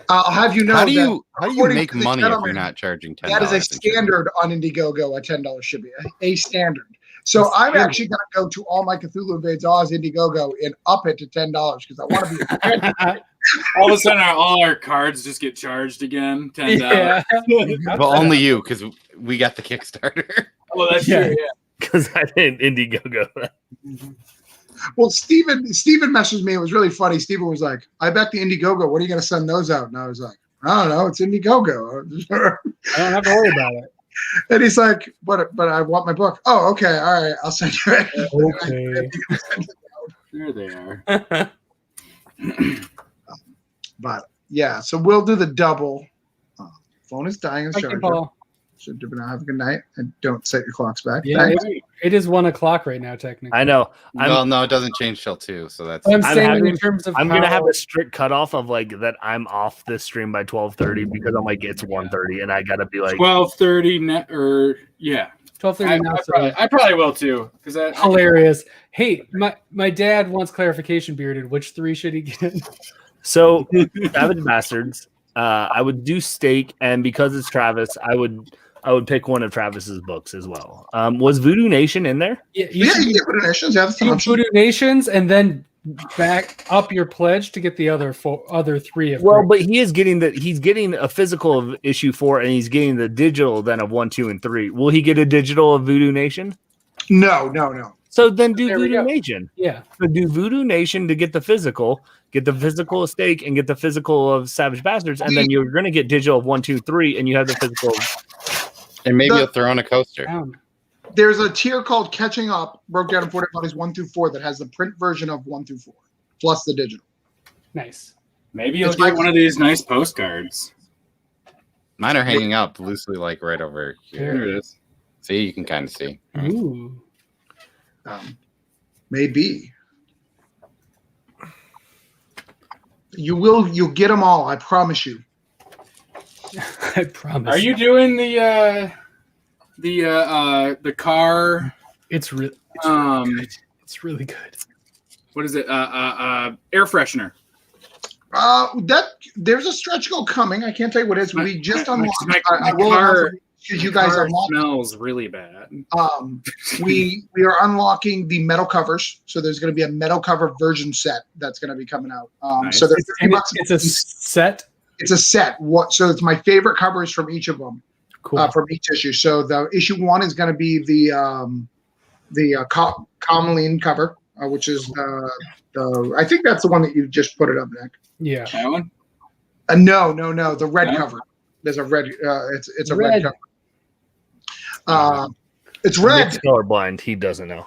I'll have you know. How do you according make to the money if gentleman, you're not charging $10? That is a standard on Indiegogo, a $10 shipping. A standard. So I'm actually going to go to all my Cthulhu Invades Oz Indiegogo and up it to $10 because I want to be. All of a sudden, all our cards just get charged again. $10. Yeah. Well, only you because we got the Kickstarter. Well, that's true. Yeah. because I didn't Indiegogo. Well, Steven messaged me. It was really funny. Steven was like, I bet the Indiegogo, when are you going to send those out? And I was like, I don't know. It's Indiegogo. I don't have to worry about it. And he's like, but I want my book. Oh, okay. All right. I'll send you it. Okay. There they are. But yeah, so we'll do the double. Phone is dying. Thank you, Paul. So do not have a good night and don't set your clocks back. Yeah, it is 1 o'clock right now, technically. I know. Well, no, it doesn't change till 2. So that's. I'm saying in terms of I'm gonna have a strict cutoff of like that. I'm off this stream by 12:30 because I'm like it's 1:30 and I gotta be like 12:30 net or yeah. 12:30. I probably will too because hilarious. Hey, my dad wants clarification. Bearded, which 3 should he get? So Savage Bastards. I would do Steak, and because it's Travis, I would pick one of Travis's books as well. Was Voodoo Nation in there? Yeah, you get Voodoo Nations. Yeah, Voodoo Nations, and then back up your pledge to get the other 3. Well, but he's getting a physical of issue 4, and he's getting the digital then of 1, 2, and 3. Will he get a digital of Voodoo Nation? No. So then do Voodoo Nation. Yeah. So do Voodoo Nation to get the physical of Steak, and get the physical of Savage Bastards, and then you're going to get digital of 1, 2, 3, and you have the physical. And maybe you'll throw in a coaster. There's a tier called Catching Up, broke down in 40 bodies 1 through 4 that has the print version of 1 through 4, plus the digital. Nice. Maybe you'll get one of these nice postcards. Mine are hanging up loosely, like right over here. There it is. See, you can kind of see. Ooh. Maybe. You'll get them all. I promise you. I promise. Are you doing the car? It's really good. It's really good. What is it? Air freshener. There's a stretch goal coming. I can't tell you what it is. We just unlocked. My car. Because you guys smells really bad. We are unlocking the metal covers, so there's going to be a metal cover version set that's going to be coming out. Nice. So there's it's a set. It's a set. So it's my favorite covers from each of them. Cool. From each issue. So the issue 1 is going to be the Commeline cover, which is the I think that's the one that you just put it up, Nick. Yeah. That one? No. The red cover. There's a red. It's a red cover. It's red. Nick's colorblind. He doesn't know.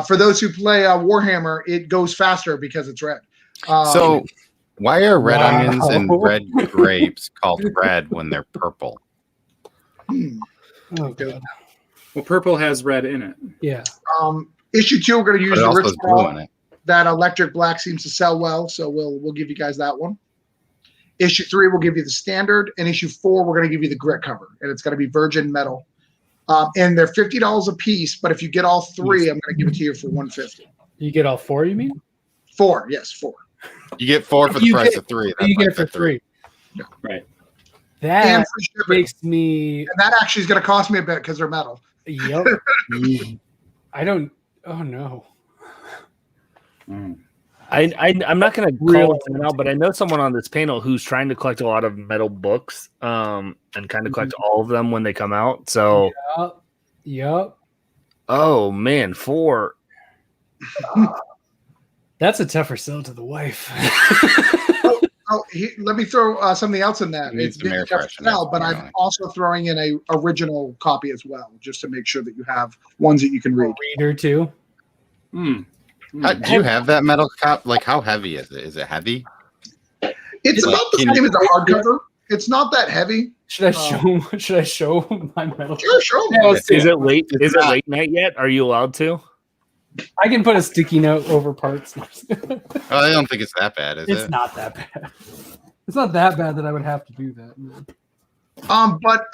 For those who play Warhammer, it goes faster because it's red. So why are red onions and red grapes called red when they're purple? Oh god. Well, purple has red in it. Yeah. Issue 2, we're going to use the also Ritz blue in it. That electric black seems to sell well, so we'll give you guys that one. Issue 3, we'll give you the standard, and issue 4, we're going to give you the grit cover, and it's going to be virgin metal. And they're $50 a piece. But if you get all 3, I'm going to give it to you for $150. You get all 4, you mean? 4, yes, 4. You get 4 for the price of 3. You get it for 3. Yeah. Right. That makes me. And that actually is going to cost me a bit because they're metal. Yep. I don't. Oh no. I'm not going to call it now, but I know someone on this panel who's trying to collect a lot of metal books, and kind of collect all of them when they come out. So. Yep. Oh man, 4. That's a tougher sell to the wife. Let me throw something else in that. It's been a tough sell, but I'm also throwing in a original copy as well, just to make sure that you have ones that you can read. Reader too. Do you have that metal cop? Like, how heavy is it? Is it heavy? It's about the same as a hardcover. It's not that heavy. Should I show? Should I show my metal? Sure, show me. Is it late? Is it late night yet? Are you allowed to? I can put a sticky note over parts. I don't think it's that bad, is it? It's not that bad. It's not that bad that I would have to do that. No. But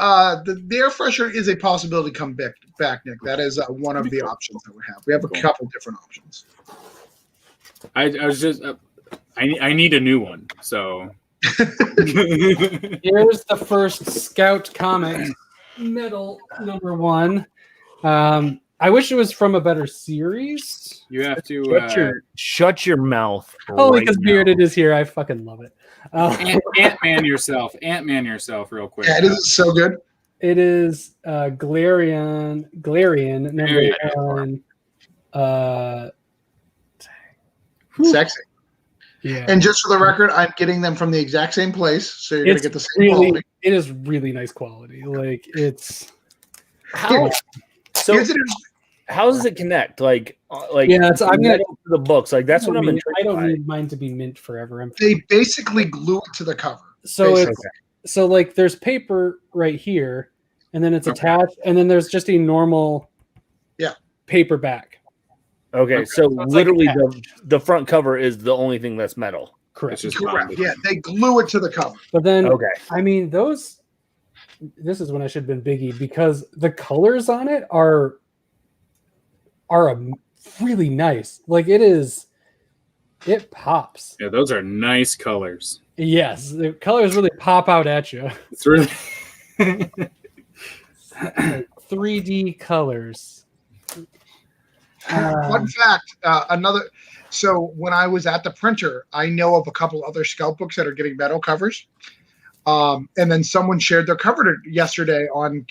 the air freshener is a possibility to come back, Nick. That is one of the options that we have. We have a couple different options. I was just I need a new one. So here's the first Scout comic, Metal #1. I wish it was from a better series. You have to shut your mouth. Only because Bearded is here. I fucking love it. Ant-Man yourself. Ant-Man yourself real quick. Yeah, it is so good. It is Galarian #1. Sexy. Yeah. And just for the record, I'm getting them from the exact same place, so you're gonna get the same quality. It is really nice quality. Like it's how does it connect? Like yeah, I'm gonna the books. Like that's what I'm intrigued by. I don't need mine to be mint forever. They basically glue it to the cover. So so like there's paper right here, and then it's attached, and then there's just a normal paper back. Okay, so literally the front cover is the only thing that's metal. Correct. Correct. Yeah, they glue it to the cover. But then I mean those. This is when I should have been Biggie because the colors on it are really nice. Like it pops. Yeah, those are nice colors. Yes, the colors really pop out at you. It's really 3D colors. Fun fact, so when I was at the printer, I know of a couple other Scout books that are getting metal covers. And then someone shared their cover yesterday on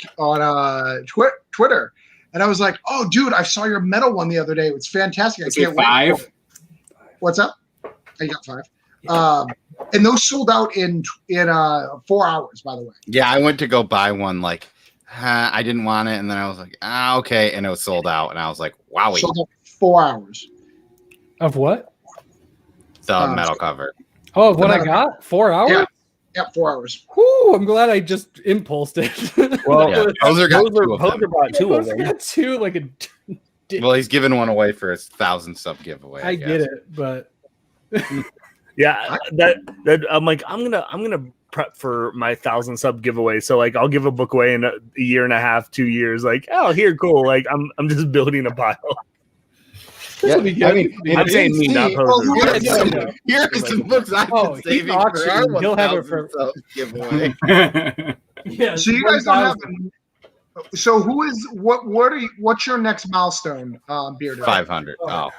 Twitter. And I was like, oh, dude, I saw your metal one the other day. It's fantastic. I can't wait. 5? What's up? I got 5. And those sold out in 4 hours, by the way. Yeah, I went to go buy one. Like, I didn't want it. And then I was like, okay. And it was sold out. And I was like, wow. Sold out 4 hours. Of what? The metal cover. Oh, what I got? 4 hours? Yeah, 4 hours. Whoo, I'm glad I just impulsed it. Well, Poser got two of them. Got two like a. Well, he's giving one away for his 1,000 sub giveaway. I get it, but yeah, that I'm like I'm gonna prep for my 1,000 sub giveaway. So like I'll give a book away in a year and a half, 2 years. Like here, cool. Like I'm just building a pile. Yeah, I mean, I'm saying me, not Poser. Here's some books I've been saving for our he'll have it for giveaway. Yeah. So you guys don't have. So what's your next milestone, Bearded? 500. Oh.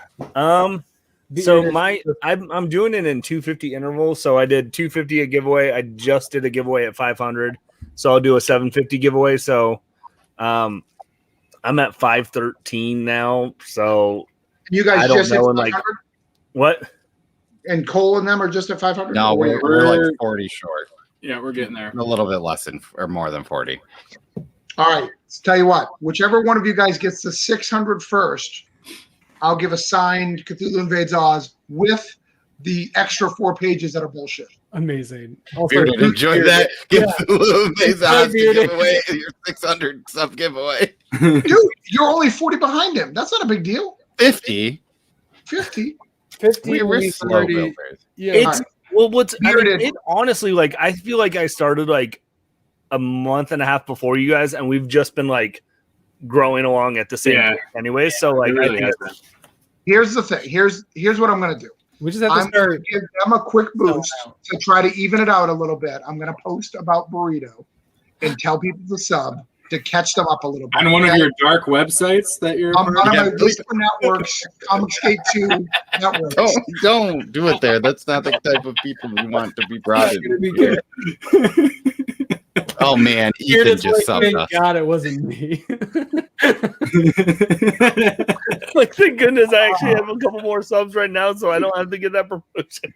So I'm doing it in 250 intervals. So I did 250 a giveaway. I just did a giveaway at 500. So I'll do a 750 giveaway. So I'm at 513 now. So you guys just hit 500? What? And Cole and them are just at 500? No, we're like 40 short. Yeah, we're getting there. A little bit less than or more than 40. All right. Let's tell you what. Whichever one of you guys gets the 600 first, I'll give a signed Cthulhu Invades Oz with the extra 4 pages that are bullshit. Amazing. Also, enjoy that. Cthulhu Invades Oz to give away your 600 sub giveaway. Dude, you're only 40 behind him. That's not a big deal. 50. 50. We're slow builders. Yeah. It's it honestly, like I feel like I started like a month and a half before you guys, and we've just been like growing along at the same time anyway. So like, really I think Here's the thing. Here's what I'm gonna do. We just have to I'm gonna start. give them a quick boost to try to even it out a little bit. I'm gonna post about Burrito and tell people to sub to catch them up a little bit. On one of your dark websites that you're on my Whisper Networks, Comicsgate 2 networks. Don't do it there. That's not the type of people we want to be brought in. Oh man, Ethan just subbed thank us. God it wasn't me. like, thank goodness I actually have a couple more subs right now, so I don't have to get that promotion.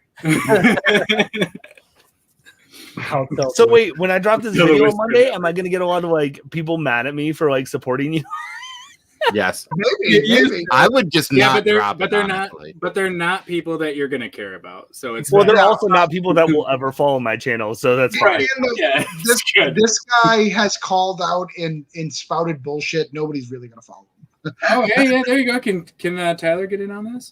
So wait, when I drop this video on Monday, am I gonna get a lot of like people mad at me for like supporting you? Yes, maybe. I would just not drop but it, they're honestly. but they're not people that you're gonna care about. So it's Well, they're also not people that will ever follow my channel, so that's fine. Yeah, this guy has called out and spouted bullshit. Nobody's really gonna follow him. Oh, yeah, there you go. Can Tyler get in on this?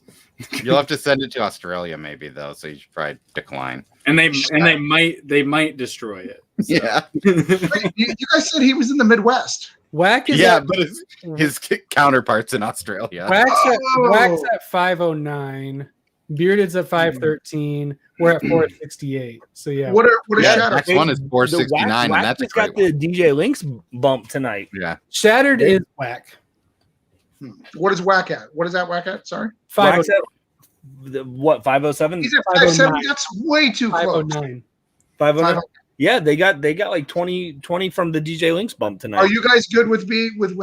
You'll have to send it to Australia, maybe though. So you should probably decline. And they might destroy it. So. Yeah. Wait, you guys said he was in the Midwest. Whack is But his counterparts in Australia. Whack's at 509. Bearded's at 513. We're at 468. So yeah. What are Shadows? Next one is 469, and that's a great got the DJ Links bump tonight. Yeah. Shattered is Whack. What is Whack at? What is that Whack at? Sorry. 509. What, 507? He's at 570. That's way too close. 509. 509. Yeah, they got like 20 from the DJ Links bump tonight. Are you guys good with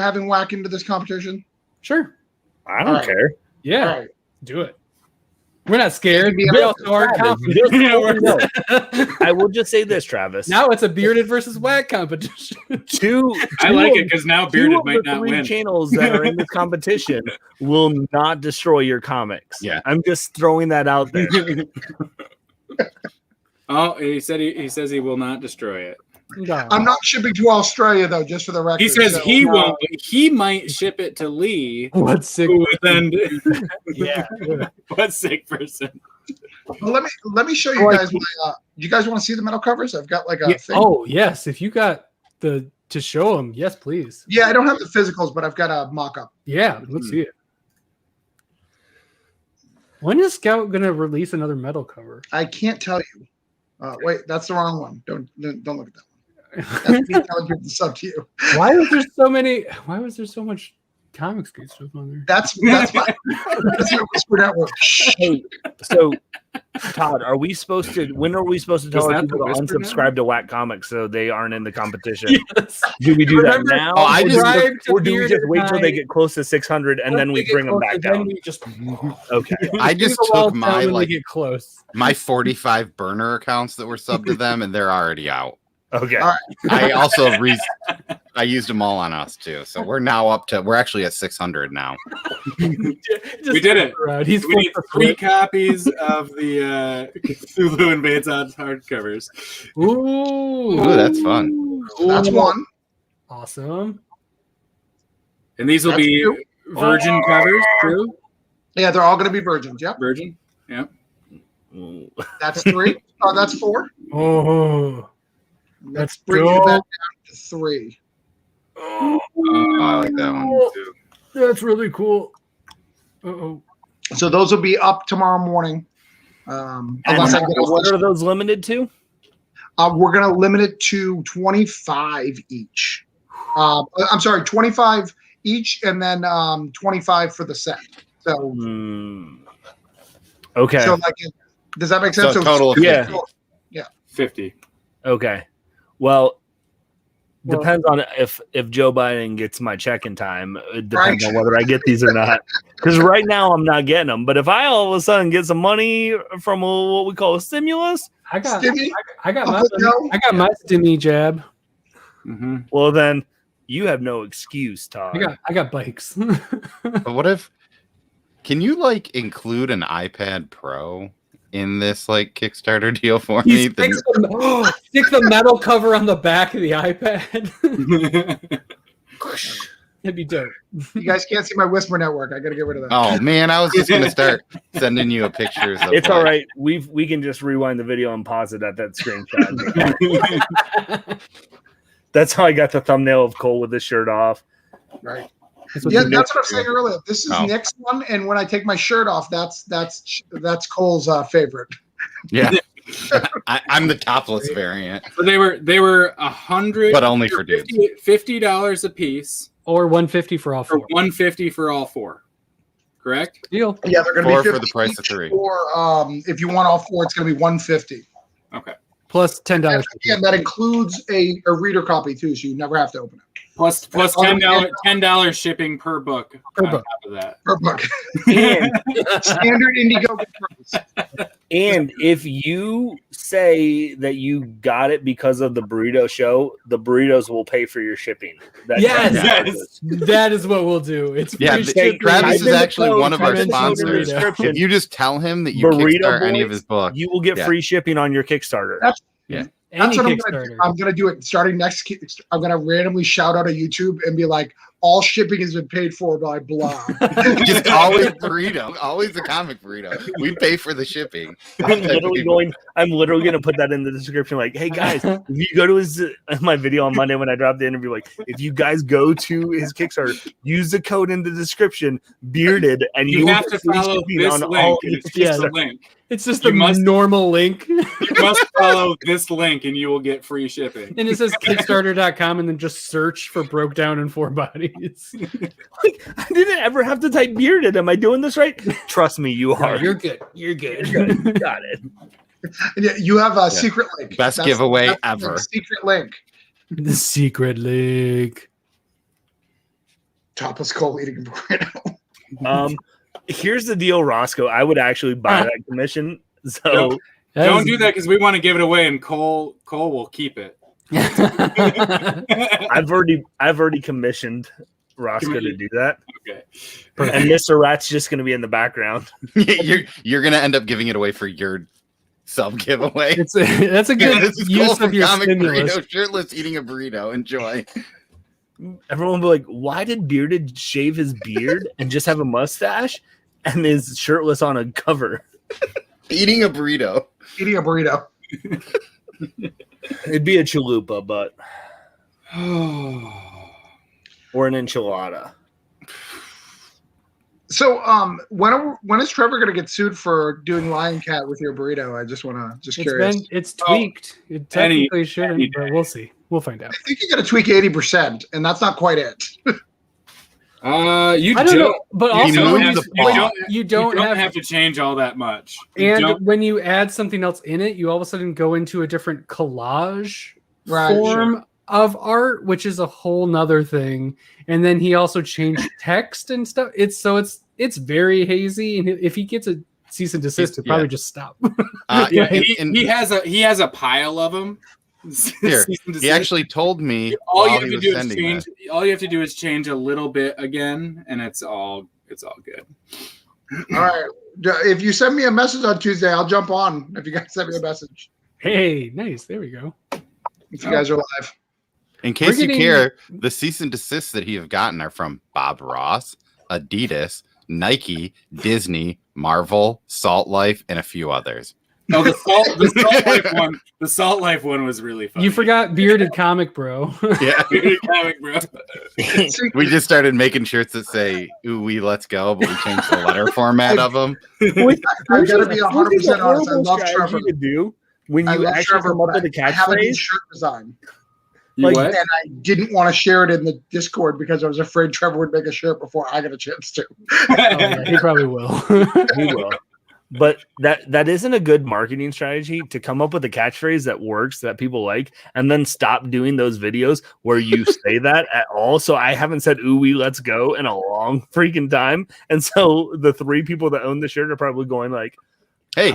having Whack into this competition? Sure. I don't care. Yeah. All right. Do it. We're not scared. Maybe We also are confident. I will just say this, Travis. Now it's a Bearded versus Whack competition. I like it because now Bearded might not win. Channels that are in this competition will not destroy your comics. Yeah. I'm just throwing that out there. Oh, he says he will not destroy it. No. I'm not shipping to Australia though, just for the record. He says he won't. But he might ship it to Lee. What sick? Who would then? Yeah. What sick person? Well, let me show you guys. You guys want to see the metal covers? I've got like a thing. Oh yes, if you got to show them, yes, please. Yeah, I don't have the physicals, but I've got a mock-up. Yeah, let's see it. When is Scout gonna release another metal cover? I can't tell you. Wait, that's the wrong one. Don't look at that one. That's me telling people to sub to you. Why was there so much comics good stuff on there? That's my Whisper Network. Hey, so Todd, when are we supposed to tell that people to the Whisper unsubscribe to Whack Comics so they aren't in the competition? Yes. Do we do that now? Or do we just wait till they get close to 600 and then we bring them back down? Okay. I just took my get close. my 45 burner accounts that were subbed to them, and they're already out. Okay. All right. I also I used them all on us too, so we're actually at 600 now. We did it. We need 3 copies of the Cthulhu Invades Odds hardcovers. Ooh, that's fun. That's one. Awesome. And these will be virgin covers too. Yeah, they're all going to be virgins. Yep. Virgin. Yep. That's 3. Oh, that's 4. Oh, Let's bring you back down to 3. Oh, I like that one too. That's really cool. Uh-oh. So those will be up tomorrow morning. What are those limited to? We're going to limit it to 25 each. I'm sorry, 25 each, and then 25 for the set. So, okay. So does that make sense? So total of 50. Yeah. 50. Okay. Well, depends on if Joe Biden gets my check in time. It depends on whether I get these or not. Because right now I'm not getting them. But if I all of a sudden get some money from what we call a stimulus, I got Stimmy? my stimmy jab. Mm-hmm. Well, then you have no excuse, Todd. I got bikes. But what if? Can you include an iPad Pro in this Kickstarter deal for me? Stick the metal cover on the back of the iPad. That'd be dope. You guys can't see my Whisper Network. I got to get rid of that. Oh man, I was just gonna start sending you pictures. Of It's all right. We can just rewind the video and pause it at that screenshot. That's how I got the thumbnail of Cole with his shirt off. Right. That's what Yeah, you that's what I was saying earlier. This is Oh. Nick's one, and when I take my shirt off, that's Cole's favorite. Yeah. I'm the topless variant, So they were $100, but only for dudes. $50 a piece, or 150 for all or four. $150 for all four. Correct? Deal. Yeah, they're going to Four be for 50 the price of each, three. or if you want all four, it's going to be $150. Okay. Plus $10. And again, that includes a reader copy too, so you never have to open it. Plus $10 shipping per book. Per on book. top of that. Per book. And, Standard Indiegogo price. and if you say that you got it because of the burrito show, the burritos will pay for your shipping. Yes. That is what we'll do. It's Yeah, free shipping. Travis is Type in the actually code, one of type our in the code in the sponsors. description. If you just tell him that you Burrito kickstart any Boys, of his books, you will get Yeah. free shipping on your Kickstarter. That's Any what I'm going to Kickstarter. do. I'm going to do it starting next. I'm going to randomly shout out a YouTube and be like, all shipping has been paid for by blah. just always burrito, always the comic burrito. We pay for the shipping. I'm literally going to put that in the description. Like, hey guys, if you go to my video on Monday when I drop the interview, like, if you guys go to his Kickstarter, use the code in the description, bearded, and You will have get to free follow shipping this on link. all And it's your just a Kickstarter. link. It's just You the must- normal link. You must follow this link and you will get free shipping. And it says Kickstarter.com and then just search for Broke Down in 4 Bodies. Like, I didn't ever have to type bearded. Am I doing this right? Trust me, you are. You're good. You're good. Got it. And yeah, you have a secret link. Best giveaway that's ever. the secret link. The secret link. Topless Cole eating a burrito. Here's the deal, Roscoe. I would actually buy that commission. So Don't do that because we want to give it away and Cole will keep it. I've already commissioned Roscoe to do that. Okay. And Mr. Rat's just going to be in the background. You're gonna end up giving it away for your sub giveaway. That's a good This is use Cole of your from Comic stimulus. Burrito, shirtless eating a burrito. Enjoy. Everyone will be like, why did Bearded shave his beard and just have a mustache and is shirtless on a cover? Eating a burrito. Eating a burrito. It'd be a chalupa, but or an enchilada. So, when is Trevor going to get sued for doing Lion Cat with your burrito? I just want to curious. It's tweaked. It technically shouldn't, any but we'll see. We'll find out. I think you got to tweak 80%, and that's not quite it. You I don't know, but You also know when the you don't have to change all that much. and when you add something else in it, you all of a sudden go into a different collage form of art, which is a whole nother thing. And then he also changed text and stuff. It's very hazy, and if he gets a cease and desist, he'll probably just stop. He has a pile of them. Here, he actually told me all you while have he to was do is sending change. that. All you have to do is change a little bit again, and it's all good. All right. If you send me a message on Tuesday, I'll jump on. If you guys send me a message, Hey, nice. There we go. if you guys are live. In case We're you getting- care, the cease and desists that he have gotten are from Bob Ross, Adidas, Nike, Disney, Marvel, Salt Life, and a few others. Oh, the Salt Life one. The Salt Life one was really fun. You forgot Bearded Comic Bro. Yeah. Comic, bro. We just started making shirts that say "Ooh, we let's go," but we changed the letter format of them. I got to be 100% honest. I love Trevor. To do when I you love actually Trevor, come up but with a I have a new catchphrase. shirt design. You what? And I didn't want to share it in the Discord because I was afraid Trevor would make a shirt before I got a chance to. Oh, yeah, he probably will. He will. But that isn't a good marketing strategy to come up with a catchphrase that works, that people like, and then stop doing those videos where you say that at all. So I haven't said "ooh wee, let's go" in a long freaking time, and so the 3 people that own the shirt are probably going like, Hey,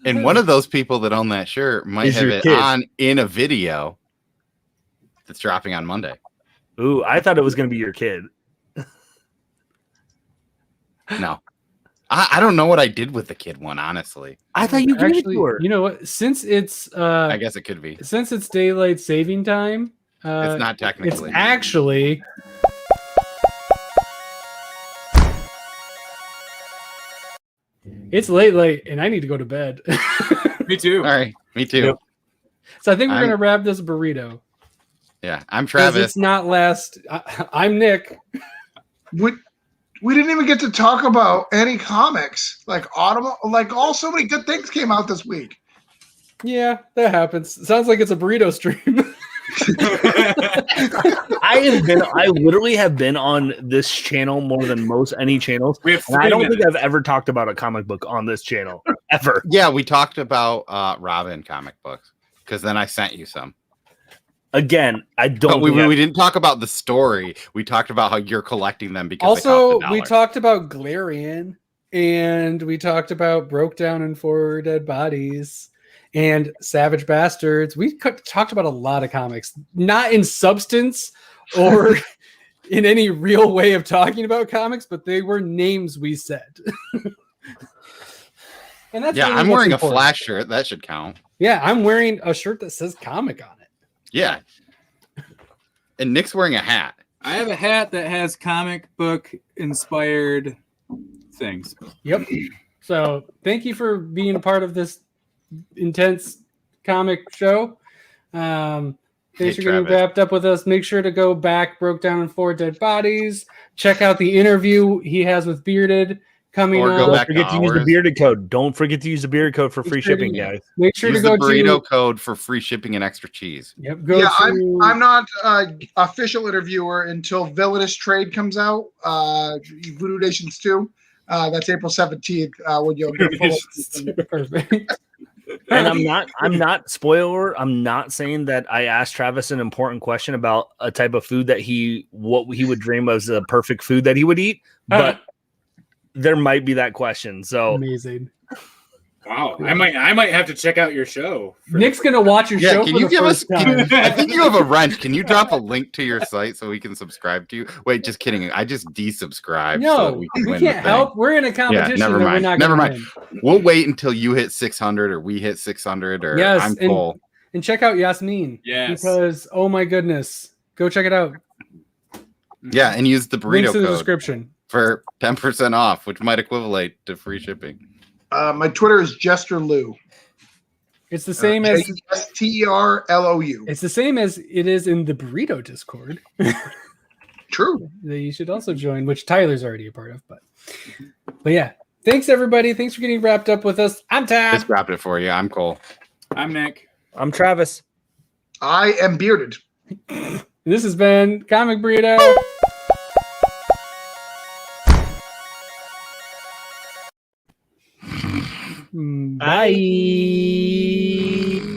and one of those people that own that shirt might Is have your it kid. on in a video that's dropping on Monday. "Ooh, I thought it was going to be your kid." No, I don't know what I did with the kid one, honestly. I thought you gave it Actually, to her. you know what? Since it's I guess it could be. since it's daylight saving time, It's not it's technically. actually it's late, and I need to go to bed. Me too. All right, me too. Yep. So I think we're I'm- gonna wrap this burrito. Yeah, I'm 'Cause Travis. It's not last. I'm Nick. We didn't even get to talk about any comics. Like so many good things came out this week. Yeah, that happens. Sounds like it's a burrito stream. I literally have been on this channel more than most any channels. We have And I don't 3 think minutes. I've ever talked about a comic book on this channel ever. Yeah, we talked about Robin comic books because then I sent you some. Again, I But don't. we didn't talk about the story. We talked about how you're collecting them because Also, they cost $1. we talked about Glarian, and we talked about Broke Down and 4 Dead Bodies, and Savage Bastards. We talked about a lot of comics, not in substance or in any real way of talking about comics, but they were names we said. And that's really I'm what's wearing important. a Flash shirt. That should count. Yeah, I'm wearing a shirt that says comic on it. Yeah. And Nick's wearing a hat. I have a hat that has comic book inspired things. Yep. So thank you for being a part of this intense comic show. Thanks for getting Travis. wrapped up with us. Make sure to go back, Broke Down in 4 Dead Bodies. Check out the interview he has with Bearded coming Or up. go Don't back forget to use the bearded code. Don't forget to use the bearded code for free shipping, guys. Make sure Use to the go burrito to. code for free shipping and extra cheese. Yep. Go Yeah, to. I'm not official interviewer until Villainous Trade comes out. Voodoo Nations 2. That's April 17th. When you'll get full. Perfect. And I'm not spoiler. I'm not saying that I asked Travis an important question about a type of food that what he would dream as a perfect food that he would eat, but there might be that question. So Amazing. Wow, I might have to check out your show. Nick's gonna watch your show. Can for you the give us? first time. I think you have a wrench. Can you drop a link to your site so we can subscribe to you? Wait, just kidding. I just desubscribed. No, so that we can we win the can't thing. help. We're in a competition. never that we're mind. not Never gonna mind. win. We'll wait until you hit 600 or we hit 600 or Yes, I'm full. And check out Yasmeen. Yes. Because oh my goodness, go check it out. Yeah, and use the Links burrito in the code description. for 10% off, which might equivalent to free shipping. My Twitter is Jester Lou. It's the same as Jesterlou. it's the same as it is in the Burrito Discord True. that you should also join, which Tyler's already a part of. But yeah, thanks everybody. Thanks for getting wrapped up with us. I'm Tom. Just wrapped it for you. I'm Cole. I'm Nick. I'm Travis. I am bearded. This has been Comic Burrito. Bye.